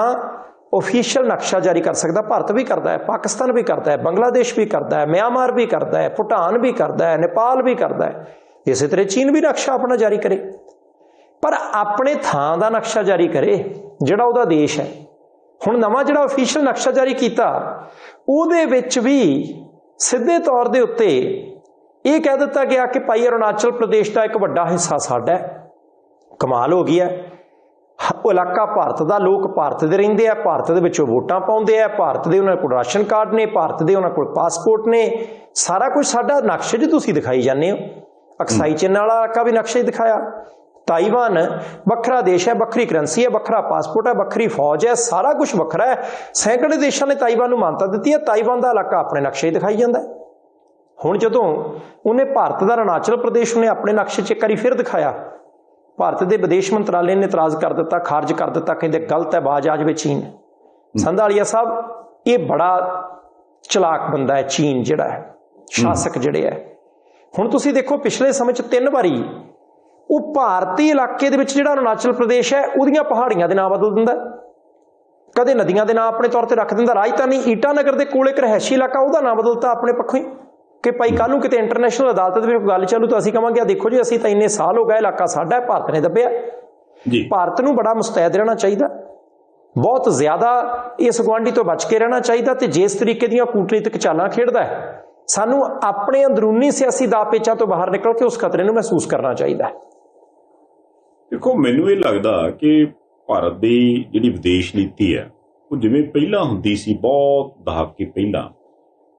ਅਫੀਸ਼ੀਅਲ ਨਕਸ਼ਾ ਜਾਰੀ ਕਰ ਸਕਦਾ। ਭਾਰਤ ਵੀ ਕਰਦਾ ਹੈ, ਪਾਕਿਸਤਾਨ ਵੀ ਕਰਦਾ ਹੈ, ਬੰਗਲਾਦੇਸ਼ ਵੀ ਕਰਦਾ ਹੈ, ਮਿਆਂਮਾਰ ਵੀ ਕਰਦਾ ਹੈ, ਭੂਟਾਨ ਵੀ ਕਰਦਾ ਹੈ, ਨੇਪਾਲ ਵੀ ਕਰਦਾ ਹੈ। ਇਸੇ ਤਰ੍ਹਾਂ ਚੀਨ ਵੀ ਨਕਸ਼ਾ ਆਪਣਾ ਜਾਰੀ ਕਰੇ, ਪਰ ਆਪਣੇ ਥਾਂ ਦਾ ਨਕਸ਼ਾ ਜਾਰੀ ਕਰੇ ਜਿਹੜਾ ਉਹਦਾ ਦੇਸ਼ ਹੈ। ਹੁਣ ਨਵਾਂ ਜਿਹੜਾ ਅਫੀਸ਼ੀਅਲ ਨਕਸ਼ਾ ਜਾਰੀ ਕੀਤਾ, ਉਹਦੇ ਵਿੱਚ ਵੀ ਸਿੱਧੇ ਤੌਰ ਦੇ ਉੱਤੇ ਇਹ ਕਹਿ ਦਿੱਤਾ ਗਿਆ ਕਿ ਭਾਈ ਅਰੁਣਾਚਲ ਪ੍ਰਦੇਸ਼ ਦਾ ਇੱਕ ਵੱਡਾ ਹਿੱਸਾ ਸਾਡਾ ਹੈ। ਕਮਾਲ ਹੋ ਗਈ ਹੈ। ਉਹ ਇਲਾਕਾ ਭਾਰਤ ਦਾ, ਲੋਕ ਭਾਰਤ ਦੇ ਰਹਿੰਦੇ ਆ, ਭਾਰਤ ਦੇ ਵਿੱਚੋਂ ਵੋਟਾਂ ਪਾਉਂਦੇ ਆ, ਭਾਰਤ ਦੇ ਉਹਨਾਂ ਕੋਲ ਰਾਸ਼ਨ ਕਾਰਡ ਨੇ, ਭਾਰਤ ਦੇ ਉਹਨਾਂ ਕੋਲ ਪਾਸਪੋਰਟ ਨੇ, ਸਾਰਾ ਕੁਝ ਸਾਡਾ ਨਕਸ਼ੇ 'ਚ ਤੁਸੀਂ ਦਿਖਾਈ ਜਾਂਦੇ ਹੋ। ਅਕਸਾਈ ਚਿੰਨ੍ਹ ਵਾਲਾ ਇਲਾਕਾ ਵੀ ਨਕਸ਼ੇ 'ਚ ਦਿਖਾਇਆ। ਤਾਈਵਾਨ ਵੱਖਰਾ ਦੇਸ਼ ਹੈ, ਵੱਖਰੀ ਕਰੰਸੀ ਹੈ, ਵੱਖਰਾ ਪਾਸਪੋਰਟ ਹੈ, ਵੱਖਰੀ ਫੌਜ ਹੈ, ਸਾਰਾ ਕੁਝ ਵੱਖਰਾ ਹੈ। ਸੈਂਕੜੇ ਦੇਸ਼ਾਂ ਨੇ ਤਾਈਵਾਨ ਨੂੰ ਮਾਨਤਾ ਦਿੱਤੀ ਹੈ, ਤਾਈਵਾਨ ਦਾ ਇਲਾਕਾ ਆਪਣੇ ਨਕਸ਼ੇ 'ਚ ਦਿਖਾਈ ਜਾਂਦਾ। ਹੁਣ ਜਦੋਂ ਉਹਨੇ ਭਾਰਤ ਦਾ ਅਰੁਣਾਚਲ ਪ੍ਰਦੇਸ਼ ਉਹਨੇ ਆਪਣੇ ਨਕਸ਼ੇ 'ਚ ਇੱਕ ਵਾਰੀ ਫਿਰ ਦਿਖਾਇਆ, ਭਾਰਤ ਦੇ ਵਿਦੇਸ਼ ਮੰਤਰਾਲੇ ਨੇ ਇਤਰਾਜ਼ ਕਰ ਦਿੱਤਾ, ਖਾਰਜ ਕਰ ਦਿੱਤਾ, ਕਹਿੰਦੇ ਗਲਤ ਹੈ, ਬਾਜ਼ ਆ ਜਾਵੇ ਚੀਨ। ਸੰਧਾਲੀਆ ਸਾਹਿਬ ਇਹ ਬੜਾ ਚਲਾਕ ਬੰਦਾ ਹੈ ਚੀਨ, ਜਿਹੜਾ ਹੈ ਸ਼ਾਸਕ ਜਿਹੜੇ ਹੈ। ਹੁਣ ਤੁਸੀਂ ਦੇਖੋ ਪਿਛਲੇ ਸਮੇਂ 'ਚ 3 ਵਾਰੀ ਉਹ ਭਾਰਤੀ ਇਲਾਕੇ ਦੇ ਵਿੱਚ ਜਿਹੜਾ ਅਰੁਣਾਚਲ ਪ੍ਰਦੇਸ਼ ਹੈ ਉਹਦੀਆਂ ਪਹਾੜੀਆਂ ਦੇ ਨਾਂ ਬਦਲ ਦਿੰਦਾ, ਕਦੇ ਨਦੀਆਂ ਦੇ ਨਾਂ ਆਪਣੇ ਤੌਰ ਤੇ ਰੱਖ ਦਿੰਦਾ। ਰਾਜਧਾਨੀ ਈਟਾਨਗਰ ਦੇ ਕੋਲ ਇੱਕ ਰਿਹਾਇਸ਼ੀ ਇਲਾਕਾ, ਉਹਦਾ ਨਾਂ ਬਦਲਤਾ ਆਪਣੇ ਪੱਖੋਂ ਹੀ ਕਿ ਭਾਈ ਕੱਲ੍ਹ ਨੂੰ ਕਿਤੇ ਇੰਟਰਨੈਸ਼ਨਲ ਅਦਾਲਤ ਦੇ ਵਿੱਚ ਗੱਲ ਚੱਲੂ ਤਾਂ ਅਸੀਂ ਕਹਾਂਗੇ ਆ ਦੇਖੋ ਜੀ ਅਸੀਂ ਤਾਂ ਇੰਨੇ ਸਾਲ ਹੋ ਗਏ ਇਲਾਕਾ ਸਾਡਾ ਹੈ, ਭਾਰਤ ਨੇ ਦੱਬਿਆ ਜੀ। ਭਾਰਤ ਨੂੰ ਬੜਾ ਮੁਸਤੈਦ ਰਹਿਣਾ ਚਾਹੀਦਾ, ਬਹੁਤ ਜ਼ਿਆਦਾ ਇਸ ਗੁਆਂਢੀ ਤੋਂ ਬਚ ਕੇ ਰਹਿਣਾ ਚਾਹੀਦਾ। ਤੇ ਜਿਸ ਤਰੀਕੇ ਦੀਆਂ ਕੂਟਨੀਤਿਕ ਚਾਲਾਂ ਖੇਡਦਾ ਹੈ, ਸਾਨੂੰ ਆਪਣੇ ਅੰਦਰੂਨੀ ਸਿਆਸੀ ਦਾਅ ਪੇਚਾਂ ਤੋਂ ਬਾਹਰ ਨਿਕਲ ਕੇ ਉਸ ਖਤਰੇ ਨੂੰ ਮਹਿਸੂਸ ਕਰਨਾ ਚਾਹੀਦਾ ਹੈ। ਦੇਖੋ ਮੈਨੂੰ ਇਹ ਲੱਗਦਾ ਕਿ ਭਾਰਤ ਦੀ ਜਿਹੜੀ ਵਿਦੇਸ਼ ਨੀਤੀ ਹੈ ਉਹ ਜਿਵੇਂ ਪਹਿਲਾਂ ਹੁੰਦੀ ਸੀ, ਬਹੁਤ ਦਹਾਕੇ ਪਹਿਲਾਂ,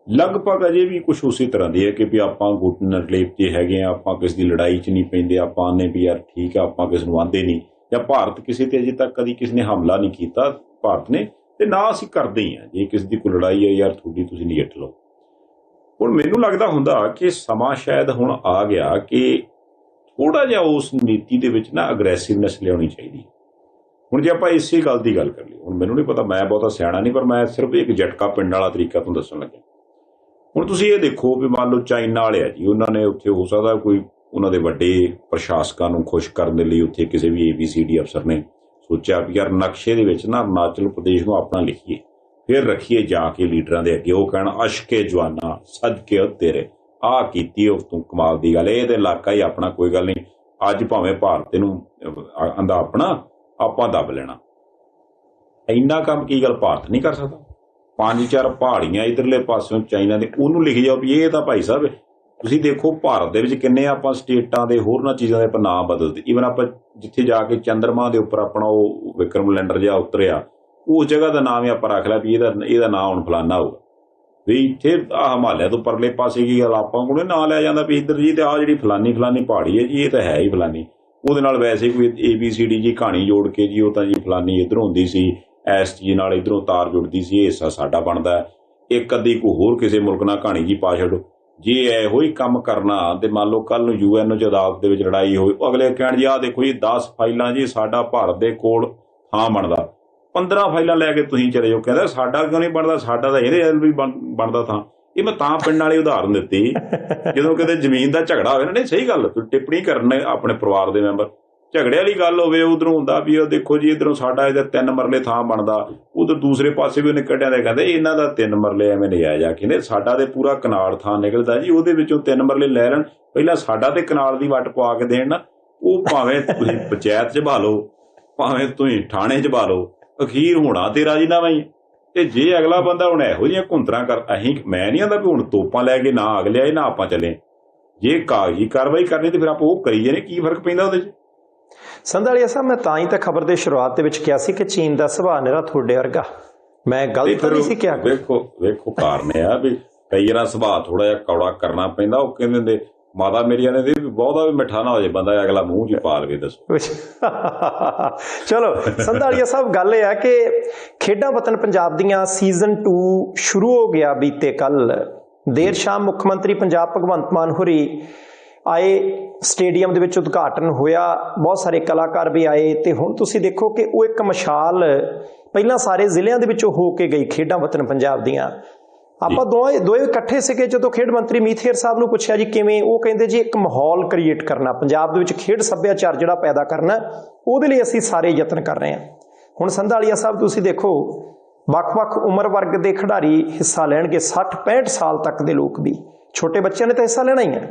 ਲਗਭਗ ਅਜੇ ਵੀ ਕੁਛ ਉਸੇ ਤਰ੍ਹਾਂ ਦੀ ਹੈ ਕਿ ਵੀ ਆਪਾਂ ਗੁੱਟ ਨਿਰਲੇਪ ਜੇ ਹੈਗੇ ਆ, ਆਪਾਂ ਕਿਸੇ ਦੀ ਲੜਾਈ 'ਚ ਨਹੀਂ ਪੈਂਦੇ, ਆਪਾਂ ਆਨੇ ਵੀ ਯਾਰ ਠੀਕ ਆ, ਆਪਾਂ ਕਿਸੇ ਨੂੰ ਆਂਦੇ ਨਹੀਂ, ਜਾਂ ਭਾਰਤ ਕਿਸੇ ਤੇ ਅਜੇ ਤੱਕ ਕਦੀ ਕਿਸੇ ਨੇ ਹਮਲਾ ਨਹੀਂ ਕੀਤਾ ਭਾਰਤ ਨੇ, ਤੇ ਨਾ ਅਸੀਂ ਕਰਦੇ ਹੀ ਆ। ਜੇ ਕਿਸੇ ਦੀ ਕੋਈ ਲੜਾਈ ਹੈ ਯਾਰ ਤੁਹਾਡੀ ਤੁਸੀਂ ਨਿਗਟ ਲਓ। ਹੁਣ ਮੈਨੂੰ ਲੱਗਦਾ ਹੁੰਦਾ ਕਿ ਸਮਾਂ ਸ਼ਾਇਦ ਹੁਣ ਆ ਗਿਆ ਕਿ ਥੋੜਾ ਜਿਹਾ ਉਸ ਨੀਤੀ ਦੇ ਵਿੱਚ ਨਾ ਅਗਰੈਸਿਵਨੈਸ ਲਿਆਉਣੀ ਚਾਹੀਦੀ। ਹੁਣ ਜੇ ਆਪਾਂ ਇਸੇ ਗੱਲ ਦੀ ਗੱਲ ਕਰ ਲਈ, ਹੁਣ ਮੈਨੂੰ ਨਹੀਂ ਪਤਾ, ਮੈਂ ਬਹੁਤਾ ਸਿਆਣਾ ਨਹੀਂ, ਪਰ ਮੈਂ ਸਿਰਫ ਇੱਕ ਝਟਕਾ ਪਿੰਡ ਵਾਲਾ ਤਰੀਕਾ ਤੁਹਾਨੂੰ ਦੱਸਣ ਲੱਗਿਆ। ਹੁਣ ਤੁਸੀਂ ਇਹ ਦੇਖੋ ਵੀ ਮੰਨ ਲਓ ਚਾਈਨਾ ਵਾਲੇ ਆ ਜੀ, ਉਹਨਾਂ ਨੇ ਉੱਥੇ ਹੋ ਸਕਦਾ ਕੋਈ ਉਹਨਾਂ ਦੇ ਵੱਡੇ ਪ੍ਰਸ਼ਾਸਕਾਂ ਨੂੰ ਖੁਸ਼ ਕਰਨ ਦੇ ਲਈ ਉੱਥੇ ਕਿਸੇ ਵੀ ABCD ਅਫਸਰ ਨੇ ਸੋਚਿਆ ਵੀ ਯਾਰ ਨਕਸ਼ੇ ਦੇ ਵਿੱਚ ਨਾ ਅਰੁਣਾਚਲ ਪ੍ਰਦੇਸ਼ ਨੂੰ ਆਪਣਾ ਲਿਖੀਏ, ਫਿਰ ਰੱਖੀਏ ਜਾ ਕੇ ਲੀਡਰਾਂ ਦੇ ਅੱਗੇ, ਉਹ ਕਹਿਣ ਅਸ਼ਕੇ ਜਵਾਨਾ ਸਦਕੇ ਤੇਰੇ, ਆਹ ਕੀਤੀ ਉਸ ਤੋਂ ਕਮਾਲ ਦੀ ਗੱਲ, ਇਹ ਤੇ ਇਲਾਕਾ ਹੀ ਆਪਣਾ, ਕੋਈ ਗੱਲ ਨਹੀਂ, ਅੱਜ ਭਾਵੇਂ ਭਾਰਤ ਨੂੰ ਆਂਦਾ ਆਪਣਾ, ਆਪਾਂ ਦੱਬ ਲੈਣਾ। ਇੰਨਾ ਕੰਮ ਕੀ ਗੱਲ ਭਾਰਤ ਨਹੀਂ ਕਰ ਸਕਦਾ? 5-4 ਪਹਾੜੀਆਂ ਇਧਰਲੇ ਪਾਸਿਓਂ ਚਾਈਨਾ ਦੇ, ਉਹਨੂੰ ਲਿਖ ਜਾਓ ਵੀ ਇਹ ਤਾਂ ਭਾਈ ਸਾਹਿਬ ਤੁਸੀਂ ਦੇਖੋ ਭਾਰਤ ਦੇ ਵਿੱਚ ਕਿੰਨੇ ਆਪਾਂ ਸਟੇਟਾਂ ਦੇ ਹੋਰਨਾਂ ਚੀਜ਼ਾਂ ਦੇ ਆਪਾਂ ਨਾਂ ਬਦਲਦੇ। ਈਵਨ ਆਪਾਂ ਜਿੱਥੇ ਜਾ ਕੇ ਚੰਦਰਮਾ ਦੇ ਉੱਪਰ ਆਪਣਾ ਉਹ ਵਿਕਰਮ ਲੈਂਡਰ ਜਿਹਾ ਉਤਰਿਆ, ਉਸ ਜਗ੍ਹਾ ਦਾ ਨਾਮ ਹੀ ਆਪਾਂ ਰੱਖ ਲਿਆ ਵੀ ਇਹਦਾ ਨਾਂ ਹੁਣ ਫਲਾਨਾ ਹੋਊਗਾ। ਵੀ ਇੱਥੇ ਆਹ ਹਿਮਾਲਿਆ ਤੋਂ ਪਰਲੇ ਪਾਸੇ ਕੀ ਗੱਲ ਆਪਾਂ ਕੋਲ ਨਾਂ ਲਿਆ ਜਾਂਦਾ ਵੀ ਇੱਧਰ ਜੀ ਤੇ ਆਹ ਜਿਹੜੀ ਫਲਾਨੀ ਪਹਾੜੀ ਹੈ ਜੀ, ਇਹ ਤਾਂ ਹੈ ਹੀ ਫਲਾਨੀ। ਉਹਦੇ ਨਾਲ ਵੈਸੇ ਕੋਈ ABCD ਜੀ ਕਹਾਣੀ ਜੋੜ ਕੇ ਜੀ ਉਹ ਤਾਂ ਜੀ ਫਲਾਨੀ ਇੱਧਰੋਂ ਹੁੰਦੀ ਸੀ, ਇਸ ਚੀਜ਼ ਨਾਲ ਇੱਧਰੋਂ ਤਾਰ ਜੁੜਦੀ ਸੀ, ਇਹ ਹਿੱਸਾ ਸਾਡਾ ਬਣਦਾ। ਇੱਕ ਅੱਧੀ ਕੋਈ ਹੋਰ ਕਿਸੇ ਮੁਲਕ ਨਾਲ ਕਹਾਣੀ ਜੀ ਪਾ ਛੱਡੋ। ਜੇ ਇਹੋ ਹੀ ਕੰਮ ਕਰਨਾ ਤੇ ਮੰਨ ਲਓ ਕੱਲ ਨੂੰ UN 'ਚ ਅਦਾਲਤ ਦੇ ਵਿੱਚ ਲੜਾਈ ਹੋਈ, ਉਹ ਅਗਲੇ ਕਹਿਣ ਜੀ ਆਹ ਦੇਖੋ ਜੀ 10 ਫਾਈਲਾਂ ਜੀ ਸਾਡਾ ਭਾਰਤ ਦੇ ਕੋਲ ਥਾਂ ਬਣਦਾ, 15 ਫਾਈਲਾਂ ਲੈ ਕੇ ਤੁਸੀਂ ਚਲੇ ਜਾਓ। ਕਹਿੰਦਾ ਸਾਡਾ ਕਿਉਂ ਨਹੀਂ ਬਣਦਾ, ਸਾਡਾ ਤਾਂ ਇਹਦੇ ਵੀ ਬਣਦਾ ਥਾਂ। ਇਹ ਮੈਂ ਤਾਂ ਪਿੰਡ ਵਾਲੀ ਉਦਾਹਰਨ ਦਿੱਤੀ ਜਦੋਂ ਕਿਤੇ ਜ਼ਮੀਨ ਦਾ ਝਗੜਾ ਹੋਵੇ ਨਾ, ਨਹੀਂ ਸਹੀ ਗੱਲ ਟਿੱਪਣੀ ਕਰਨ ਆਪਣੇ ਪਰਿਵਾਰ ਦੇ ਮੈਂਬਰ, ਝਗੜੇ ਵਾਲੀ ਗੱਲ ਹੋਵੇ, ਉਧਰੋਂ ਹੁੰਦਾ ਵੀ ਉਹ ਦੇਖੋ ਜੀ ਇੱਧਰੋਂ ਸਾਡਾ ਇਹਦਾ 3 ਮਰਲੇ ਥਾਂ ਬਣਦਾ, ਉਧਰ ਦੂਸਰੇ ਪਾਸੇ ਵੀ ਉਹਨੇ ਕੱਢਿਆ ਦੇ ਕਹਿੰਦੇ ਇਹਨਾਂ ਦਾ 3 ਮਰਲੇ ਐਵੇਂ ਲਿਆ ਜਾ, ਕਹਿੰਦੇ ਸਾਡਾ ਤੇ ਪੂਰਾ ਕਨਾਲ ਥਾਂ ਨਿਕਲਦਾ ਜੀ, ਉਹਦੇ ਵਿੱਚੋਂ 3 ਮਰਲੇ ਲੈ ਲੈਣ, ਪਹਿਲਾਂ ਸਾਡਾ ਤੇ ਕਨਾਲ ਦੀ ਵੱਟ ਪਵਾ ਕੇ ਦੇਣ ਨਾ, ਉਹ ਭਾਵੇਂ ਤੁਸੀਂ ਪੰਚਾਇਤ 'ਚ ਬਹਾ ਲਓ, ਭਾਵੇਂ ਤੁਸੀਂ ਥਾਣੇ 'ਚ ਬਹਾ ਲਓ, ਅਖੀਰ ਹੋਣਾ ਤੇ ਰਾਜੀਨਾਮਾ ਹੀ। ਤੇ ਜੇ ਅਗਲਾ ਬੰਦਾ ਹੁਣ ਇਹੋ ਜਿਹੀਆਂ ਘੁੰਤਰਾਂ ਕਰ, ਮੈਂ ਨਹੀਂ ਆਂਦਾ ਵੀ ਹੁਣ ਤੋਪਾਂ ਲੈ ਕੇ ਨਾ ਅਗ ਲਿਆਏ ਨਾ ਆਪਾਂ ਚੱਲੇ, ਜੇ ਕਾਗਜ਼ੀ ਕਾਰਵਾਈ ਕਰਨੀ ਤੇ ਫਿਰ ਆਪਾਂ ਉਹ ਕਰੀ ਜਾਣੇ, ਕੀ ਫਰਕ ਪੈਂਦਾ ਉਹਦੇ 'ਚ? ਸੰਧਾਲੀਆ ਸਾਹਿਬ ਮੈਂ ਤਾਂ ਹੀ ਤਾਂ ਖਬਰ ਦੇ ਸ਼ੁਰੂਆਤ ਦੇ ਵਿੱਚ ਕਿਹਾ ਸੀ ਕਿ ਚੀਨ ਦਾ ਸੁਭਾਅ ਨਿਰਾ ਤੁਹਾਡੇ ਵਰਗਾ, ਮੈਂ ਗਲਤ ਨਹੀਂ ਸੀ ਕਿਹਾ। ਵੇਖੋ ਕਾਰਨ ਆ ਵੀ ਕਈ ਵਾਰ ਸੁਭਾਅ ਥੋੜਾ ਜਿਹਾ ਕੌੜਾ ਕਰਨਾ ਪੈਂਦਾ। ਉਹ ਕਹਿੰਦੇ ਹੁੰਦੇ ਮਾਤਾ ਮੇਰੀਆਂ ਨੇ ਵੀ ਬਹੁਤਾ ਵੀ ਮਿੱਠਾ ਨਾ ਹੋ ਜਾਏ ਬੰਦਾ ਅਗਲਾ ਮੂੰਹ 'ਚ ਪਾ ਲਵੇ। ਦੱਸੋ ਚਲੋ ਸੰਧਾਲੀਆ ਸਾਹਿਬ, ਗੱਲ ਇਹ ਹੈ ਕਿ ਖੇਡਾਂ ਵਤਨ ਪੰਜਾਬ ਦੀਆਂ ਸੀਜ਼ਨ 2 ਸ਼ੁਰੂ ਹੋ ਗਿਆ ਬੀਤੇ ਕੱਲ। ਦੇਰ ਸ਼ਾਮ ਮੁੱਖ ਮੰਤਰੀ ਪੰਜਾਬ ਭਗਵੰਤ ਮਾਨ ਹੋਰੀ ਆਏ, ਸਟੇਡੀਅਮ ਦੇ ਵਿੱਚ ਉਦਘਾਟਨ ਹੋਇਆ, ਬਹੁਤ ਸਾਰੇ ਕਲਾਕਾਰ ਵੀ ਆਏ ਤੇ ਹੁਣ ਤੁਸੀਂ ਦੇਖੋ ਕਿ ਉਹ ਇੱਕ ਮਸ਼ਾਲ ਪਹਿਲਾਂ ਸਾਰੇ ਜ਼ਿਲ੍ਹਿਆਂ ਦੇ ਵਿੱਚੋਂ ਹੋ ਕੇ ਗਈ ਖੇਡਾਂ ਵਤਨ ਪੰਜਾਬ ਦੀਆਂ। ਆਪਾਂ ਦੋਵੇਂ ਇਕੱਠੇ ਸੀਗੇ ਜਦੋਂ ਖੇਡ ਮੰਤਰੀ ਮੀਤ ਹੇਰ ਸਾਹਿਬ ਨੂੰ ਪੁੱਛਿਆ ਜੀ ਕਿਵੇਂ, ਉਹ ਕਹਿੰਦੇ ਜੀ ਇੱਕ ਮਾਹੌਲ ਕ੍ਰੀਏਟ ਕਰਨਾ ਪੰਜਾਬ ਦੇ ਵਿੱਚ, ਖੇਡ ਸੱਭਿਆਚਾਰ ਜਿਹੜਾ ਪੈਦਾ ਕਰਨਾ, ਉਹਦੇ ਲਈ ਅਸੀਂ ਸਾਰੇ ਯਤਨ ਕਰ ਰਹੇ ਹਾਂ। ਹੁਣ ਸੰਧਾਲੀਆ ਸਾਹਿਬ ਤੁਸੀਂ ਦੇਖੋ ਵੱਖ-ਵੱਖ ਉਮਰ ਵਰਗ ਦੇ ਖਿਡਾਰੀ ਹਿੱਸਾ ਲੈਣਗੇ, 60-65 ਸਾਲ ਤੱਕ ਦੇ ਲੋਕ ਵੀ, ਛੋਟੇ ਬੱਚਿਆਂ ਨੇ ਤਾਂ ਹਿੱਸਾ ਲੈਣਾ ਹੀ ਹੈ।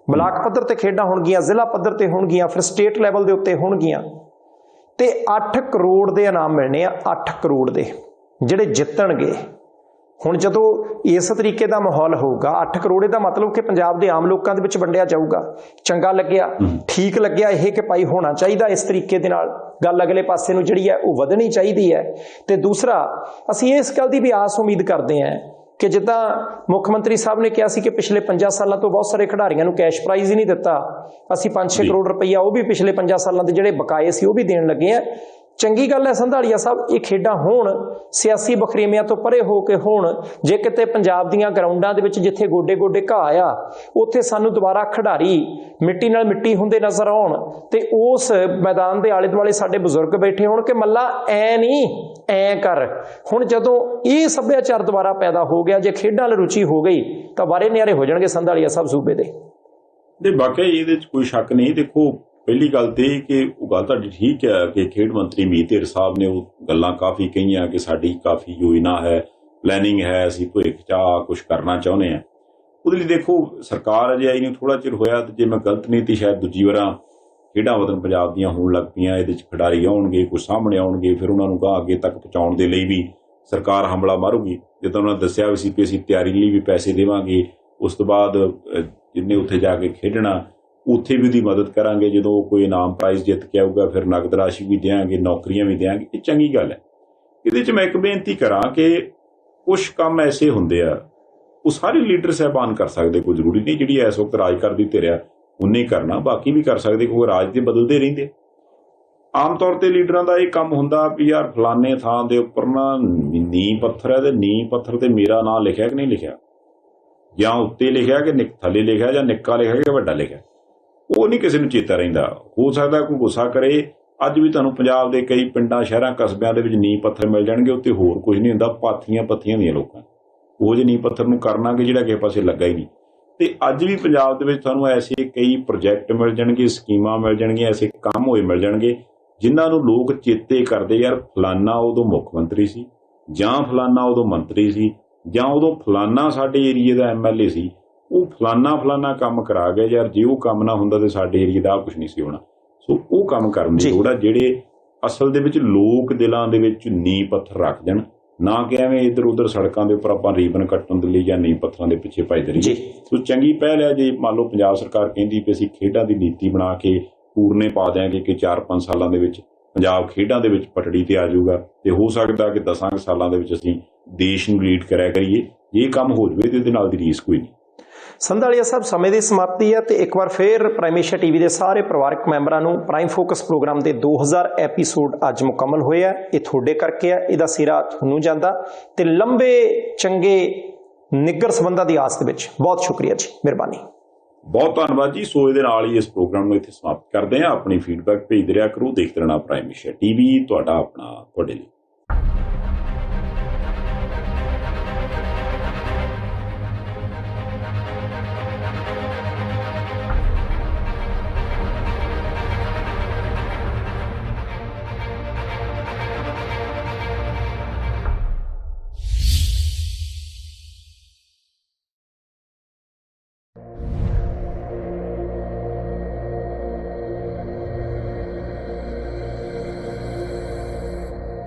ਬਲਾਕ ਪੱਧਰ ਤੇ ਖੇਡਾਂ ਹੋਣਗੀਆਂ, ਜ਼ਿਲ੍ਹਾ ਪੱਧਰ ਤੇ ਹੋਣਗੀਆਂ, ਫਿਰ ਸਟੇਟ ਲੈਵਲ ਦੇ ਉੱਤੇ ਹੋਣਗੀਆਂ ਤੇ 8 ਕਰੋੜ ਦੇ ਇਨਾਮ ਮਿਲਣੇ ਆ, 8 ਕਰੋੜ ਦੇ ਜਿਹੜੇ ਜਿੱਤਣਗੇ। ਹੁਣ ਜਦੋਂ ਇਸ ਤਰੀਕੇ ਦਾ ਮਾਹੌਲ ਹੋਊਗਾ, 8 ਕਰੋੜ ਦਾ ਮਤਲਬ ਕਿ ਪੰਜਾਬ ਦੇ ਆਮ ਲੋਕਾਂ ਦੇ ਵਿੱਚ ਵੰਡਿਆ ਜਾਊਗਾ। ਚੰਗਾ ਲੱਗਿਆ, ਠੀਕ ਲੱਗਿਆ ਇਹ ਕਿ ਭਾਈ ਹੋਣਾ ਚਾਹੀਦਾ ਇਸ ਤਰੀਕੇ ਦੇ ਨਾਲ, ਗੱਲ ਅਗਲੇ ਪਾਸੇ ਨੂੰ ਜਿਹੜੀ ਹੈ ਉਹ ਵਧਣੀ ਚਾਹੀਦੀ ਹੈ। ਤੇ ਦੂਸਰਾ ਅਸੀਂ ਇਸ ਗੱਲ ਦੀ ਵੀ ਆਸ ਉਮੀਦ ਕਰਦੇ ਹਾਂ ਕਿ ਜਿੱਦਾਂ ਮੁੱਖ ਮੰਤਰੀ ਸਾਹਿਬ ਨੇ ਕਿਹਾ ਸੀ ਕਿ ਪਿਛਲੇ 5 ਸਾਲਾਂ ਤੋਂ ਬਹੁਤ ਸਾਰੇ ਖਿਡਾਰੀਆਂ ਨੂੰ ਕੈਸ਼ ਪ੍ਰਾਈਜ਼ ਹੀ ਨਹੀਂ ਦਿੱਤਾ, ਅਸੀਂ 5-6 ਕਰੋੜ ਰੁਪਈਆ ਉਹ ਵੀ ਪਿਛਲੇ 5 ਸਾਲਾਂ ਦੇ ਜਿਹੜੇ ਬਕਾਏ ਸੀ ਉਹ ਵੀ ਦੇਣ ਲੱਗੇ ਆ। ਚੰਗੀ ਗੱਲ ਹੈ ਸੰਧਾਲੀਆ ਸਾਹਿਬ, ਇਹ ਖੇਡਾਂ ਹੋਣ, ਸਿਆਸੀ ਬਖਰੇਵਿਆਂ ਤੋਂ ਪਰੇ ਹੋ ਕੇ ਹੋਣ। ਜੇ ਕਿਤੇ ਪੰਜਾਬ ਦੀਆਂ ਗਰਾਊਂਡਾਂ ਦੇ ਵਿੱਚ ਜਿੱਥੇ ਗੋਡੇ-ਗੋਡੇ ਘਾਹ ਆ, ਉੱਥੇ ਸਾਨੂੰ ਦੁਬਾਰਾ ਖਿਡਾਰੀ ਮਿੱਟੀ ਨਾਲ ਮਿੱਟੀ ਹੁੰਦੇ ਨਜ਼ਰ ਆਉਣ ਤੇ ਉਸ ਮੈਦਾਨ ਦੇ ਆਲੇ ਦੁਆਲੇ ਸਾਡੇ ਬਜ਼ੁਰਗ ਬੈਠੇ ਹੋਣ ਕਿ ਮੱਲਾ ਐ ਨਹੀਂ ਐ ਕਰ। ਹੁਣ ਜਦੋਂ ਇਹ ਸੱਭਿਆਚਾਰ ਦੁਬਾਰਾ ਪੈਦਾ ਹੋ ਗਿਆ, ਜੇ ਖੇਡਾਂ ਵੱਲ ਰੁਚੀ ਹੋ ਗਈ ਤਾਂ ਬਾਰੇ ਨਿਆਰੇ ਹੋ ਜਾਣਗੇ ਸੰਧਾਲੀਆ ਸਾਹਿਬ ਸੂਬੇ ਦੇ। ਵਾਕਈ ਇਹਦੇ 'ਚ ਕੋਈ ਸ਼ੱਕ ਨਹੀਂ। ਦੇਖੋ ਪਹਿਲੀ ਗੱਲ ਤੇ ਕਿ ਉਹ ਗੱਲ ਤੁਹਾਡੀ ਠੀਕ ਹੈ ਕਿ ਖੇਡ ਮੰਤਰੀ ਮੀਤ ਹੇਰ ਸਾਹਿਬ ਨੇ ਉਹ ਗੱਲਾਂ ਕਾਫੀ ਕਹੀਆਂ ਕਿ ਸਾਡੀ ਕਾਫੀ ਯੋਜਨਾ ਹੈ, ਪਲੈਨਿੰਗ ਹੈ, ਅਸੀਂ ਭਵਿੱਖ 'ਚ ਕੁਛ ਕਰਨਾ ਚਾਹੁੰਦੇ ਹਾਂ। ਉਹਦੇ ਲਈ ਦੇਖੋ ਸਰਕਾਰ ਅਜੇ ਆਈ ਨੂੰ ਥੋੜਾ ਚਿਰ ਹੋਇਆ, ਤੇ ਜੇ ਮੈਂ ਗਲਤ ਨਹੀਂ ਤਾਂ ਸ਼ਾਇਦ ਦੂਜੀ ਵਾਰਾਂ ਖੇਡਾਂ ਵਤਨ ਪੰਜਾਬ ਦੀਆਂ ਹੋਣ ਲੱਗ ਪਈਆਂ। ਇਹਦੇ 'ਚ ਖਿਡਾਰੀ ਆਉਣਗੇ, ਕੁਛ ਸਾਹਮਣੇ ਆਉਣਗੇ, ਫਿਰ ਉਹਨਾਂ ਨੂੰ ਗਾਂ ਅੱਗੇ ਤੱਕ ਪਹੁੰਚਾਉਣ ਦੇ ਲਈ ਵੀ ਸਰਕਾਰ ਹਮਲਾ ਮਾਰੂਗੀ। ਜਿੱਦਾਂ ਉਹਨਾਂ ਨੇ ਦੱਸਿਆ ਵੀ ਸੀ ਕਿ ਅਸੀਂ ਤਿਆਰੀ ਲਈ ਵੀ ਪੈਸੇ ਦੇਵਾਂਗੇ, ਉਸ ਤੋਂ ਬਾਅਦ ਜਿੰਨੇ ਉੱਥੇ ਜਾ ਕੇ ਖੇਡਣਾ ਉੱਥੇ ਵੀ ਉਹਦੀ ਮਦਦ ਕਰਾਂਗੇ, ਜਦੋਂ ਕੋਈ ਇਨਾਮ ਪ੍ਰਾਈਜ਼ ਜਿੱਤ ਕੇ ਆਊਗਾ ਫਿਰ ਨਗਦ ਰਾਸ਼ੀ ਵੀ ਦਿਆਂਗੇ, ਨੌਕਰੀਆਂ ਵੀ ਦਿਆਂਗੇ। ਇਹ ਚੰਗੀ ਗੱਲ ਹੈ। ਇਹਦੇ 'ਚ ਮੈਂ ਇੱਕ ਬੇਨਤੀ ਕਰਾਂ ਕਿ ਕੁਛ ਕੰਮ ਐਸੇ ਹੁੰਦੇ ਆ ਉਹ ਸਾਰੇ ਲੀਡਰ ਸਾਹਿਬਾਨ ਕਰ ਸਕਦੇ, ਕੋਈ ਜ਼ਰੂਰੀ ਨਹੀਂ ਜਿਹੜੀ ਇਸ ਵਕਤ ਰਾਜ ਕਰਦੀ ਧਿਰਿਆ ਉਹਨੇ ਕਰਨਾ, ਬਾਕੀ ਵੀ ਕਰ ਸਕਦੇ, ਕਿਉਂਕਿ ਰਾਜ ਤੇ ਬਦਲਦੇ ਰਹਿੰਦੇ। ਆਮ ਤੌਰ ਤੇ ਲੀਡਰਾਂ ਦਾ ਇਹ ਕੰਮ ਹੁੰਦਾ ਵੀ ਯਾਰ ਫਲਾਣੇ ਥਾਂ ਦੇ ਉੱਪਰ ਨਾ ਨੀਂਹ ਪੱਥਰ ਹੈ ਤੇ ਨੀਂਹ ਪੱਥਰ ਤੇ ਮੇਰਾ ਨਾਂ ਲਿਖਿਆ ਕਿ ਨਹੀਂ ਲਿਖਿਆ, ਜਾਂ ਉੱਤੇ ਲਿਖਿਆ ਕਿ ਥੱਲੇ ਲਿਖਿਆ, ਜਾਂ ਨਿੱਕਾ ਲਿਖਿਆ ਕਿ ਵੱਡਾ ਲਿਖਿਆ, ਉਹ ਨਹੀਂ ਕਿਸੇ ਨੂੰ ਚੇਤਾ ਰਹਿੰਦਾ। ਹੋ ਸਕਦਾ ਕੋਈ ਗੁੱਸਾ ਕਰੇ, ਅੱਜ ਵੀ ਤੁਹਾਨੂੰ ਪੰਜਾਬ ਦੇ ਕਈ ਪਿੰਡਾਂ, ਸ਼ਹਿਰਾਂ, ਕਸਬਿਆਂ ਦੇ ਵਿੱਚ ਨੀਂਹ ਪੱਥਰ ਮਿਲ ਜਾਣਗੇ, ਉੱਤੇ ਹੋਰ ਕੁਝ ਨਹੀਂ ਹੁੰਦਾ, ਪਾਥੀਆਂ ਪੱਥੀਆਂ ਦੀਆਂ ਲੋਕਾਂ ਉਹ ਜਿਹੇ ਨੀਂਹ ਪੱਥਰ ਨੂੰ ਕਰਨਾਗੇ ਜਿਹੜਾ ਕਿਸੇ ਪਾਸੇ ਲੱਗਾ ਹੀ ਨਹੀਂ। ਤੇ ਅੱਜ ਵੀ ਪੰਜਾਬ ਦੇ ਵਿੱਚ ਤੁਹਾਨੂੰ ਐਸੇ ਕਈ ਪ੍ਰੋਜੈਕਟ ਮਿਲ ਜਾਣਗੇ, ਸਕੀਮਾਂ ਮਿਲ ਜਾਣਗੀਆਂ, ਐਸੇ ਕੰਮ ਹੋਏ ਮਿਲ ਜਾਣਗੇ ਜਿਨ੍ਹਾਂ ਨੂੰ ਲੋਕ ਚੇਤੇ ਕਰਦੇ, ਯਾਰ ਫਲਾਨਾ ਉਦੋਂ ਮੁੱਖ ਮੰਤਰੀ ਸੀ, ਜਾਂ ਫਲਾਨਾ ਉਦੋਂ ਮੰਤਰੀ ਸੀ, ਜਾਂ ਉਦੋਂ ਫਲਾਨਾ ਸਾਡੇ ਏਰੀਏ ਦਾ MLA ਸੀ, ਉਹ ਫਲਾਨਾ ਕੰਮ ਕਰਾ ਗਿਆ ਯਾਰ, ਜੇ ਉਹ ਕੰਮ ਨਾ ਹੁੰਦਾ ਤੇ ਸਾਡੇ ਏਰੀਏ ਦਾ ਕੁਝ ਨਹੀਂ ਸੀ ਹੋਣਾ। ਸੋ ਉਹ ਕੰਮ ਕਰਨ ਦੀ ਲੋੜ ਆ ਜਿਹੜੇ ਅਸਲ ਦੇ ਵਿੱਚ ਲੋਕ ਦਿਲਾਂ ਦੇ ਵਿੱਚ ਨੀਂਹ ਪੱਥਰ ਰੱਖ ਦੇਣ, ਨਾ ਕਿ ਐਵੇਂ ਇੱਧਰ ਉੱਧਰ ਸੜਕਾਂ ਦੇ ਉੱਪਰ ਆਪਾਂ ਰੀਬਨ ਕੱਟਣ ਦੇ ਲਈ ਜਾਂ ਨੀਂਹ ਪੱਥਰਾਂ ਦੇ ਪਿੱਛੇ ਭੱਜਦੇ ਰਹੀਏ। ਸੋ ਚੰਗੀ ਪਹਿਲ ਹੈ ਜੇ ਮੰਨ ਲਓ ਪੰਜਾਬ ਸਰਕਾਰ ਕਹਿੰਦੀ ਕਿ ਅਸੀਂ ਖੇਡਾਂ ਦੀ ਨੀਤੀ ਬਣਾ ਕੇ ਪੂਰਨੇ ਪਾ ਦਿਆਂਗੇ ਕਿ 4-5 ਸਾਲਾਂ ਦੇ ਵਿੱਚ ਪੰਜਾਬ ਖੇਡਾਂ ਦੇ ਵਿੱਚ ਪਟੜੀ ਤੇ ਆ ਜਾਊਗਾ, ਤੇ ਹੋ ਸਕਦਾ ਕਿ 10 ਸਾਲਾਂ ਦੇ ਵਿੱਚ ਅਸੀਂ ਦੇਸ਼ ਨੂੰ ਲੀਡ ਕਰਿਆ ਕਰੀਏ। ਜੇ ਇਹ ਕੰਮ ਹੋ ਜਾਵੇ ਤੇ ਇਹਦੇ ਨਾਲ ਦੀ ਰੀਸ ਕੋਈ ਨਹੀਂ। ਸੰਧਾਲੀਆ ਸਾਹਿਬ ਸਮੇਂ ਦੀ ਸਮਾਪਤੀ ਹੈ ਤੇ ਇੱਕ ਵਾਰ ਫਿਰ ਪ੍ਰਾਈਮ ਏਸ਼ੀਆ TV ਦੇ ਸਾਰੇ ਪਰਿਵਾਰਕ ਮੈਂਬਰਾਂ ਨੂੰ ਪ੍ਰਾਈਮ ਫੋਕਸ ਪ੍ਰੋਗਰਾਮ ਦੇ 2000 ਐਪੀਸੋਡ ਅੱਜ ਮੁਕੰਮਲ ਹੋਏ ਆ। ਇਹ ਤੁਹਾਡੇ ਕਰਕੇ ਆ, ਇਹਦਾ ਸਿਰਾ ਤੁਹਾਨੂੰ ਜਾਂਦਾ ਤੇ ਲੰਬੇ ਚੰਗੇ ਨਿੱਘਰ ਸੰਬੰਧਾਂ ਦੀ ਆਸ ਦੇ ਵਿੱਚ ਬਹੁਤ ਸ਼ੁਕਰੀਆ ਜੀ, ਮਿਹਰਬਾਨੀ, ਬਹੁਤ ਧੰਨਵਾਦ ਜੀ। ਸੋ ਇਹਦੇ ਨਾਲ ਹੀ ਇਸ ਪ੍ਰੋਗਰਾਮ ਨੂੰ ਇੱਥੇ ਸਮਾਪਤ ਕਰਦੇ ਹਾਂ। ਆਪਣੀ ਫੀਡਬੈਕ ਭੇਜਦੇ ਰਿਹਾ ਕਰੋ, ਦੇਖਦੇ ਰਹਿਣਾ ਪ੍ਰਾਈਮ ਏਸ਼ੀਆ TV, ਤੁਹਾਡਾ ਆਪਣਾ ਤੁਹਾਡੇ ਲਈ।